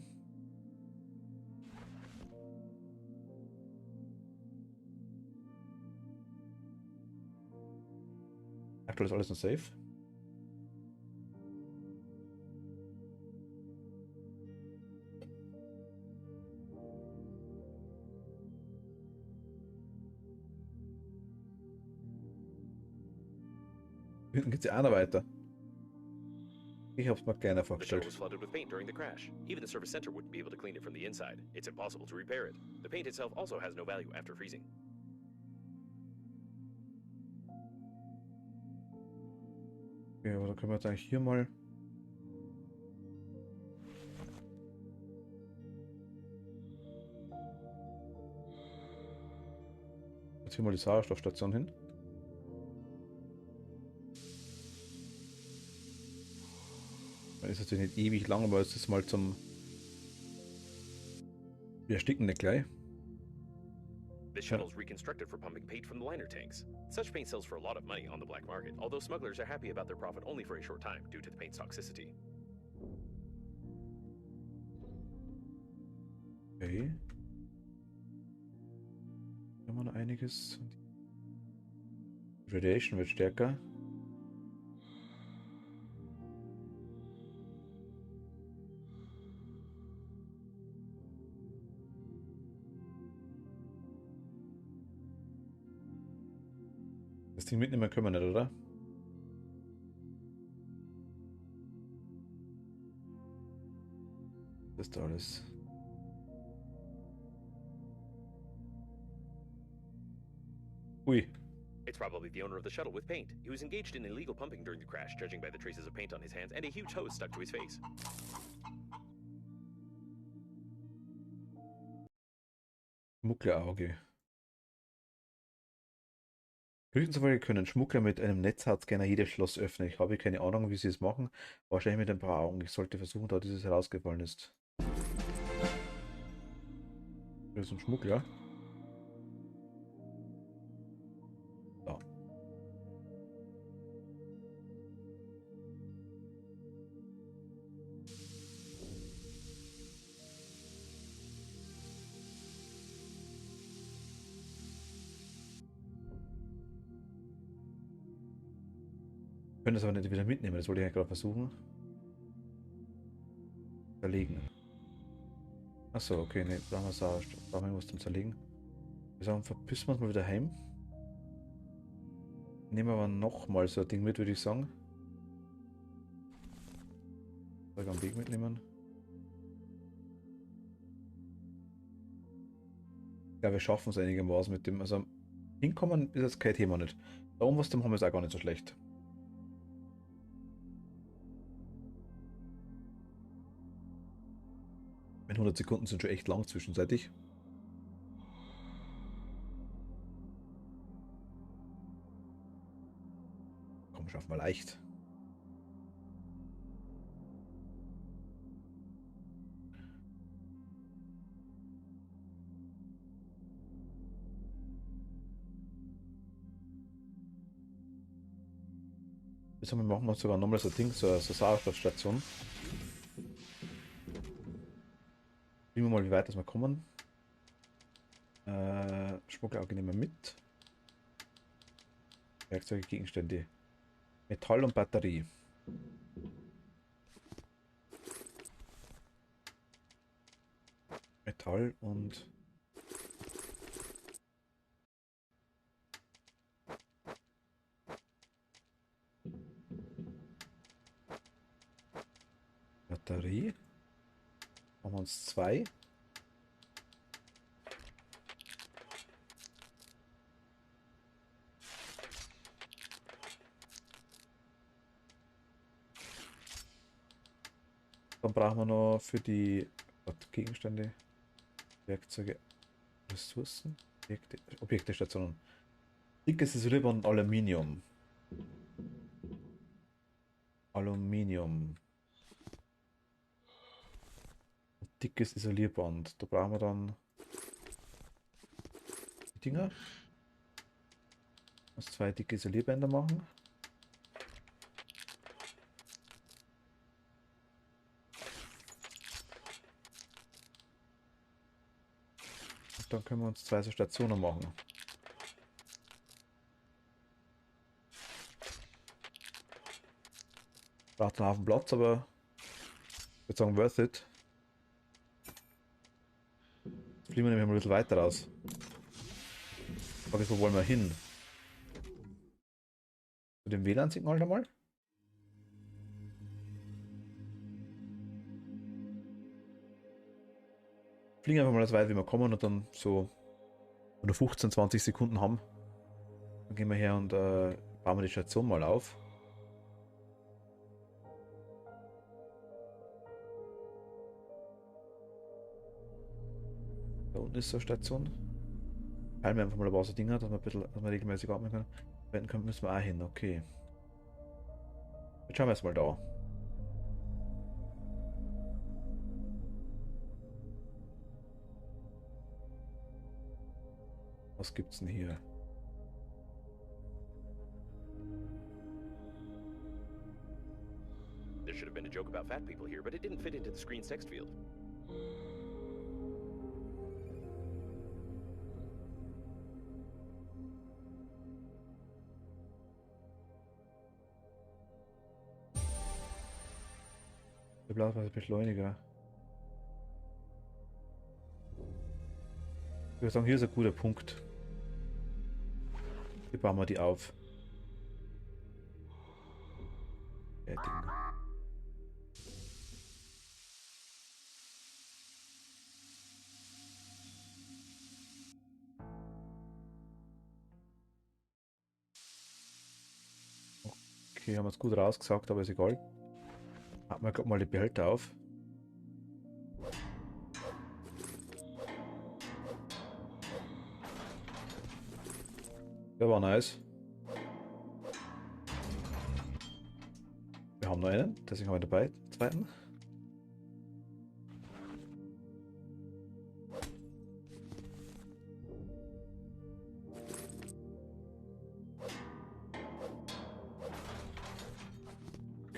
Aktuell ist alles noch safe. Hinten geht's ja auch noch weiter. Ich hab's mir kleiner The shuttle vorgestellt. was flooded with paint during the crash. Even the service center wouldn't be able to clean it from the inside. It's impossible to repair it. The paint itself also has no value after freezing. Okay, aber da können wir jetzt eigentlich hier mal. Jetzt hier mal die Sauerstoffstation hin. Das ist natürlich nicht ewig lang, aber es ist mal zum. Wir ersticken nicht gleich. This shuttle is reconstructed for pumping paint from the liner tanks. Such paint sells for a lot of money on the black market, although smugglers are happy about their profit only for a short time due to the paint's toxicity. Okay. Hier haben wir noch einiges. Radiation wird stärker. Das Ding mitnehmen können wir nicht, oder? Das ist da alles. Ui. It's probably the owner of the shuttle with paint. He was engaged in illegal pumping during the crash, judging by the traces of paint on his hands and a huge hose stuck to his face. Schmugglerauge. Gerüchten zufolge können Schmuggler mit einem Netzhautscanner jedes Schloss öffnen. Ich habe keine Ahnung, wie sie es machen. Wahrscheinlich mit ein paar Augen. Ich sollte versuchen, da dieses herausgefallen ist. Das ist ein Schmuggler. Da. Ich könnte es aber nicht wieder mitnehmen, das wollte ich ja gerade versuchen. Zerlegen. Achso, okay, ne, brauchen wir irgendwas zum Zerlegen. Wir sagen, verpissen wir uns mal wieder heim. Nehmen wir aber nochmal so ein Ding mit, würde ich sagen. Soll ich einen Weg mitnehmen? Ja, wir schaffen es einigermaßen mit dem. Also hinkommen ist jetzt kein Thema nicht. Da oben was zum haben wir es auch gar nicht so schlecht. Meine 100 Sekunden sind schon echt lang zwischenzeitlich. Komm, schaffen wir leicht. Jetzt machen wir sogar nochmal so ein Ding, so eine Sauerstoffstation. Sehen wir mal, wie weit wir kommen. Schmugglerauge nehmen wir mit. Werkzeuge, Gegenstände. Metall und Batterie. Metall und Batterie. Machen wir uns 2. Dann brauchen wir noch für die Gegenstände, Werkzeuge, Ressourcen, Objekte, Stationen. Dickes Isolierband und Aluminium. Dickes Isolierband. Da brauchen wir dann die Dinger. Muss 2 dicke Isolierbänder machen. Und dann können wir uns 2 so Stationen machen. Braucht einen Haufen Platz, aber ich würde sagen worth it. Jetzt fliegen wir nämlich mal ein bisschen weiter raus. Frage ist, wo wollen wir hin? Zu dem WLAN-Signal nochmal? Fliegen einfach mal so weit, wie wir kommen und dann so nur 15, 20 Sekunden haben. Dann gehen wir her und bauen wir die Station mal auf. Da unten ist so eine Station. Teilen wir einfach mal ein paar so Dinger, dass wir regelmäßig atmen können. Wenn können, müssen wir auch hin, okay. Jetzt schauen wir erstmal da. Was gibt's denn hier? There should have been a joke about fat people here, but it didn't fit into the screen's text field. Der blaue Beschleuniger. Ich würde sagen, hier ist ein guter Punkt. Hier bauen wir die auf. Fertigen. Okay, haben wir es gut rausgesagt, aber ist egal. Machen wir gerade mal die Behälter auf. Der war nice. Wir haben noch einen, deswegen haben wir dabei, den zweiten.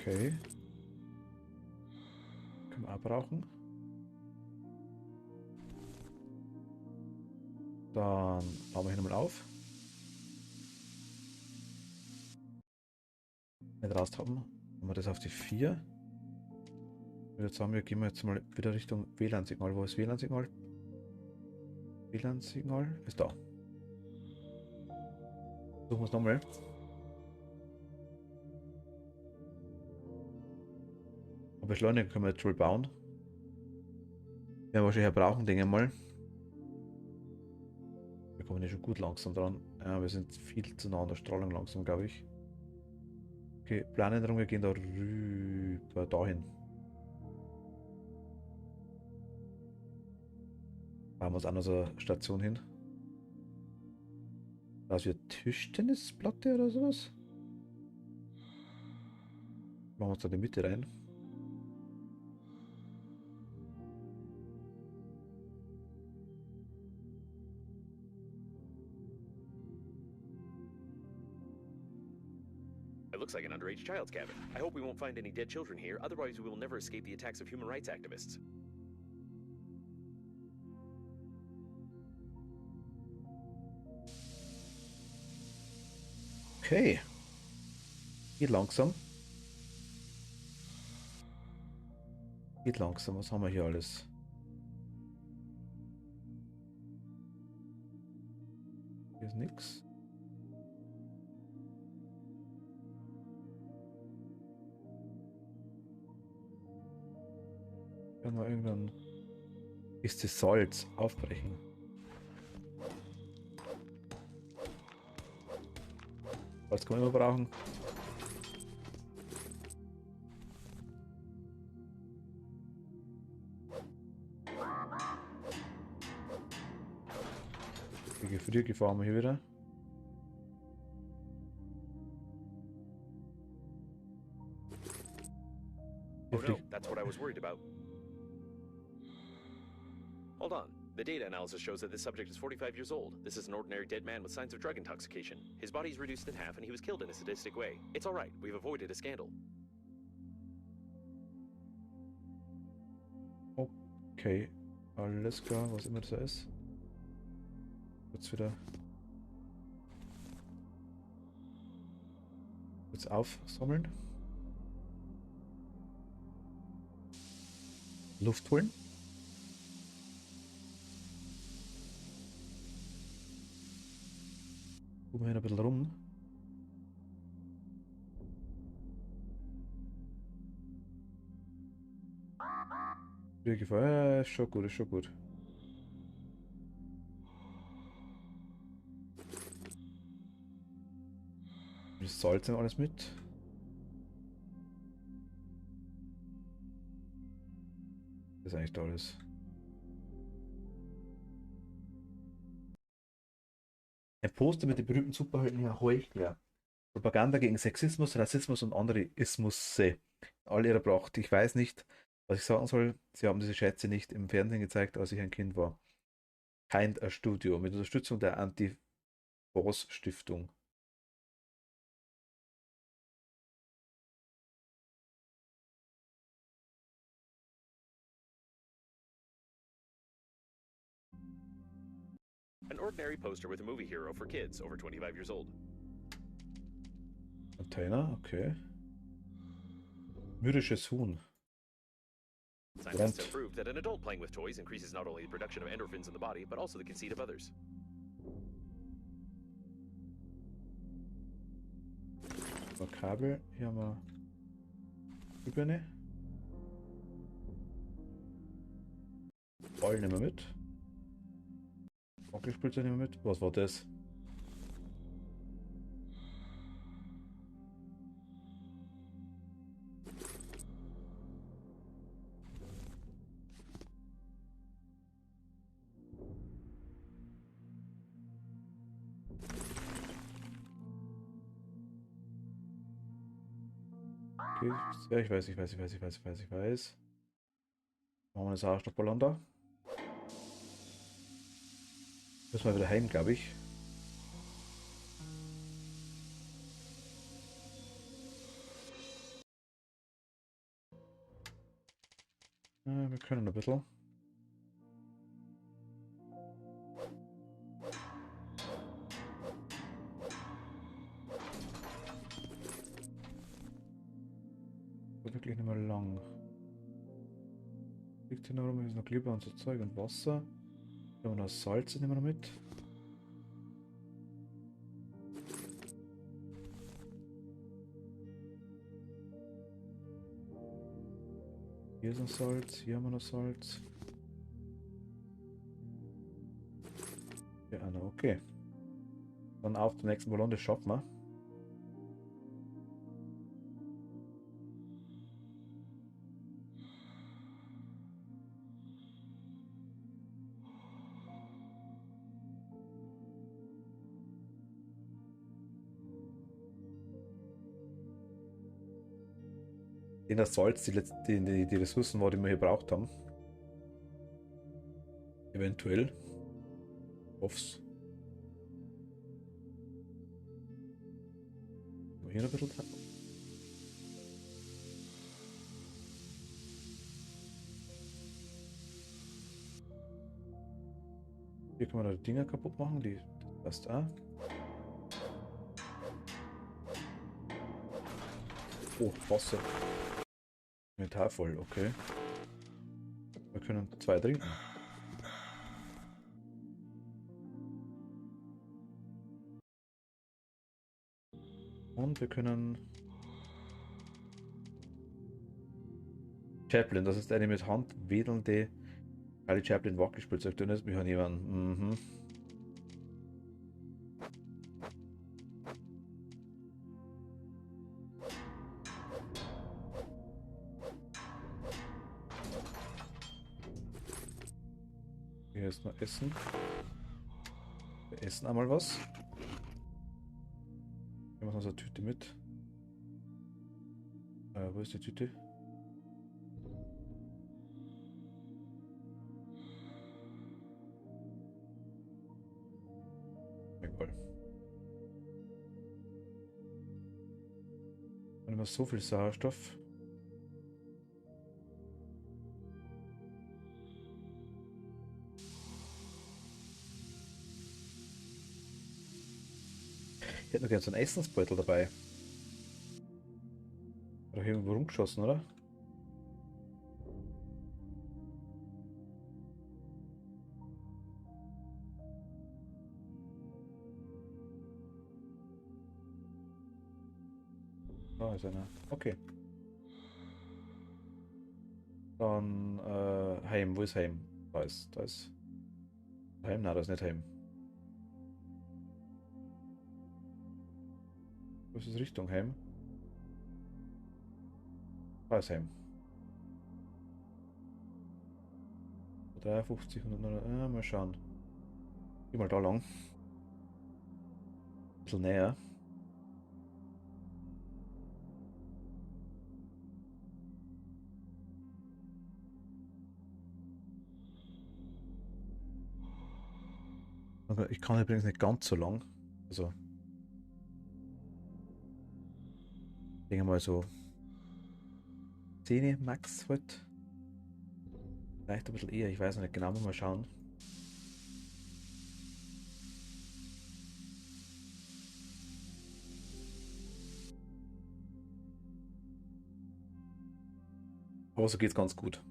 Okay. Können wir auch brauchen. Dann bauen wir hier nochmal auf. Nicht raus haben. Machen wir das auf die 4. Ich würde sagen, wir gehen jetzt mal wieder Richtung WLAN-Signal. Wo ist WLAN-Signal? WLAN-Signal ist da. Suchen wir es nochmal. Aber beschleunigen können wir jetzt wohl bauen. Wir werden wahrscheinlich brauchen, denke ich mal. Wir kommen ja schon gut langsam dran. Ja, wir sind viel zu nah an der Strahlung langsam, glaube ich. Okay, Planänderung, wir gehen da rüber, dahin. Machen wir uns auch noch so eine Station hin. Da ist wieder Tischtennisplatte oder sowas. Machen wir uns da in die Mitte rein. It looks like an underage child's cabin. I hope we won't find any dead children here, otherwise we will never escape the attacks of human rights activists. Okay. Geht langsam. Geht langsam. Was haben wir hier alles? Hier ist nichts. Können wir irgendwann ist das Salz aufbrechen. Was können wir brauchen? Die Gefriergefahr haben wir hier wieder. Oh no, that's what I was worried about. Hold on. The data analysis shows that this subject is 45 years old. This is an ordinary dead man with signs of drug intoxication. His body is reduced in half and he was killed in a sadistic way. It's alright, we've avoided a scandal. Okay, alles klar, was immer das ist. Jetzt wieder. Jetzt aufsammeln. Luft holen. Gucken wir hier ein bisschen rum. Ja, ist schon gut, ist schon gut. Das Salz und alles mit. Das ist eigentlich da alles. Ein Poster mit den berühmten Superhelden Herr Heuchler. Propaganda gegen Sexismus, Rassismus und andere Ismusse. All ihrer Pracht. Ich weiß nicht, was ich sagen soll. Sie haben diese Schätze nicht im Fernsehen gezeigt, als ich ein Kind war. Kind a Studio mit Unterstützung der Anti-Boss-Stiftung. An ordinary poster with a movie hero for kids over 25 years old. Container, okay. Mürrisches Huhn. Scientists have proved that an adult playing with toys increases not only the production of endorphins in the body, but also the conceit of others. Kabel, hier haben wir Glühbirne. Ball nehmen wir mit. Wackelspielzeug nehmen wir mit. Was war das? Ja, ich weiß, ich weiß, ich weiß, ich weiß, ich weiß, ich weiß. Machen wir eine Sauerstoffballon da. Müssen wir wieder heim, glaube ich. Wir können ein bisschen. Wirklich nicht mehr lang. Liegt hier noch rum, ist noch Glibber und so Zeug und Wasser. Dann haben wir noch Salz, nehmen wir noch mit. Hier ist noch Salz, hier haben wir noch Salz. Ja, okay. Dann auf den nächsten Ballon, das schaffen wir. Den das Salz, die Ressourcen war, die wir hier braucht haben. Eventuell. Hoff's. Hier noch ein bisschen dran. Hier kann man da die Dinger kaputt machen, die passt auch. Oh, Wasser. Metall voll, okay. Wir können 2 trinken. Und wir können... Chaplin, das ist eine mit Hand wedelnde Charlie Chaplin Wackelspielzeug drin ist. Wir haben jemanden. Mhm. Hier ist noch Essen. Wir essen einmal was. Wir machen so eine Tüte mit. Wo ist die Tüte? Egal. Wenn wir so viel Sauerstoff. Ich hätte noch gerne so einen Essensbeutel dabei. Oder hier irgendwo rumgeschossen, oder? Da ist einer. Okay. Dann Heim. Wo ist Heim? Da ist. Heim? Nein, da ist nicht Heim. Wo ist das Richtung Heim? Da ist Heim. 53, 100, mal schauen. Geh mal da lang. Ein bisschen näher. Aber ich kann übrigens nicht ganz so lang. Also. Ich denke mal so 10 Max halt. Vielleicht ein bisschen eher, ich weiß noch nicht genau, mal schauen. Aber so geht's ganz gut.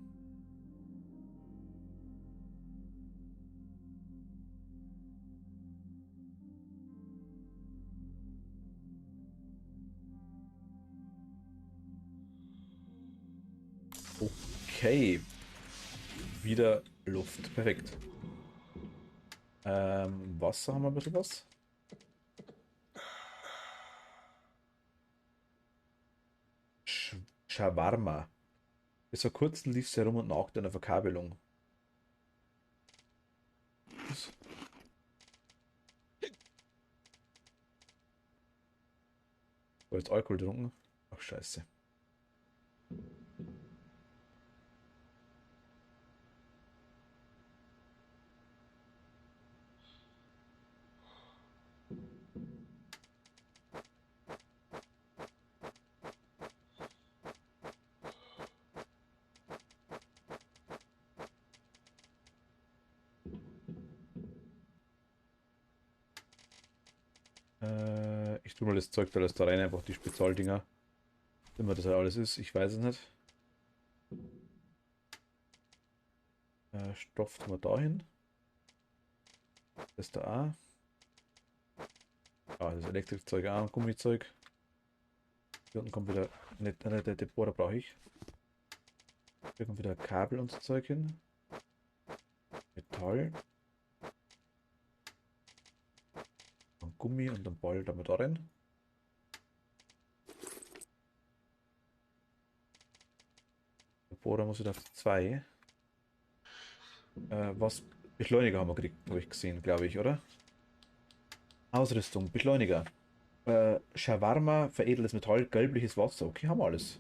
Okay. Wieder Luft. Perfekt. Wasser haben wir ein bisschen was. Shawarma. Bis vor kurzem lief sie herum und nagte an der Verkabelung. War jetzt Alkohol getrunken? Ach, scheiße. Ich tue mal das Zeug da alles da rein, einfach die Spezialdinger. Immer das halt alles ist, ich weiß es nicht. Stoff tun wir da hin. Das da auch. Ah, das Elektrikzeug auch und Gummizeug. Hier unten kommt wieder der Depot, brauche ich. Hier kommt wieder Kabel und so Zeug hin. Metall. Und Gummi und dann Ball damit da rein. Der Bohrer muss wieder auf 2. Was? Beschleuniger haben wir gekriegt, habe ich gesehen, glaube ich, oder? Ausrüstung, Beschleuniger. Shawarma, veredeltes Metall, gelbliches Wasser. Okay, haben wir alles.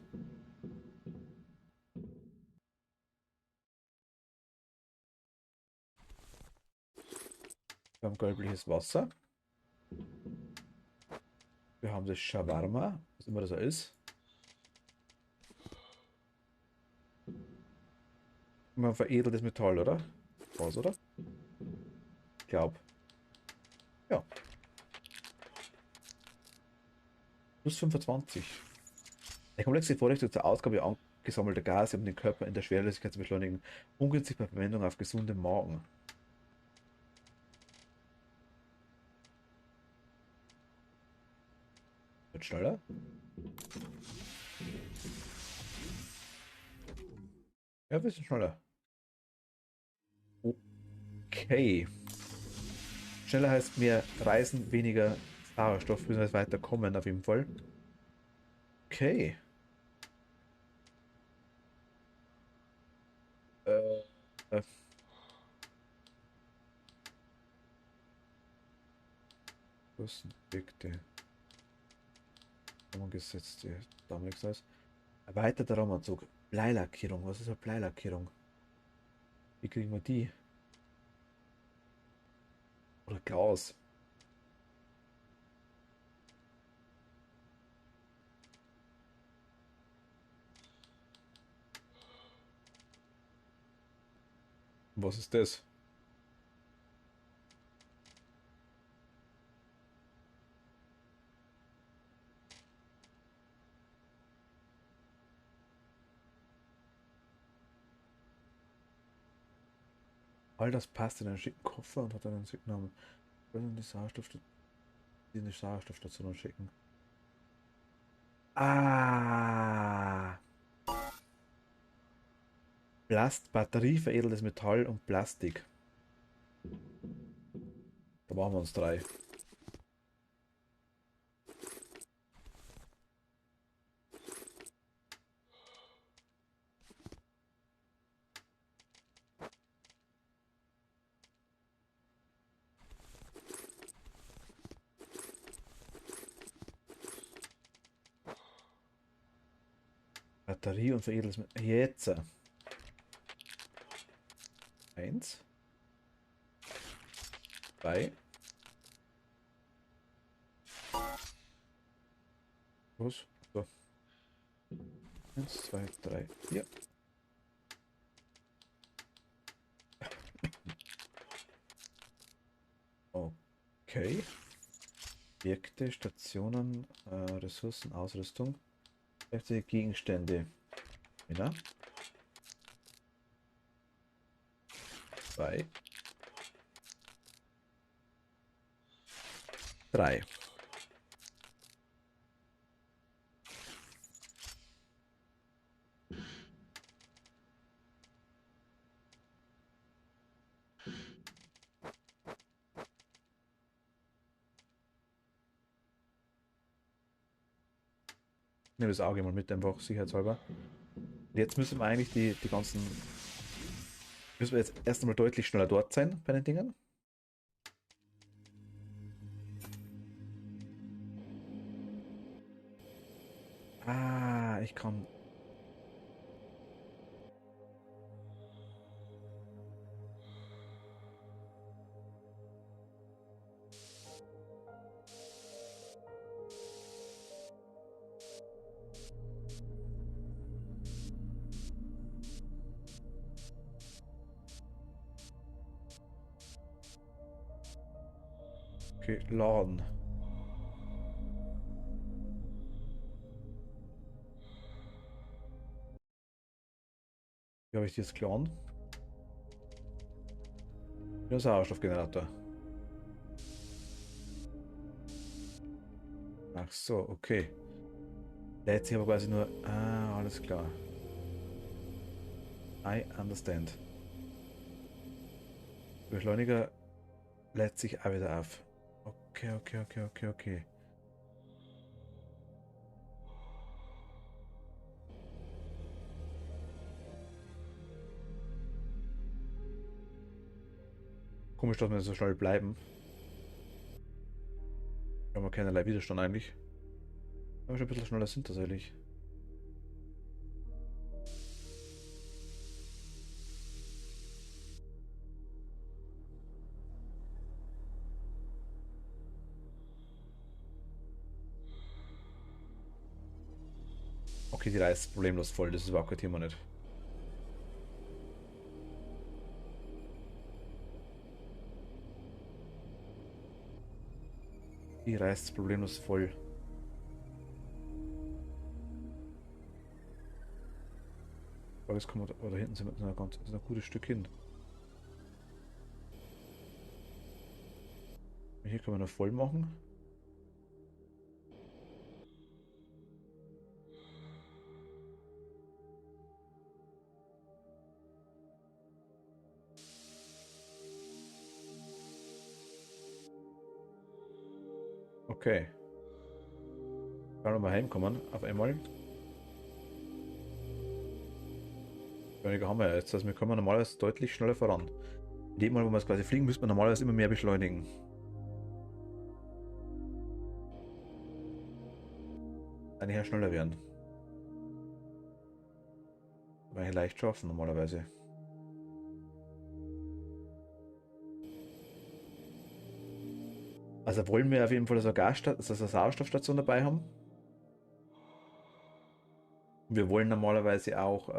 Wir haben gelbliches Wasser. Wir haben das Shawarma, was immer das ist. Wir haben veredeltes Metall, oder? Was, oder? Ich glaube. Ja. Plus 25. Der komplexe Vorrichtung zur Ausgabe angesammelter Gase, um den Körper in der Schwerelosigkeit zu beschleunigen. Ungünstig bei Verwendung auf gesundem Magen. Wird schneller. Ja, ein bisschen schneller. Okay. Schneller heißt mehr Reisen, weniger Sauerstoff, müssen wir weiterkommen auf jeden Fall. Okay. Äh, Kosteneffekte. Zusammengesetzte Damexeis. Erweiterter Raumanzug. Bleilackierung. Was ist eine Bleilackierung? Wie kriegen wir die? Oder Glas. Was ist das? All das passt in einen schicken Koffer und hat einen Signal. Die Sauerstoffstation schicken. Ah! Batterie, veredeltes Metall und Plastik. Da machen wir uns 3. Batterie und veredeltes Metall. Jetzt. 1. 2. Was? So. 1, 2, 3, 4. Okay. Objekte, Stationen, Ressourcen, Ausrüstung. Heftige Gegenstände. Ja. 2. 3. Nehme das Auge mal mit, einfach sicherheitshalber. Jetzt müssen wir eigentlich die ganzen. Müssen wir jetzt erst einmal deutlich schneller dort sein bei den Dingen. Ah, ich kann Okay, laden. Wie habe ich die jetzt geladen? Der Sauerstoffgenerator. Ach so, okay. Lädt sich aber quasi nur... Ah, alles klar. I understand. Beschleuniger lädt sich auch wieder auf. Okay. Komisch, dass wir so schnell bleiben. Wir haben keinerlei Widerstand eigentlich. Aber schon ein bisschen schneller sind tatsächlich. Okay, die Reise ist problemlos voll, das ist überhaupt kein Thema nicht. Die Reise ist problemlos voll. Aber jetzt kommen wir da hinten sind wir ein gutes Stück hin. Hier können wir noch voll machen. Okay. Können wir mal heimkommen auf einmal. Weniger haben wir ja jetzt. Also wir kommen normalerweise deutlich schneller voran. In dem Mal, wo wir es quasi fliegen, müsste man normalerweise immer mehr beschleunigen. Eigentlich ja schneller werden. Weil ich leicht schaffen normalerweise. Also wollen wir auf jeden Fall so eine also eine Sauerstoffstation dabei haben. Wir wollen normalerweise auch so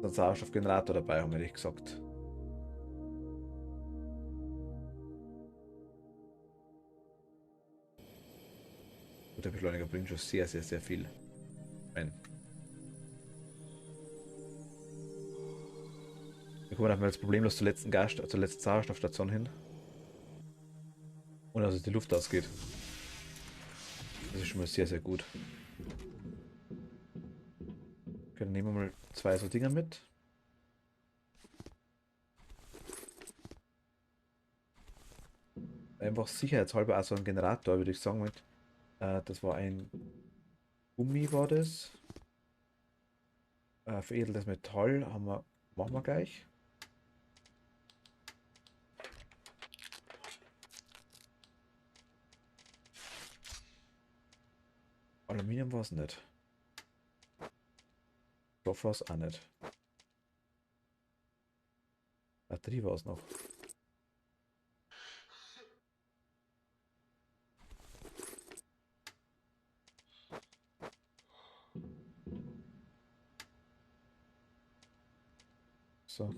einen Sauerstoffgenerator dabei haben, ehrlich gesagt. Und der Beschleuniger bringt schon sehr viel ein. Wir kommen dann jetzt problemlos zur letzten zur letzten Sauerstoffstation hin. Und dass die Luft ausgeht. Das ist schon mal sehr gut. Okay, dann nehmen wir mal zwei so Dinger mit. Einfach sicherheitshalber auch so ein Generator, würde ich sagen. Mit. Das war ein Gummi, war das. Veredeltes Metall machen wir gleich. Aluminium war es nicht. Stoff war es auch nicht. Batterie war es noch. So,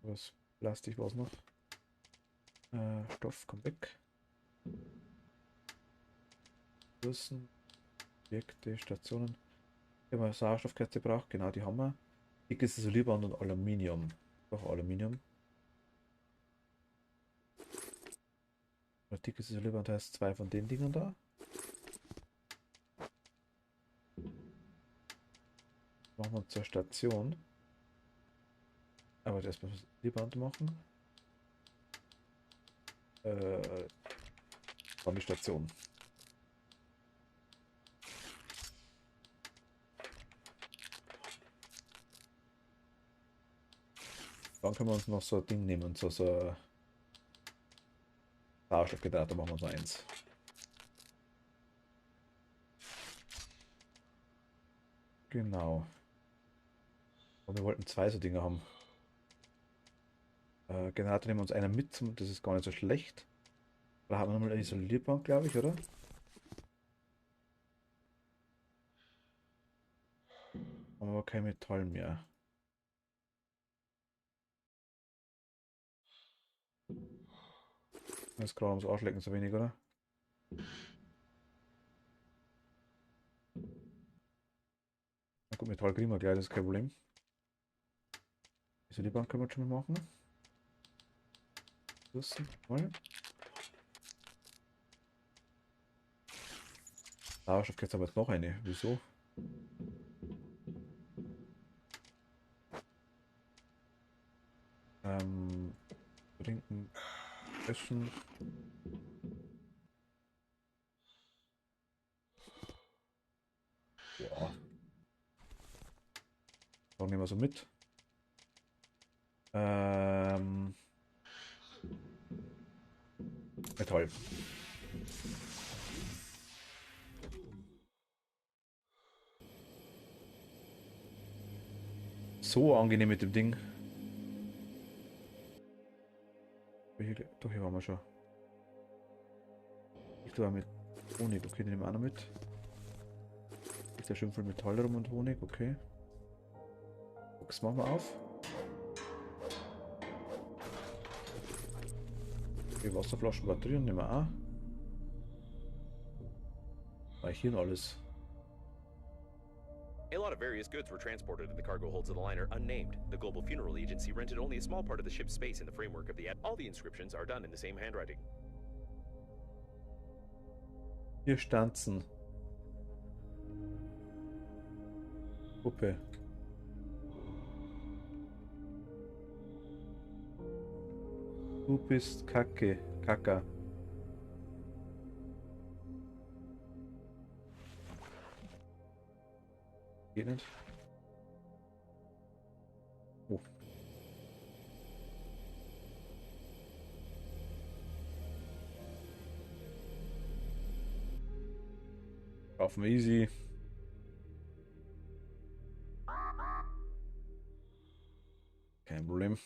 was Plastik war es noch. Stoff, kommt weg. Ressourcen, Objekte, Stationen. Hier haben wir Sauerstoffkette braucht, genau die haben wir. Dickes Isolierband und Aluminium. Doch Aluminium. Dickes Isolierband heißt zwei von den Dingern da. Machen wir zur Station. Aber erstmal das Isolierband machen. Von die Station. Dann können wir uns noch so ein Ding nehmen, so Sauerstoffgenerator machen wir so eins. Genau. Und wir wollten zwei so Dinge haben. Generator nehmen wir uns einer mit, das ist gar nicht so schlecht. Da haben wir nochmal ein Isolierband, glaube ich, oder? Haben wir aber kein Metall mehr. Jetzt gerade ums Arschlecken so wenig, oder? Na gut, Metall kriegen wir gleich, das ist kein Problem. Also die Bank können wir schon mal machen. Ressourcen, voll. Sauerstoff gibt es aber jetzt noch eine. Wieso? Trinken, essen. Ja. Auch nehmen wir so mit. Metall. So angenehm mit dem Ding. Doch, hier waren wir schon. Ich tue auch mit Honig, okay, den nehmen wir auch noch mit. Ist ja schön viel Metall rum und Honig, okay. Das machen wir auf. Okay, Wasserflaschen, Batterien nehmen wir auch. Weil hier und alles. A lot of various goods were transported in the cargo holds of the liner unnamed. The Global Funeral Agency rented only a small part of the ship's space in the framework of the ad. All the inscriptions are done in the same handwriting. Hier stanzen. Puppe. Du bist Kacke. Kacker. Geht nicht. Oh. Kaufen wir easy. Kein Problem.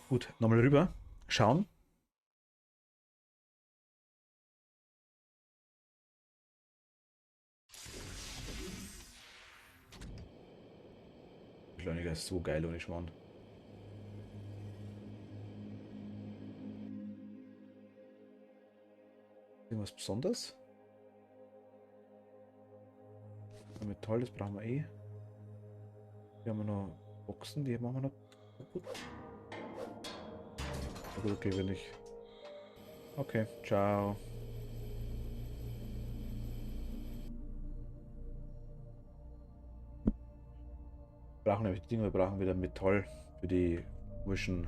Gut, nochmal rüber. Schauen. Beschleuniger ist so geil ohne Schmarrn. Irgendwas Besonderes? Metall, das brauchen wir eh. Hier haben wir noch Boxen, die machen wir noch kaputt. Na gut, okay, wenn nicht. Okay, ciao. Wir brauchen nämlich die Dinge, wir brauchen wieder Metall für die komischen.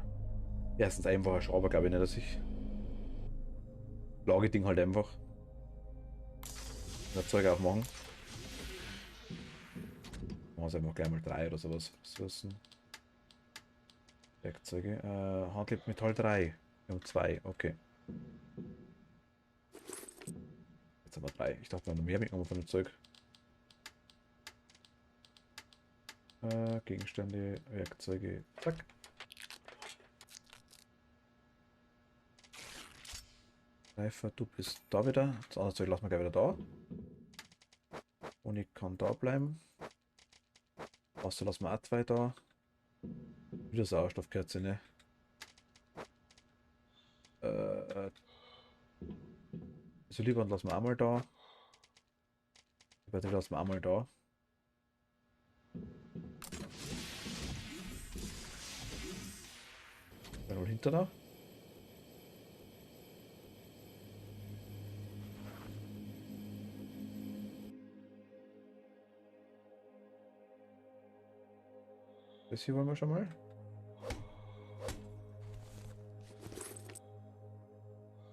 Erstens einfacher Schrauber, glaube ich nicht, dass ich. Lageding halt einfach. Das Zeug aufmachen. Machen wir einfach gleich mal 3 oder sowas. Ressourcen. Werkzeuge. Handelt Metall 3. Wir haben 2, okay. Jetzt haben wir 3. Ich dachte, wir haben noch mehr mitgenommen von dem Zeug. Gegenstände, Werkzeuge, zack. Reifer, du bist da wieder. Das andere Zeug lassen wir gleich wieder da. Und ich kann da bleiben. Wasser lassen wir auch 2 da. Wieder Sauerstoffkerze, ne? So lieber lassen wir einmal da. Die Batterie lassen wir einmal da. Wer wohl hinter da? Das hier wollen wir schon mal.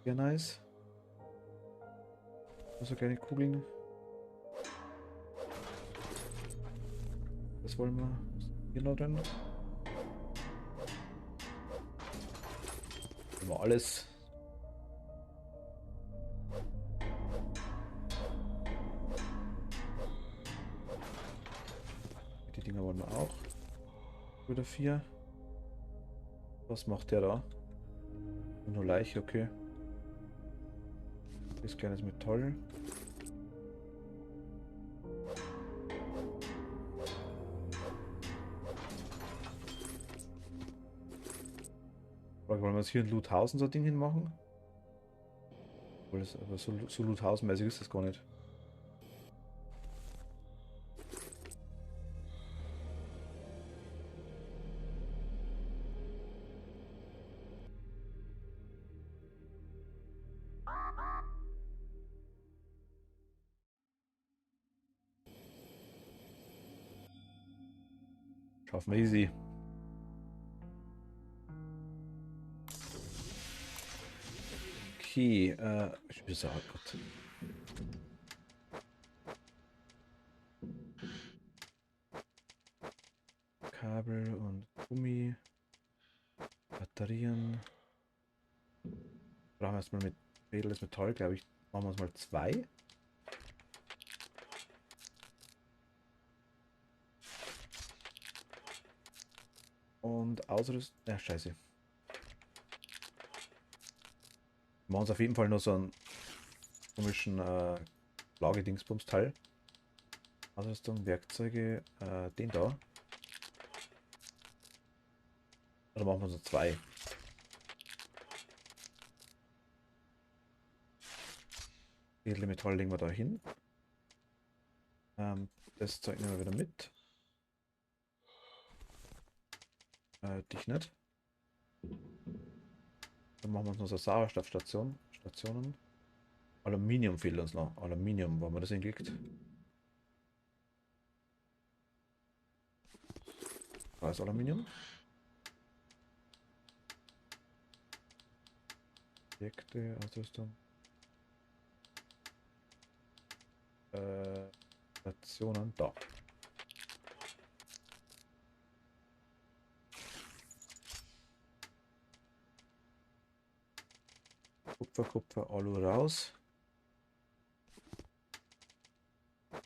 Ja, nice. So kleine Kugeln. Das wollen wir. Was ist hier noch drin? Immer alles. Die Dinger wollen wir auch. Oder 4. Was macht der da? Nur Leiche, okay. Das kleines Metall. Wollen wir jetzt hier in Luthausen so ein Ding hinmachen? Aber so Luthausen-mäßig ist das gar nicht. Schaffen wir easy. Okay, ich will sagen, Gott. Kabel und Gummi. Batterien. Brauchen wir erstmal mit edles Metall, glaube ich. Machen wir uns mal 2. Und Ausrüstung. Ja, scheiße. Wir machen uns auf jeden Fall noch so einen komischen Lagedingsbums-Teil. Ausrüstung, Werkzeuge, den da. Oder machen wir so 2. Edle Metall legen wir da hin. Das Zeug nehmen wir wieder mit. Dich nicht. Dann machen wir uns noch so Sauerstoffstationen. Aluminium fehlt uns noch. Aluminium, wo haben wir das hingekriegt? Da ist Aluminium. Objekte, Ausrüstung. Stationen, da. Kupfer, Alu raus.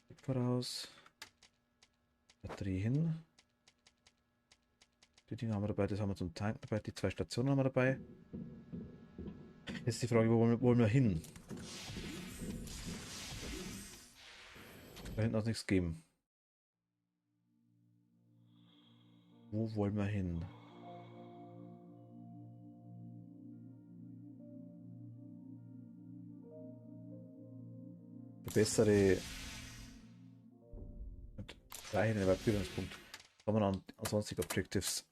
Kupfer raus. Batterie hin. Die Dinge haben wir dabei, das haben wir zum Tanken dabei. Die 2 Stationen haben wir dabei. Jetzt die Frage, wo wollen wir hin? Da hinten hat es nichts gegeben. Wo wollen wir hin? Der bessere reichende Evakuierungspunkt. Was haben wir an sonstige Objectives?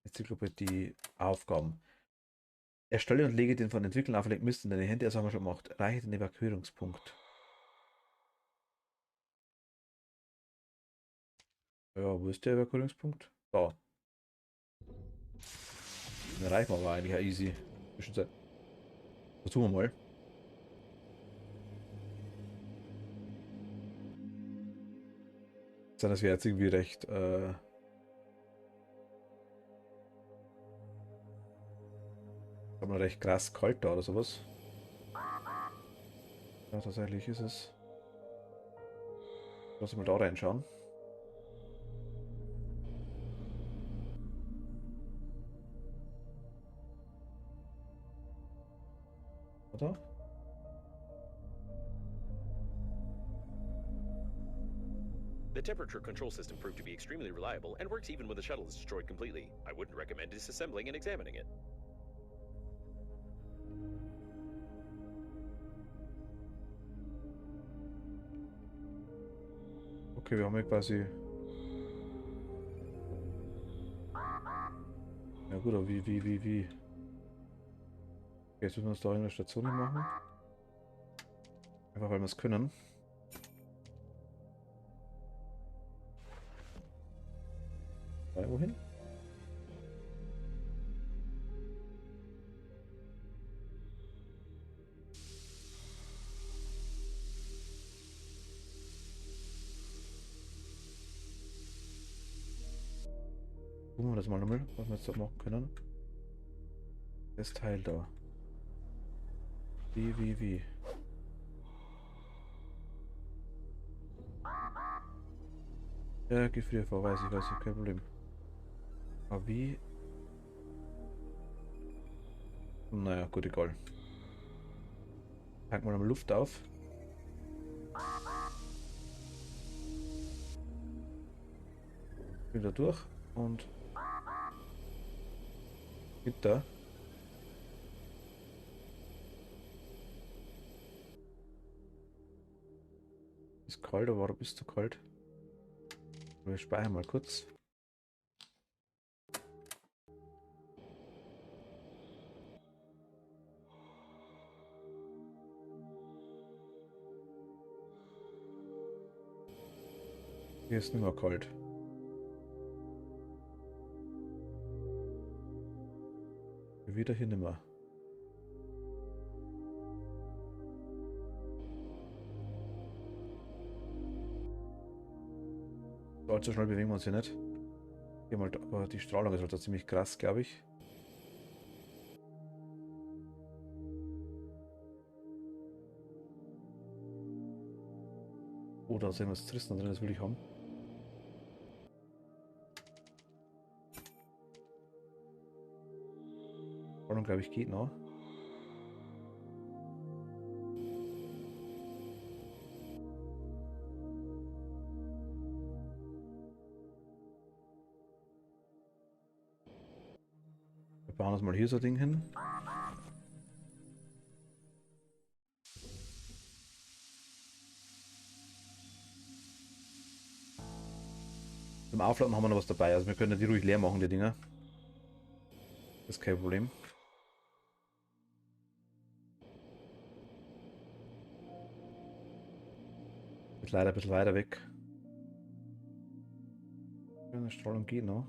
Enzyklopädie, Aufgaben. Erstelle und lege den von Entwicklern auferlegten Mist in deine Hände, das haben wir schon gemacht. Reiche den Evakuierungspunkt. Ja, wo ist der Evakuierungspunkt? Da. Den erreichen wir aber eigentlich auch easy. Zwischenzeit. Versuchen wir mal. Das wäre jetzt irgendwie recht. Aber recht krass kalt da oder sowas. Ja, tatsächlich ist es. Lass mal da reinschauen. Oder? The temperature control system proved to be extremely reliable and works even when the shuttle is destroyed completely. I wouldn't recommend disassembling and examining it. Okay, wir haben hier quasi... Ja gut, aber wie? Okay, jetzt müssen wir uns da in der Station hin machen. Einfach weil wir es können. Wohin? Gucken wir das mal nochmal, was wir jetzt da machen können. Das Teil da. Wie. Ja, Gefrierfach, weiß ich, kein Problem. Aber wie? Naja, gut, egal. Packen wir nochmal Luft auf. Wieder durch und Hinter. Ist kalt, aber warum bist du kalt? Wir speichern mal kurz. Hier ist nicht mehr kalt. Wieder hier nicht mehr. Allzu schnell bewegen wir uns hier nicht. Hier mal, aber die Strahlung ist halt ziemlich krass, glaube ich. Oh, da ist irgendwas Tristen drin, das will ich haben. Strahlung, glaube ich, geht noch. Wir bauen uns mal hier so ein Ding hin. Zum Aufladen haben wir noch was dabei, also wir können die ruhig leer machen, die Dinger. Das ist kein Problem. Ist leider ein bisschen weiter weg. Eine Strahlung geht noch.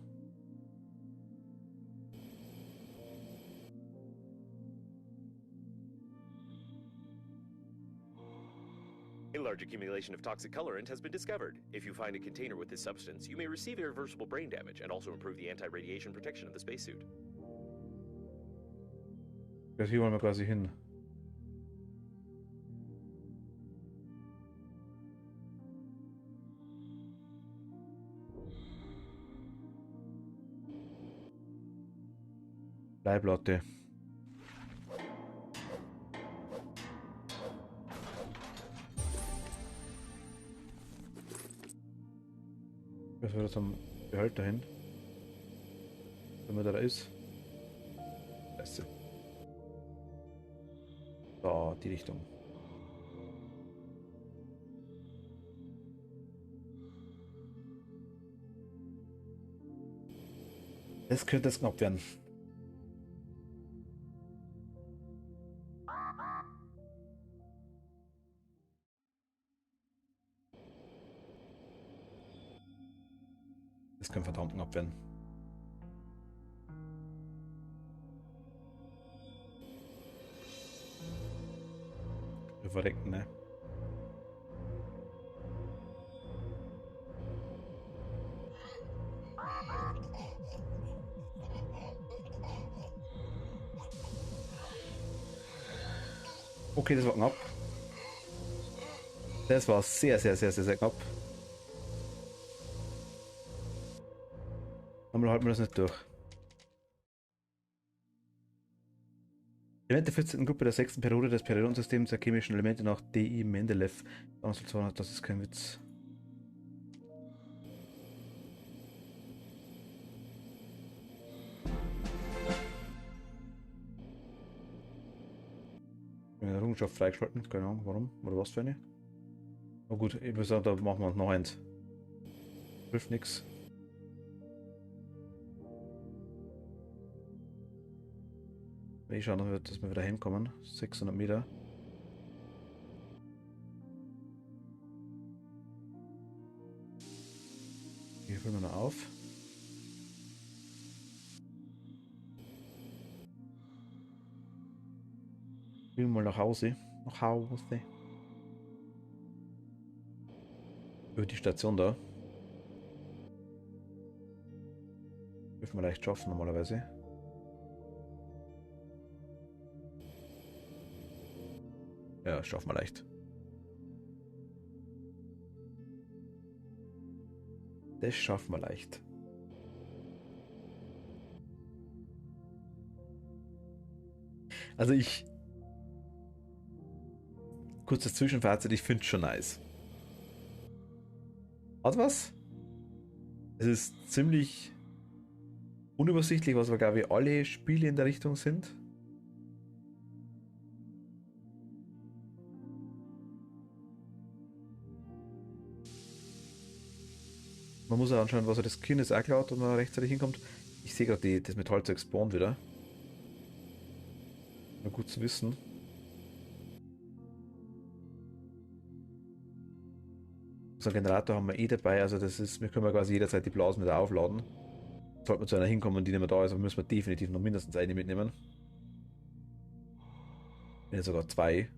A large accumulation of toxic colorant has been discovered. If you find a container with this substance, you may receive irreversible brain damage and also improve the anti-radiation protection of the spacesuit. Hier wollen wir quasi hin. Bleiblotte. Was wir zum Behälter hin? Wenn man da ist. Scheiße. Da, die Richtung. Das könnte es knapp werden. Das könnte verdammt knapp werden. Wir verrecken, ne? Okay, das war knapp. Das war sehr, sehr, sehr, sehr, sehr knapp. Einmal halten wir das nicht durch. Element der 14. Gruppe der 6. Periode des Periodensystems der chemischen Elemente nach D.I. Mendeleev. Das ist kein Witz. Eine Errungenschaft freigeschalten, keine Ahnung warum oder was für eine. Aber gut, ich würde sagen, da machen wir noch eins. Hilft nichts. Ich schaue noch, dass wir wieder hinkommen. 600 Meter. Hier füllen wir noch auf. Gehen wir mal nach Hause. Nach Hause. Über die Station da. Dürfen wir leicht schaffen normalerweise. Ja, schaffen wir leicht. Das schaffen wir leicht. Also kurzes Zwischenfazit, ich finde es schon nice. Hat was? Es ist ziemlich unübersichtlich, was aber glaube ich alle Spiele in der Richtung sind. Man muss auch anschauen, was er das Kind ist auch klaut, wenn man rechtzeitig hinkommt. Ich sehe gerade das Metallzeug spawnt wieder. Mal gut zu wissen. So einen Generator haben wir eh dabei, also das ist, wir können quasi jederzeit die Blasen wieder aufladen. Sollte man zu einer hinkommen, die nicht mehr da ist, aber müssen wir definitiv noch mindestens eine mitnehmen. Wenn nicht sogar zwei.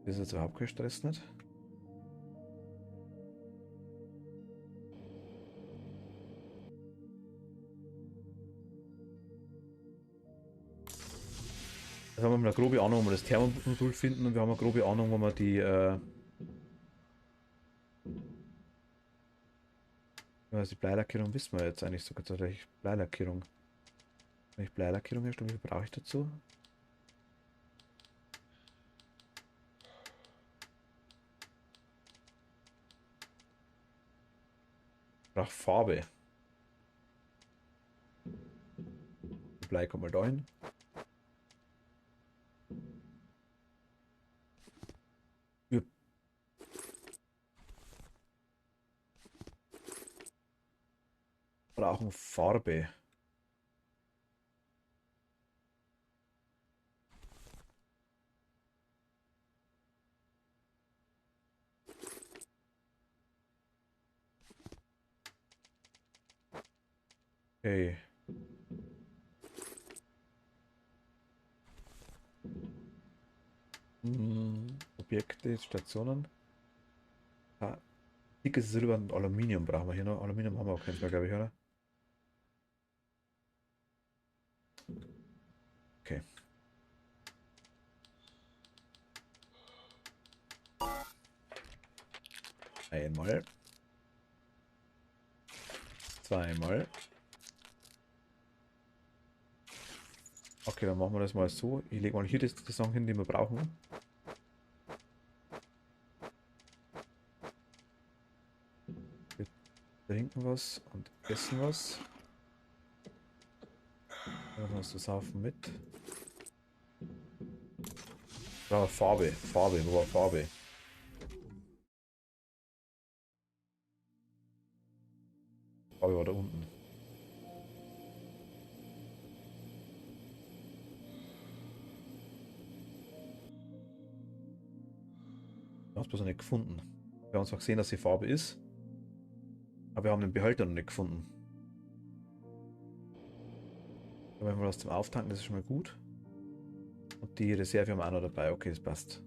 Das ist jetzt überhaupt kein Stress nicht. Also haben wir eine grobe Ahnung, wo wir das Thermomodul finden und wir haben eine grobe Ahnung, wo wir die die Bleilackierung wissen wir jetzt eigentlich sogar tatsächlich. Bleilackierung. Wenn ich Bleilackierung herstelle, wie viel brauche ich dazu? Ich brauche Farbe. Blei kommt mal dahin. Wir brauchen Farbe. Okay. Objekte, Stationen. Ah, dickes Silber und Aluminium brauchen wir hier noch. Aluminium haben wir auch keins mehr, glaube ich, oder? Okay. Einmal. Zweimal. Okay, dann machen wir das mal so. Ich lege mal hier die Sachen hin, die wir brauchen. Wir trinken was und essen was. Dann haben wir was zu saufen mit. Ja, Farbe. Farbe, wo war Farbe? Farbe war da unten. Wir haben es bloß noch nicht gefunden. Wir haben zwar gesehen, dass die Farbe ist, aber wir haben den Behälter noch nicht gefunden. Da haben wir was zum Auftanken, das ist schon mal gut. Und die Reserve haben wir auch noch dabei. Okay, das passt.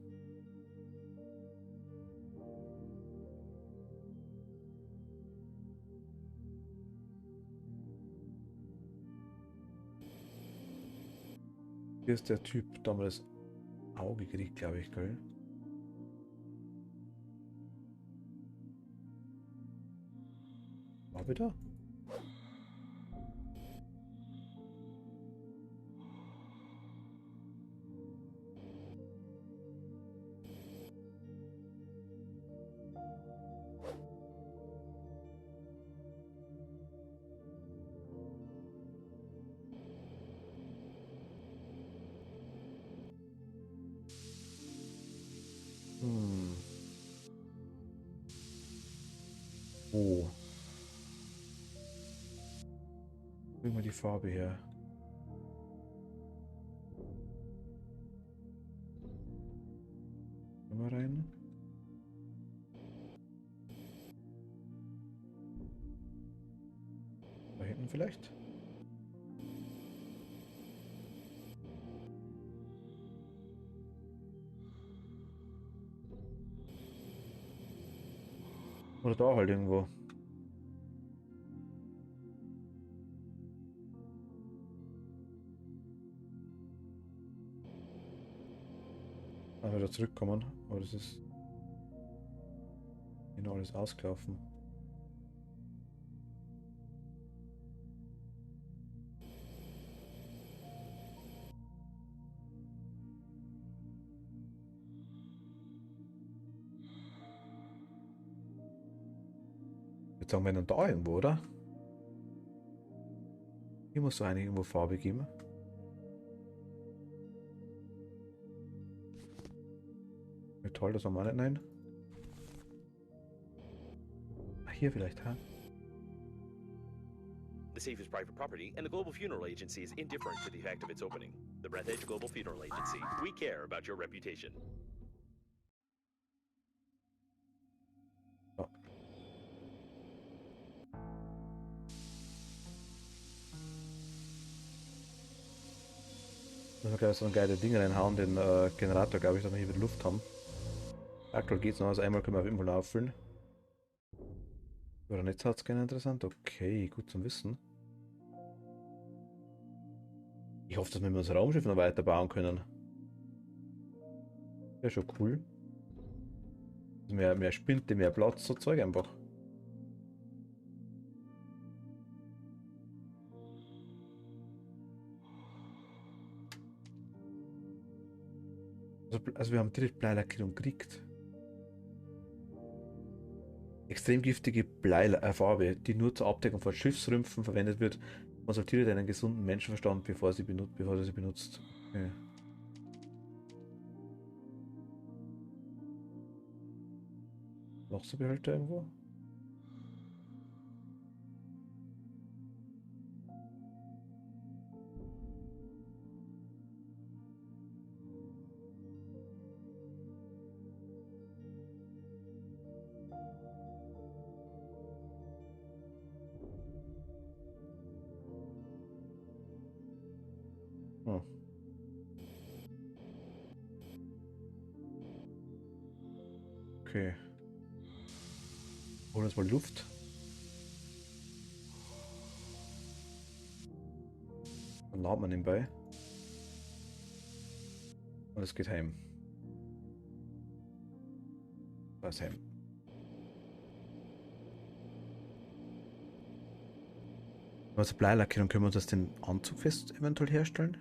Hier ist der Typ, da haben wir das Auge gekriegt, glaube ich, gell? War wieder? Oh. Bringen wir die Farbe her. Gehen wir rein. Da hinten vielleicht? Oder da halt irgendwo. Dann wieder zurückkommen. Aber das ist genau alles ausgelaufen. Jetzt sagen wir dann da irgendwo, oder? Hier muss so eigentlich irgendwo Farbe geben. Toll, das haben wir nicht, nein. Hier vielleicht, ha? The safe is private property, and the Global Funeral Agency is indifferent to the fact of its opening. The Breath Edge Global Funeral Agency. We care about your reputation. So. Müssen wir gleich so ein geile Ding reinhauen, den Generator, glaube ich, dass wir hier wieder Luft haben. Aktuell geht's noch, also einmal können wir auf jeden Fall auffüllen. Oder Netzhauscan interessant, okay, gut zum Wissen. Ich hoffe, dass wir mit unserem Raumschiff noch weiter bauen können. Wäre schon cool. Also mehr Spinte, mehr Platz, so Zeug einfach. Also wir haben direkt Bleilackierung gekriegt. Extrem giftige Bleifarbe, die nur zur Abdeckung von Schiffsrümpfen verwendet wird. Konsultiere deinen gesunden Menschenverstand, bevor du sie benutzt. Okay. Noch so Behälter irgendwo? Hm. Okay. Holen uns mal Luft. Dann laden wir nebenbei. Und es geht heim. Da ist heim. Also Bleilackierung, können wir uns das den Anzug fest eventuell herstellen?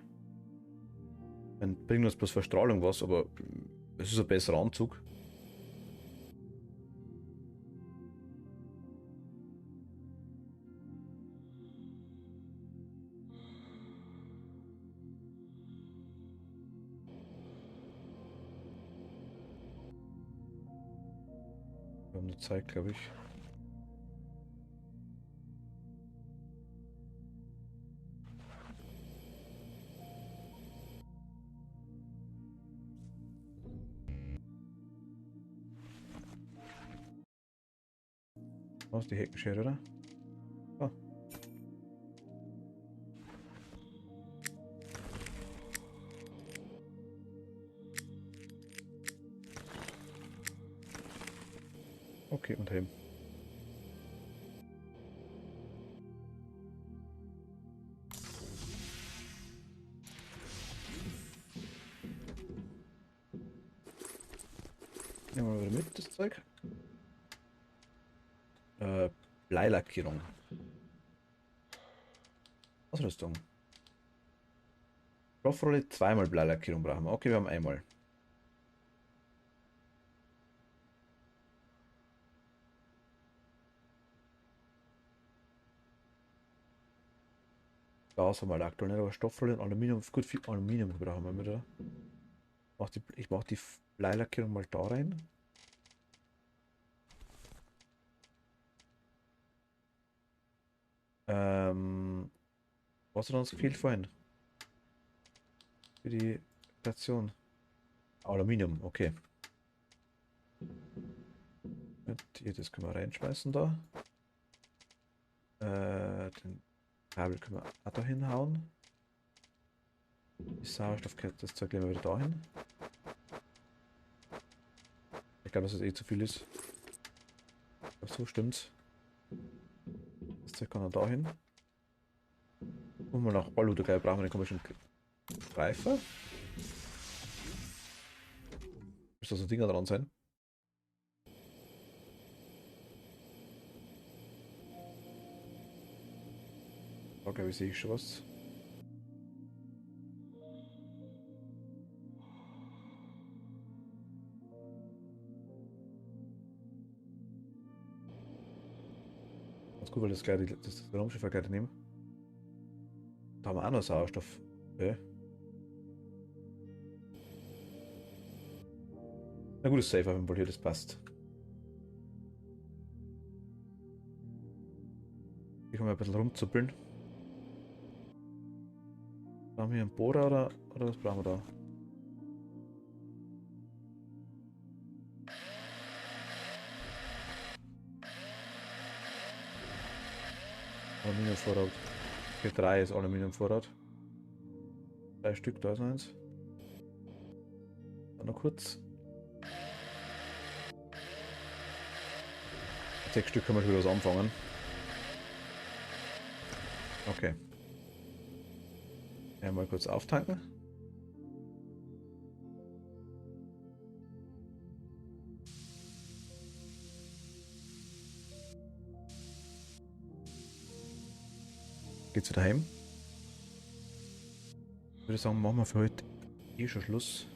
Dann bringt uns bloß Verstrahlung was, aber es ist ein besserer Anzug. Wir haben nur Zeit, glaube ich. Was, die Heckenschere, oder? Ah. Okay, und heim. Nehmen wir wieder mit, das Zeug. Bleilackierung. Ausrüstung. Stoffrolle, zweimal Bleilackierung brauchen wir. Okay, wir haben einmal. Gas haben wir aktuell nicht, aber Stoffrolle und Aluminium, gut viel Aluminium brauchen wir wieder. Ich mache die Bleilackierung mal da rein. Was hat uns gefehlt vorhin? Für die Station. Aluminium, okay. Und hier, das können wir reinschmeißen da. Den Kabel können wir auch da hinhauen. Die Sauerstoffkette, das Zeug legen wir wieder dahin. Ich glaube, dass das eh zu viel ist. Aber so stimmt's. Das Zeug kann er dahin. Und wir nach Alu, da brauchen wir den komischen Greifer. Müsste so Dinger dran sein. Da glaube ich, sehe ich schon was. Das ist gut, weil das Raumschiff gleich nehmen. Da haben wir auch noch Sauerstoff. Okay. Na gut, ist safe auf jeden Fall hier, das passt. Hier können wir ein bisschen rumzuppeln. Haben wir hier einen Bohrer oder was brauchen wir da? Aluminiumvorrat. Hier 3 ist Aluminiumvorrat. 3 Stück, da ist noch eins. Dann noch kurz. 6 Stück können wir schon wieder was anfangen. Okay. Einmal kurz auftanken. Geht's wieder heim? Ich würde sagen, machen wir für heute eh schon Schluss.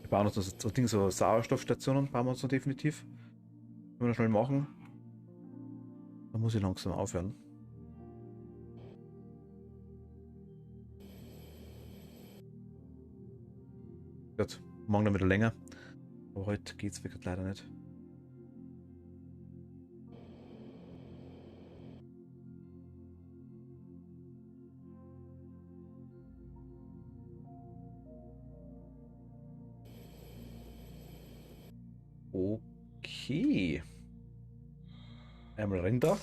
Wir bauen uns das Ding, so Sauerstoffstationen, bauen wir uns noch definitiv. Können wir noch schnell machen. Dann muss ich langsam aufhören. Gut, morgen dann wieder länger. Aber heute geht's wirklich leider nicht. Okay. Einmal Rinder.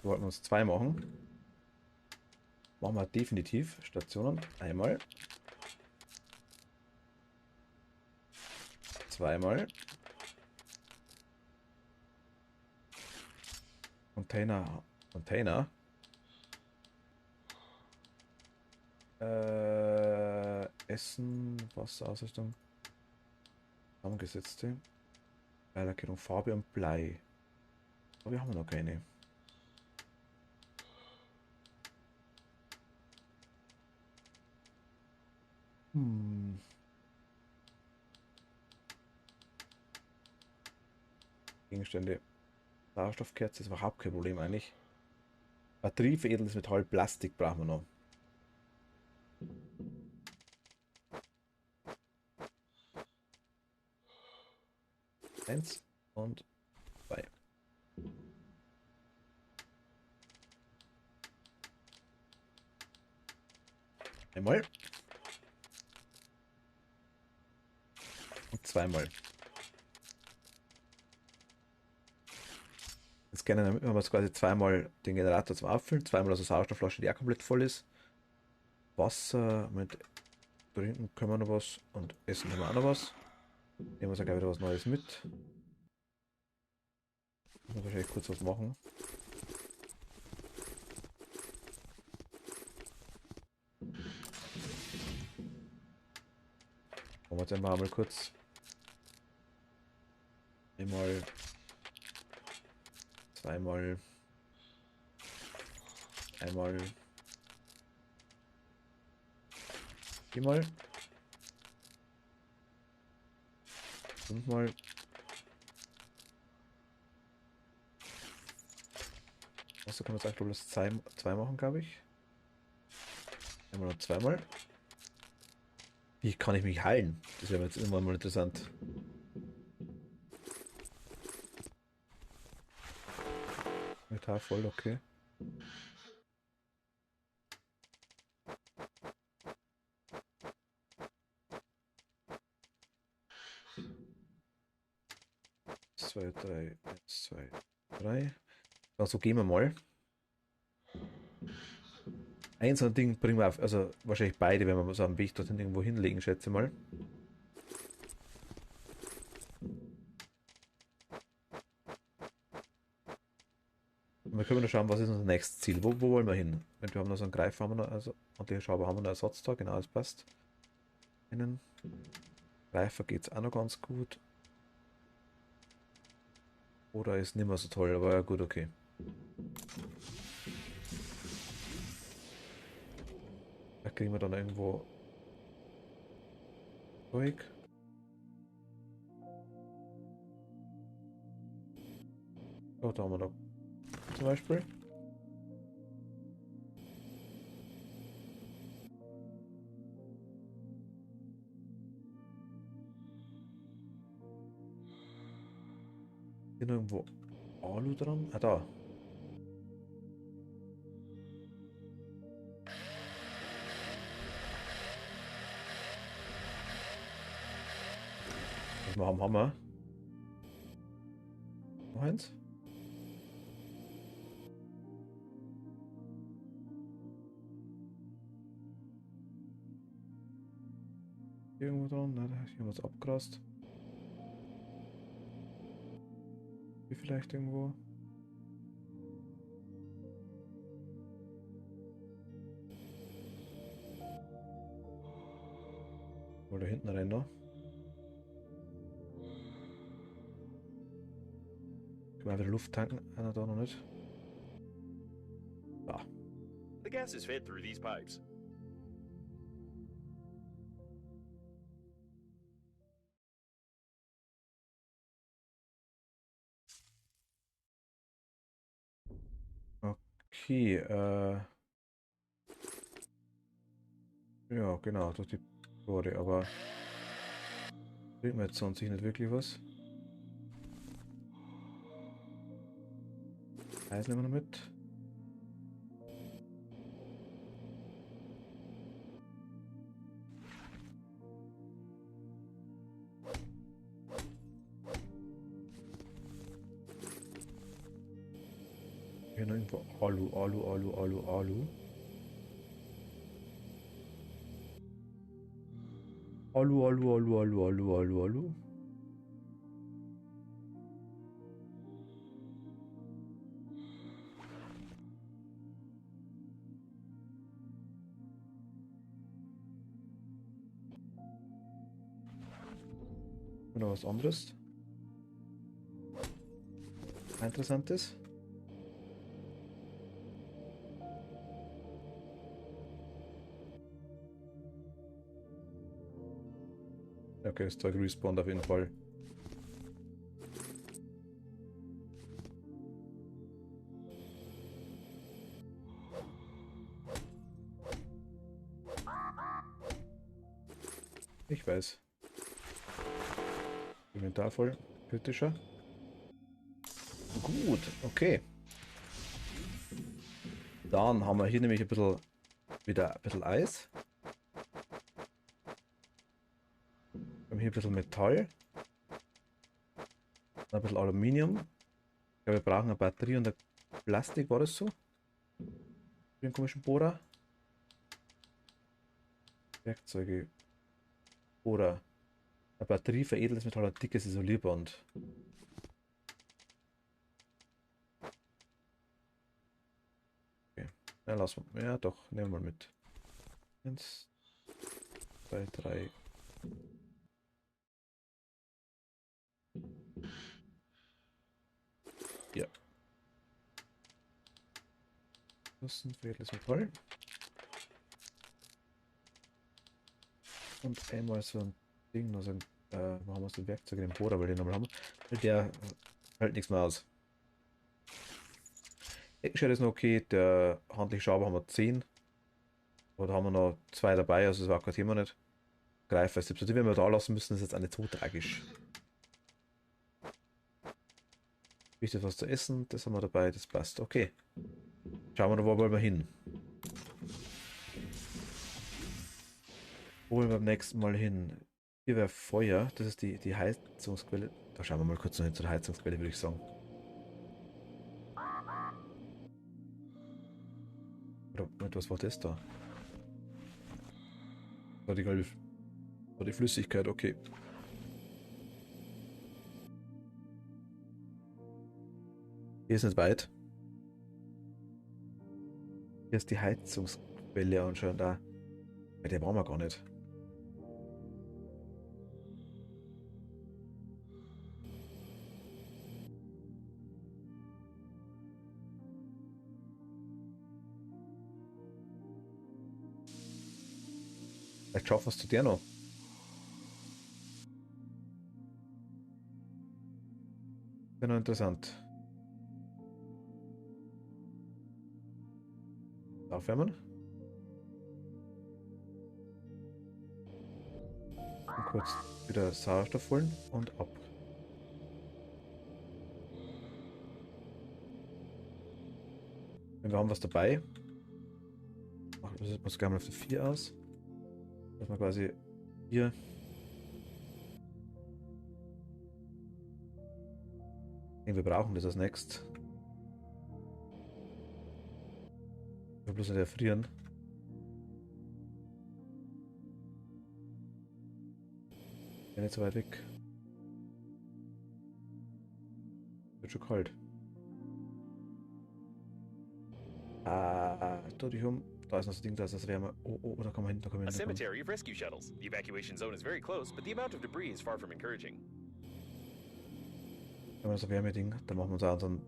Wollten wir uns 2 machen. Machen wir definitiv Stationen. Einmal. Zweimal. Container. Essen, Wasserausrüstung. Zusammengesetzte. Beilackierung, Farbe und Blei. Aber wir haben noch keine. Gegenstände. Sauerstoffkerze ist überhaupt kein Problem eigentlich. Batterie, veredeltes Metall, Plastik brauchen wir noch. Eins und 2. Einmal. Und zweimal. Jetzt gerne, damit wir quasi zweimal den Generator zum Auffüllen, zweimal also Sauerstoffflasche, die auch komplett voll ist. Wasser mit trinken können wir noch was und essen können wir auch noch was. Nehmen wir uns gleich wieder was Neues mit. Ich muss wahrscheinlich kurz was machen. Machen wir jetzt einmal kurz. Einmal. Zweimal. Einmal. Viermal. 5-mal. Also kann man jetzt bloß 2 machen, glaube ich. Einmal und zweimal. Wie kann ich mich heilen? Das wäre jetzt irgendwann mal interessant. Metall voll, okay. Zwei, drei, 1, 2, 3. Also gehen wir mal. Ein so ein Ding bringen wir auf, also wahrscheinlich beide, wenn wir so am Weg dorthin irgendwo hinlegen, schätze mal. Und wir können noch schauen, was ist unser nächstes Ziel. Wo wollen wir hin? Wir haben noch so einen Greifer, haben wir noch, also und die Schraube haben wir noch Ersatz da, genau, das passt. Einen Greifer geht es auch noch ganz gut. Oder ist nicht mehr so toll, aber ja gut, okay. kriegen wir dann irgendwo ruhig. So, da haben wir noch zum Beispiel. Hier noch irgendwo Alu dran? Ah, da. Was wir haben wir? Noch eins? Irgendwo dran? Nein, hier haben wir es abgerast. Hier vielleicht irgendwo. Oder hinten rein noch. Können wir wieder Luft tanken? Einer da noch nicht. Da. The gas is fed through these pipes. Okay, ja, genau, durch die Tore, aber bringt mir jetzt sonst nicht wirklich was. Eis nehmen wir noch mit. Hier noch irgendwo Alu. Alu. Und noch was anderes. Interessantes. Okay, ist da respawned auf jeden Fall. Ich weiß. Inventar voll. Kritischer. Gut, okay. Dann haben wir hier nämlich wieder ein bisschen Eis. Wir haben hier ein bisschen Metall. Ein bisschen Aluminium. Ich glaube, wir brauchen eine Batterie und ein Plastik, war das so? Für den komischen Bohrer. Werkzeuge. Bohrer. Eine Batterie, veredeltes Metall, ein dickes Isolierband. Okay. Ja, lassen wir. Ja, doch, nehmen wir mal mit. 1, 2, 3. Ja. Das ist ein veredeltes Metall. Und einmal so ein Ding, also wo haben wir so ein Werkzeug in den Bohrer, weil den nochmal haben. Weil der hält nichts mehr aus. Eckenschere ist noch okay, der handliche Schaber haben wir 10. Oder haben wir noch 2 dabei, also das war kein Thema nicht. Greifer ist 17. Die werden wir da lassen müssen, ist jetzt auch nicht so tragisch. Wichtig was zu essen, das haben wir dabei, das passt. Okay. Schauen wir noch, wo wollen wir hin. Wo wollen wir beim nächsten Mal hin? Hier wäre Feuer, das ist die Heizungsquelle. Da schauen wir mal kurz noch hin zu der Heizungsquelle, würde ich sagen. Oder, Moment, was war das da? War die gelbe, war die Flüssigkeit, okay. Hier ist nicht weit. Hier ist die Heizungsquelle anscheinend da. Bei der brauchen wir gar nicht. Vielleicht schaffen wir es zu der noch. Wäre noch interessant. Aufwärmen. Und kurz wieder Sauerstoff holen und ab. Wir haben was dabei. Das muss gerne mal auf die 4 aus. Dass wir quasi hier wir brauchen das als nächstes. Wir bloß nicht erfrieren. Ja, nicht so weit weg. Wird schon kalt. Da dich um. Da ist noch das Ding, da ist das Wärme. Oh, da kommen wir hin, da kommen wir A hin. cemetery of rescue shuttles. The evacuation zone is very close, but the amount of debris is far from encouraging. Wenn wir das Wärmeding, dann machen wir uns auch so ein.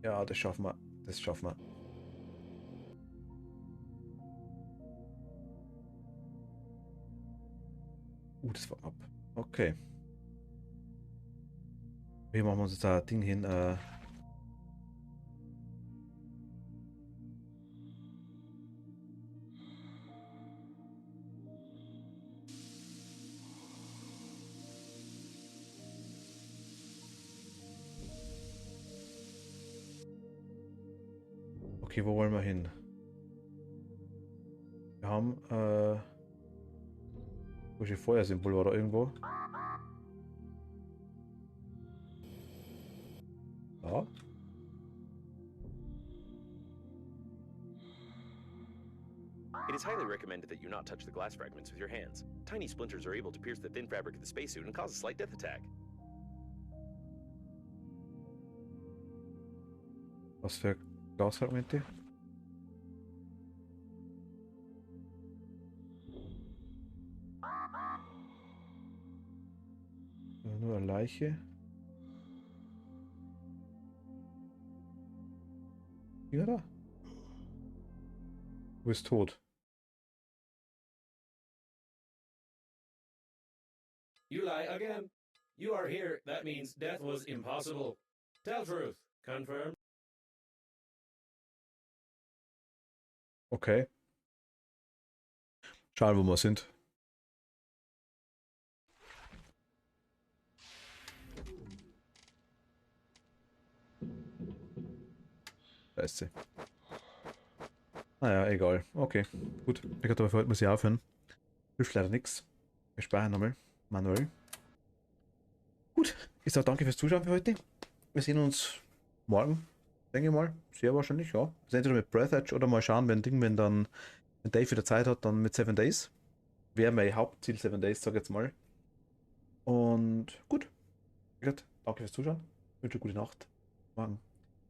Ja, das schaffen wir. Das schaffen wir. Das war ab. Okay. Hier machen wir uns jetzt ein Ding hin. Okay, wo wollen wir hin? Wir haben wo ist die Feuersymbol oder irgendwo? Ja. It is highly recommended that you not touch the glass fragments with your hands. Tiny splinters are able to pierce the thin fabric of the spacesuit and cause a slight death attack. Was für Glasfragmente? Nur eine Leiche. Ja, da. Du bist tot. You lie again. You are here. That means death was impossible. Tell truth. Confirmed. Okay. Schauen, wo wir sind. Da ist sie. Naja, egal. Okay, gut. Ich glaube, für heute muss ich aufhören. Hilft leider nichts. Wir speichern nochmal. Manuell. Gut. Ich sage danke fürs Zuschauen für heute. Wir sehen uns morgen. Denke ich mal. Sehr wahrscheinlich, ja. Das entweder mit Breath Edge oder mal schauen, wenn dann wenn Dave wieder Zeit hat, dann mit 7 Days. Wäre mein Hauptziel 7 Days, sag ich jetzt mal. Und gut. Danke fürs Zuschauen. Ich wünsche eine gute Nacht. Morgen.